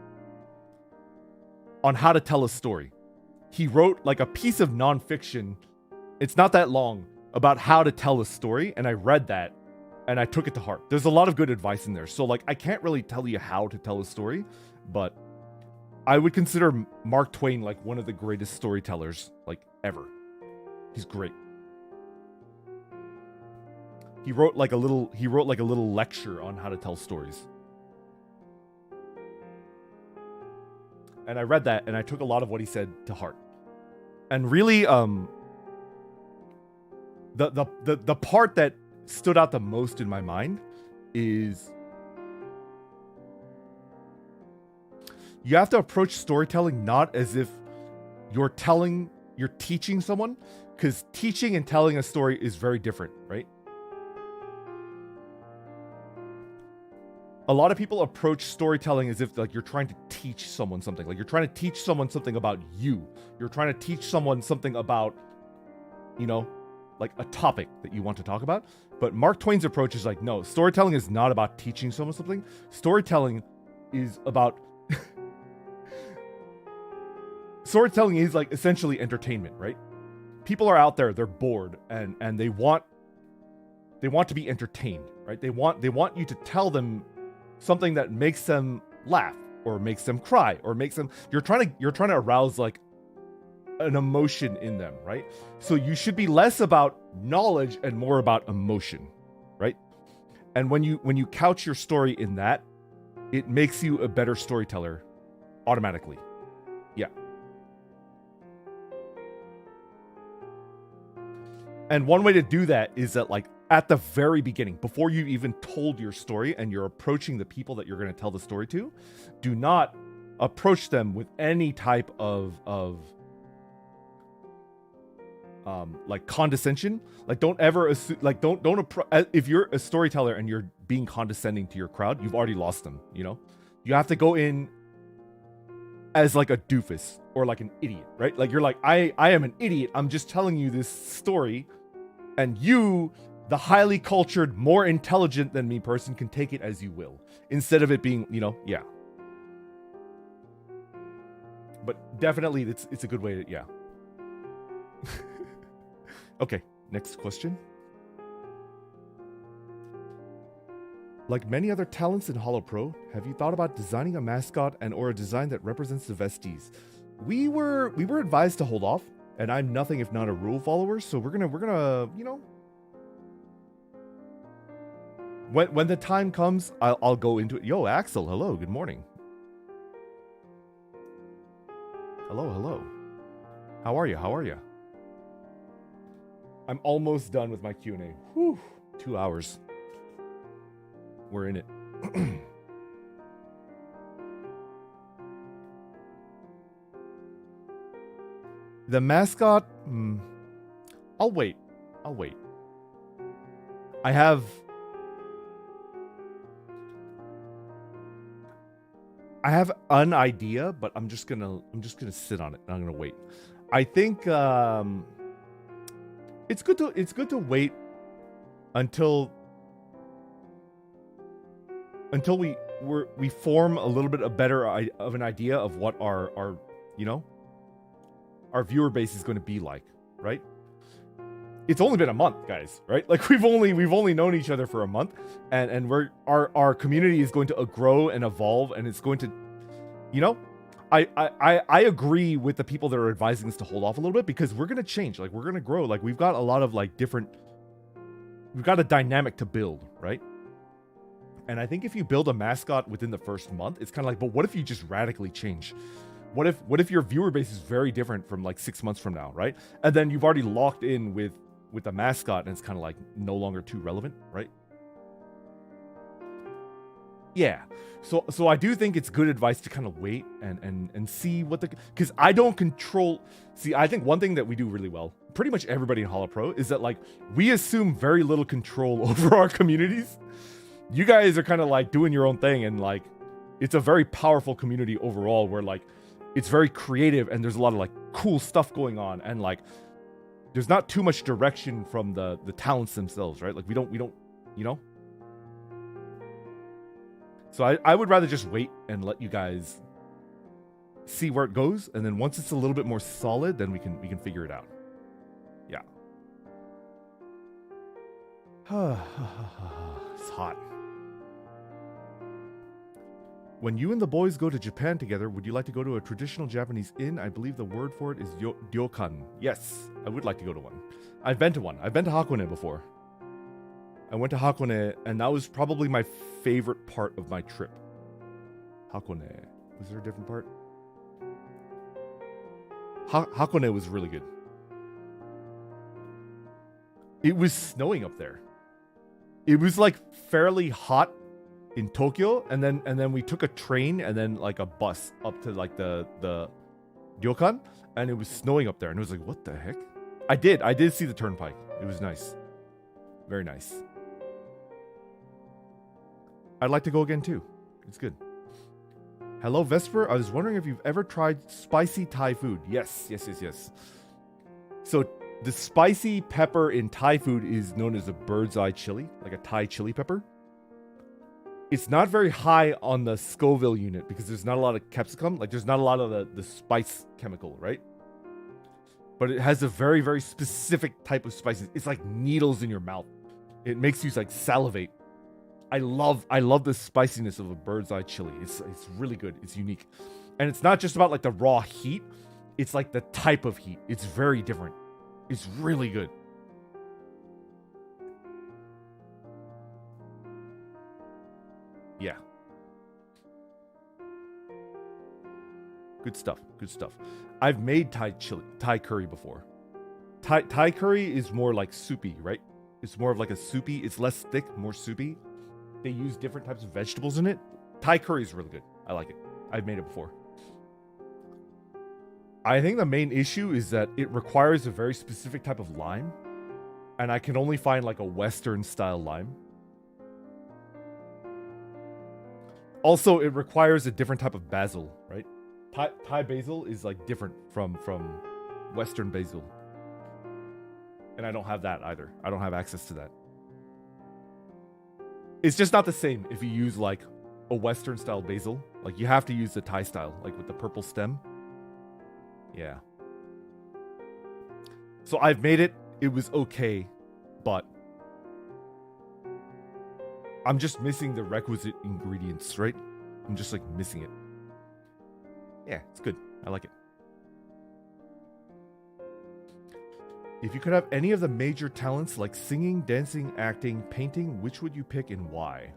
on how to tell a story. He wrote like a piece of nonfiction. It's not that long, about how to tell a story. And I read that and I took it to heart. There's a lot of good advice in there. So like, I can't really tell you how to tell a story, but I would consider Mark Twain like one of the greatest storytellers like ever. He's great. He wrote like a little lecture on how to tell stories. And I read that and I took a lot of what he said to heart. And really, the part that stood out the most in my mind is you have to approach storytelling not as if you're teaching someone, because teaching and telling a story is very different, right? A lot of people approach storytelling as if like you're trying to teach someone something. Like you're trying to teach someone something about you. You're trying to teach someone something about, you know, like a topic that you want to talk about. But Mark Twain's approach is like, no, storytelling is not about teaching someone something. Storytelling is about... storytelling is like essentially entertainment, right? People are out there, they're bored, and they want to be entertained, right? They want you to tell them something that makes them laugh or makes them cry or makes them... You're trying to arouse like an emotion in them, right? So you should be less about knowledge and more about emotion, right? And when you couch your story in that, it makes you a better storyteller automatically. Yeah. And one way to do that is that like at the very beginning, before you even told your story and you're approaching the people that you're going to tell the story to, do not approach them with any type of like condescension. Like don't ever assume, like don't if you're a storyteller and you're being condescending to your crowd, you've already lost them, you know? You have to go in as like a doofus or like an idiot, right? Like you're like, I am an idiot. I'm just telling you this story, and you, the highly cultured, more intelligent than me person, can take it as you will. Instead of it being, you know, yeah. But definitely it's a good way to, yeah. Okay, next question. Like many other talents in HoloPro, have you thought about designing a mascot and or a design that represents the vesties? We were advised to hold off, and I'm nothing if not a rule follower, so we're gonna, you know, when the time comes, I'll go into it. Yo, Axel, hello, good morning. Hello. How are you? I'm almost done with my Q&A. Whew, 2 hours. We're in it. The mascot, I'll wait. I have an idea, but I'm just gonna sit on it. I'm gonna wait. I think it's good to wait until we form a little bit better of an idea of what our you know, our viewer base is going to be like, right? it's only been a month, guys, right? Like we've only known each other for a month, and our community is going to grow and evolve, and it's going to, you know, I agree with the people that are advising us to hold off a little bit, because we're gonna change, like we're gonna grow, like we've got a lot of like different, we've got a dynamic to build, right? And I think if you build a mascot within the first month, it's kind of like, but what if you just radically change? What if your viewer base is very different from like 6 months from now, right? And then you've already locked in with the mascot, and it's kind of like no longer too relevant, right? Yeah. So I do think it's good advice to kind of wait and see what because I don't control. See, I think one thing that we do really well, pretty much everybody in HoloPro, is that like we assume very little control over our communities. You guys are kind of like doing your own thing, and like it's a very powerful community overall, where like it's very creative and there's a lot of like cool stuff going on, and like there's not too much direction from the talents themselves, right? Like we don't, you know. So I would rather just wait and let you guys see where it goes, and then once it's a little bit more solid, then we can figure it out. Yeah. It's hot. When you and the boys go to Japan together, would you like to go to a traditional Japanese inn? I believe the word for it is ryokan. Yes, I would like to go to one. I've been to one. I've been to Hakone before. I went to Hakone, and that was probably my favorite part of my trip. Hakone. Was there a different part? Hakone was really good. It was snowing up there. It was like fairly hot in Tokyo, and then we took a train and then like a bus up to like the ryokan, and it was snowing up there, and it was like, what the heck? I did see the turnpike. It was nice. Very nice. I'd like to go again too. It's good. Hello, Vesper. I was wondering if you've ever tried spicy Thai food. Yes. So the spicy pepper in Thai food is known as a bird's eye chili, like a Thai chili pepper. It's not very high on the Scoville unit because there's not a lot of capsicum. Like there's not a lot of the spice chemical, right? But it has a very, very specific type of spices. It's like needles in your mouth. It makes you like salivate. I love the spiciness of a bird's eye chili. It's really good. It's unique. And it's not just about like the raw heat. It's like the type of heat. It's very different. It's really good. Yeah. Good stuff. I've made Thai curry before. Thai curry is more like soupy, right? It's more of like a soupy. It's less thick, more soupy. They use different types of vegetables in it. Thai curry is really good. I like it. I've made it before. I think the main issue is that it requires a very specific type of lime, and I can only find like a Western style lime. Also, it requires a different type of basil, right? Thai basil is like different from Western basil. And I don't have that either. I don't have access to that. It's just not the same if you use like a Western style basil. Like you have to use the Thai style, like with the purple stem. Yeah. So I've made it. It was okay, but I'm just missing the requisite ingredients, right? I'm just like missing it. Yeah, it's good. I like it. If you could have any of the major talents like singing, dancing, acting, painting, which would you pick and why?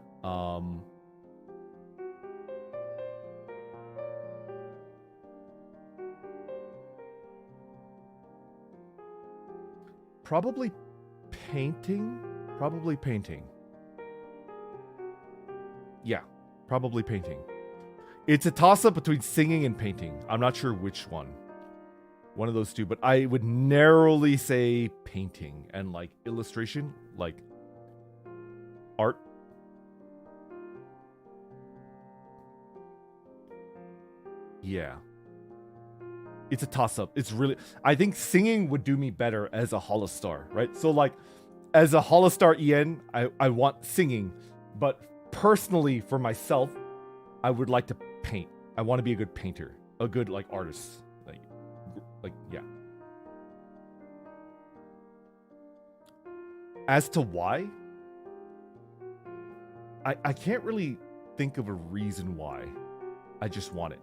Probably painting. Yeah, probably painting. It's a toss-up between singing and painting. I'm not sure which one. One of those two, but I would narrowly say painting and like illustration, like art. Yeah. It's a toss-up. It's really, I think singing would do me better as a holostar, right? So like as a HOLOSTAR-EN, I want singing, but personally for myself, I would like to paint. I want to be a good painter, a good like artist. Like, yeah. As to why, I can't really think of a reason why. I just want it.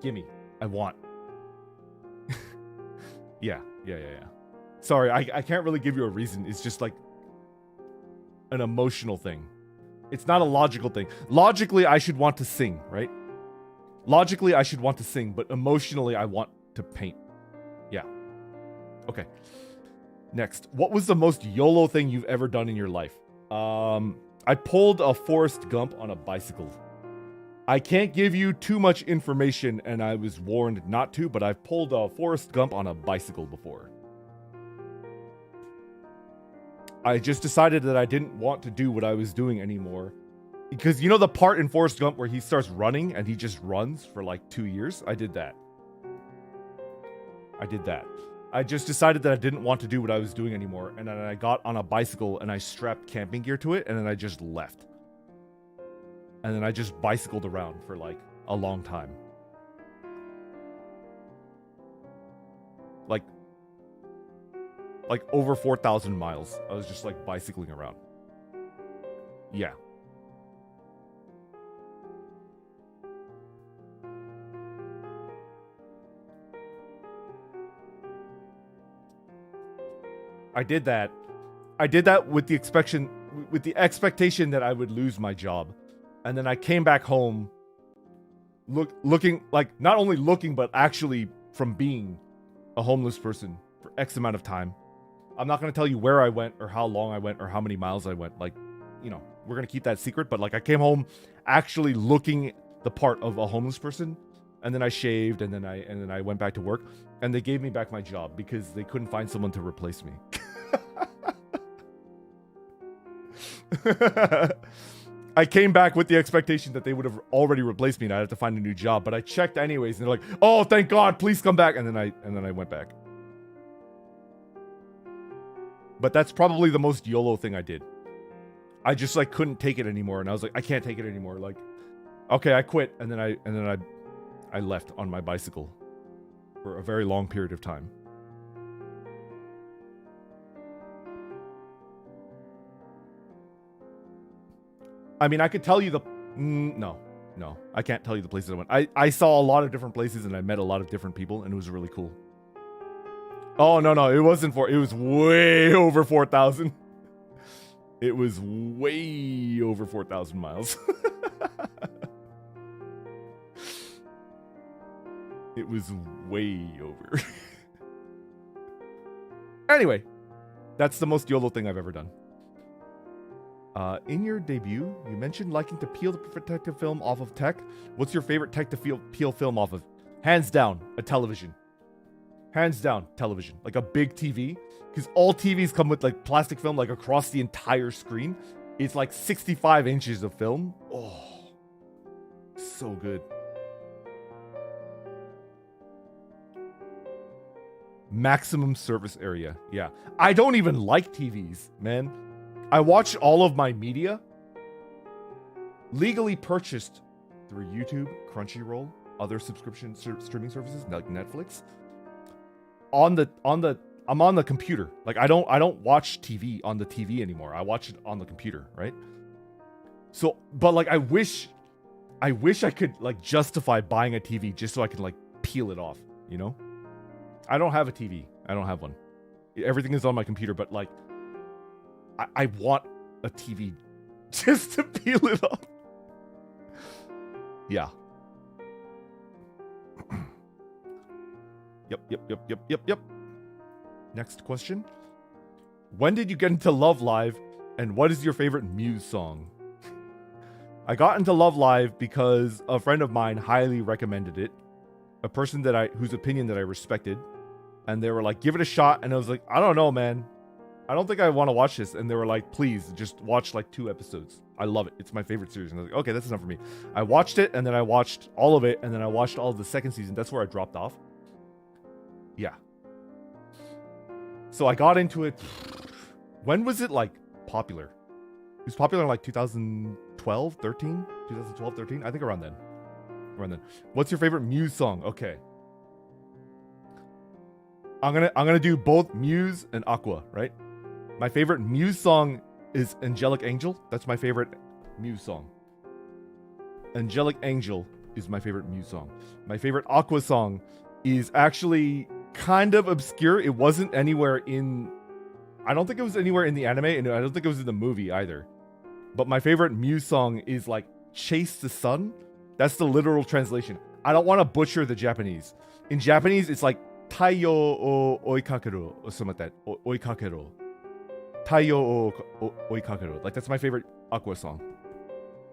Gimme. I want. Yeah. Sorry, I can't really give you a reason. It's just like an emotional thing. It's not a logical thing. Logically, I should want to sing, right? Logically, I should want to sing, but emotionally, I want to paint. Yeah. Okay. Next. What was the most YOLO thing you've ever done in your life? I pulled a Forrest Gump on a bicycle. I can't give you too much information, and I was warned not to, but I've pulled a Forrest Gump on a bicycle before. I just decided that I didn't want to do what I was doing anymore. Because you know the part in Forrest Gump where he starts running and he just runs for like 2 years? I did that. I just decided that I didn't want to do what I was doing anymore, and then I got on a bicycle and I strapped camping gear to it, and then I just left. And then I just bicycled around for like a long time. Like over 4,000 miles. I was just like bicycling around. Yeah. I did that with the expectation that I would lose my job. And then I came back home looking like, not only looking, but actually from being a homeless person for X amount of time. I'm not going to tell you where I went or how long I went or how many miles I went. Like, you know, we're going to keep that secret. But like, I came home actually looking the part of a homeless person. And then I shaved, and then I went back to work, and they gave me back my job because they couldn't find someone to replace me. I came back with the expectation that they would have already replaced me and I'd have to find a new job, but I checked anyways, and they're like, "Oh, thank God, please come back." And then I went back. But that's probably the most YOLO thing I did. I just like couldn't take it anymore, and I was like, I can't take it anymore. Like, okay, I quit, and then I left on my bicycle for a very long period of time. I mean, I could tell you the... No. I can't tell you the places I went. I saw a lot of different places, and I met a lot of different people, and it was really cool. Oh, no, it wasn't it was way over 4,000. It was way over 4,000 miles. It was way over. Anyway, that's the most YOLO thing I've ever done. In your debut, you mentioned liking to peel the protective film off of tech. What's your favorite tech to peel film off of? Hands down, a television. Hands down, television. Like a big TV. Because all TVs come with like plastic film like across the entire screen. It's like 65 inches of film. Oh, so good. Maximum service area. Yeah. I don't even like TVs, man. I watch all of my media legally purchased through YouTube, Crunchyroll, other subscription streaming services like Netflix. I'm on the computer. Like I don't watch TV on the TV anymore. I watch it on the computer, right? So, but like I wish I could like justify buying a TV just so I can like peel it off, you know? I don't have a TV. I don't have one. Everything is on my computer, but like I want a TV just to peel it off. Yeah. Yep. Next question. When did you get into Love Live, and what is your favorite Muse song? I got into Love Live because a friend of mine highly recommended it. A person whose opinion that I respected. And they were like, give it a shot. And I was like, I don't know, man. I don't think I want to watch this. And they were like, please, just watch like 2 episodes. I love it. It's my favorite series. And I was like, okay, that's enough for me. I watched it, and then I watched all of it, and then I watched all of the second season. That's where I dropped off. Yeah. So I got into it. When was it like popular? It was popular in like 2012, 13? 2012, 13? I think around then. What's your favorite Muse song? Okay. I'm gonna do both Muse and Aqua, right? My favorite Muse song is Angelic Angel. That's my favorite Muse song. Angelic Angel is my favorite Muse song. My favorite Aqua song is actually kind of obscure. It wasn't anywhere in... I don't think it was anywhere in the anime, and I don't think it was in the movie either. But my favorite Muse song is like Chase the Sun. That's the literal translation. I don't want to butcher the Japanese. In Japanese, it's like Taiyo o oikakeru or something like that. Oikakeru. Taiyo o oikakeru. Like, that's my favorite Aqua song.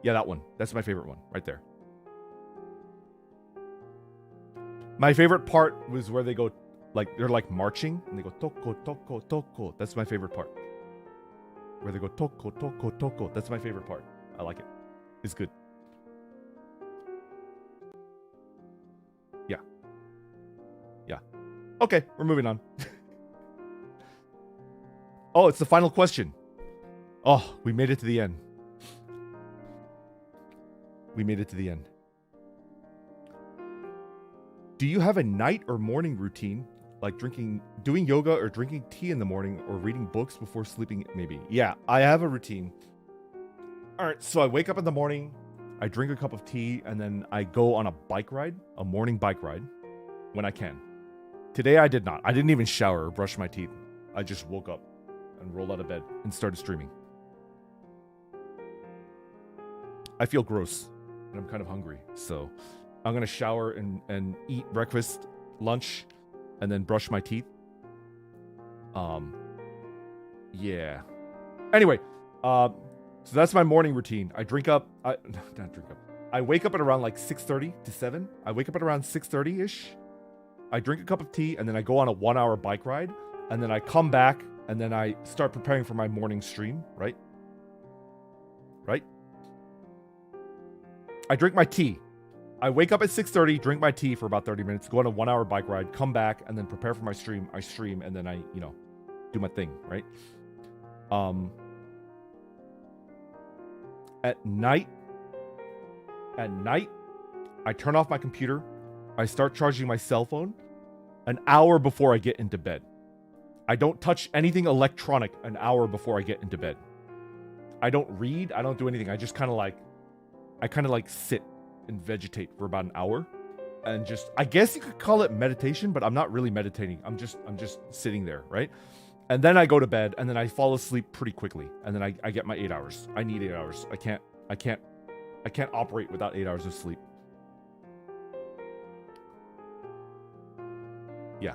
Yeah, that one. That's my favorite one right there. My favorite part was where they go, like, they're like marching and they go toko, toko, toko. That's my favorite part. Where they go toko, toko, toko. That's my favorite part. I like it. It's good. Yeah. Yeah. Okay, we're moving on. Oh, it's the final question. Oh, we made it to the end. We made it to the end. Do you have a night or morning routine? Like doing yoga or drinking tea in the morning or reading books before sleeping, maybe. Yeah, I have a routine. All right, so I wake up in the morning, I drink a cup of tea, and then I go on a bike ride, a morning bike ride, when I can. Today I did not. I didn't even shower or brush my teeth. I just woke up and rolled out of bed and started streaming. I feel gross, and I'm kind of hungry, so I'm gonna shower and eat breakfast, lunch, and then brush my teeth. Yeah. Anyway, so that's my morning routine. I drink up. Not drink up. I wake up at around like 6:30 to 7. I wake up at around 6:30-ish. I drink a cup of tea, and then I go on a 1-hour bike ride, and then I come back, and then I start preparing for my morning stream. Right. I drink my tea. I wake up at 6:30, drink my tea for about 30 minutes, go on a 1-hour bike ride, come back, and then prepare for my stream. I stream, and then I, do my thing, right? At night, I turn off my computer. I start charging my cell phone an hour before I get into bed. I don't touch anything electronic an hour before I get into bed. I don't read. I don't do anything. I just kind of like sit and vegetate for about an hour and just, I guess you could call it meditation, but I'm not really meditating. I'm just sitting there, right? And then I go to bed, and then I fall asleep pretty quickly, and then I get my 8 hours. I need 8 hours. I can't operate without 8 hours of sleep. Yeah.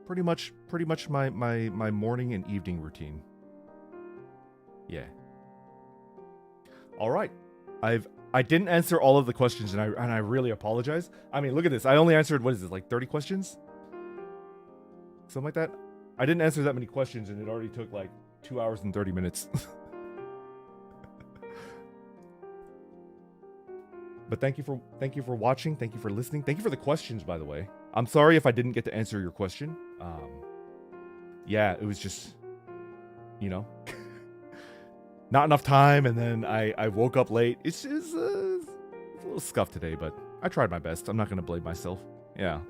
Pretty much my morning and evening routine. Yeah. All right. I didn't answer all of the questions, and I really apologize. I mean, look at this. I only answered, what is this, like 30 questions? Something like that. I didn't answer that many questions, and it already took like 2 hours and 30 minutes. But thank you for watching. Thank you for listening. Thank you for the questions, by the way. I'm sorry if I didn't get to answer your question. Yeah, it was just, not enough time, and then I woke up late. It's just a little scuffed today, but I tried my best. I'm not going to blame myself. Yeah.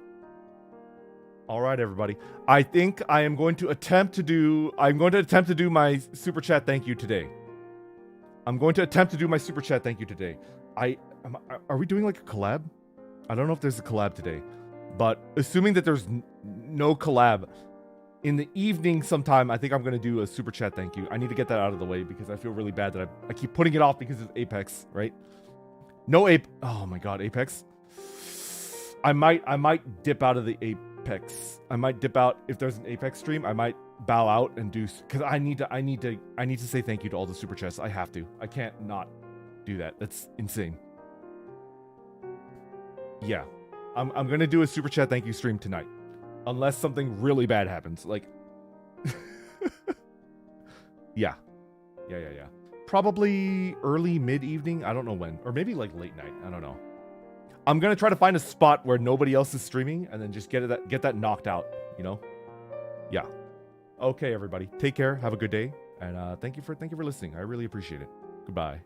All right, everybody. I think I am going to attempt to do my super chat thank you today. I'm going to attempt to do my super chat thank you today. Are we doing like a collab? I don't know if there's a collab today, but assuming that there's no collab, in the evening sometime, I think I'm going to do a super chat thank you. I need to get that out of the way because I feel really bad that I keep putting it off because of Apex, right? Oh my god, Apex. I might dip out of the Apex. I might dip out if there's an Apex stream. I might bow out and do, because I need to say thank you to all the super chats. I have to. I can't not do that. That's insane. Yeah. I'm going to do a super chat thank you stream tonight. Unless something really bad happens. Like, yeah. Probably early, mid-evening. I don't know when. Or maybe like late night. I don't know. I'm going to try to find a spot where nobody else is streaming and then just get that knocked out, Yeah. Okay, everybody. Take care. Have a good day. And thank you for listening. I really appreciate it. Goodbye.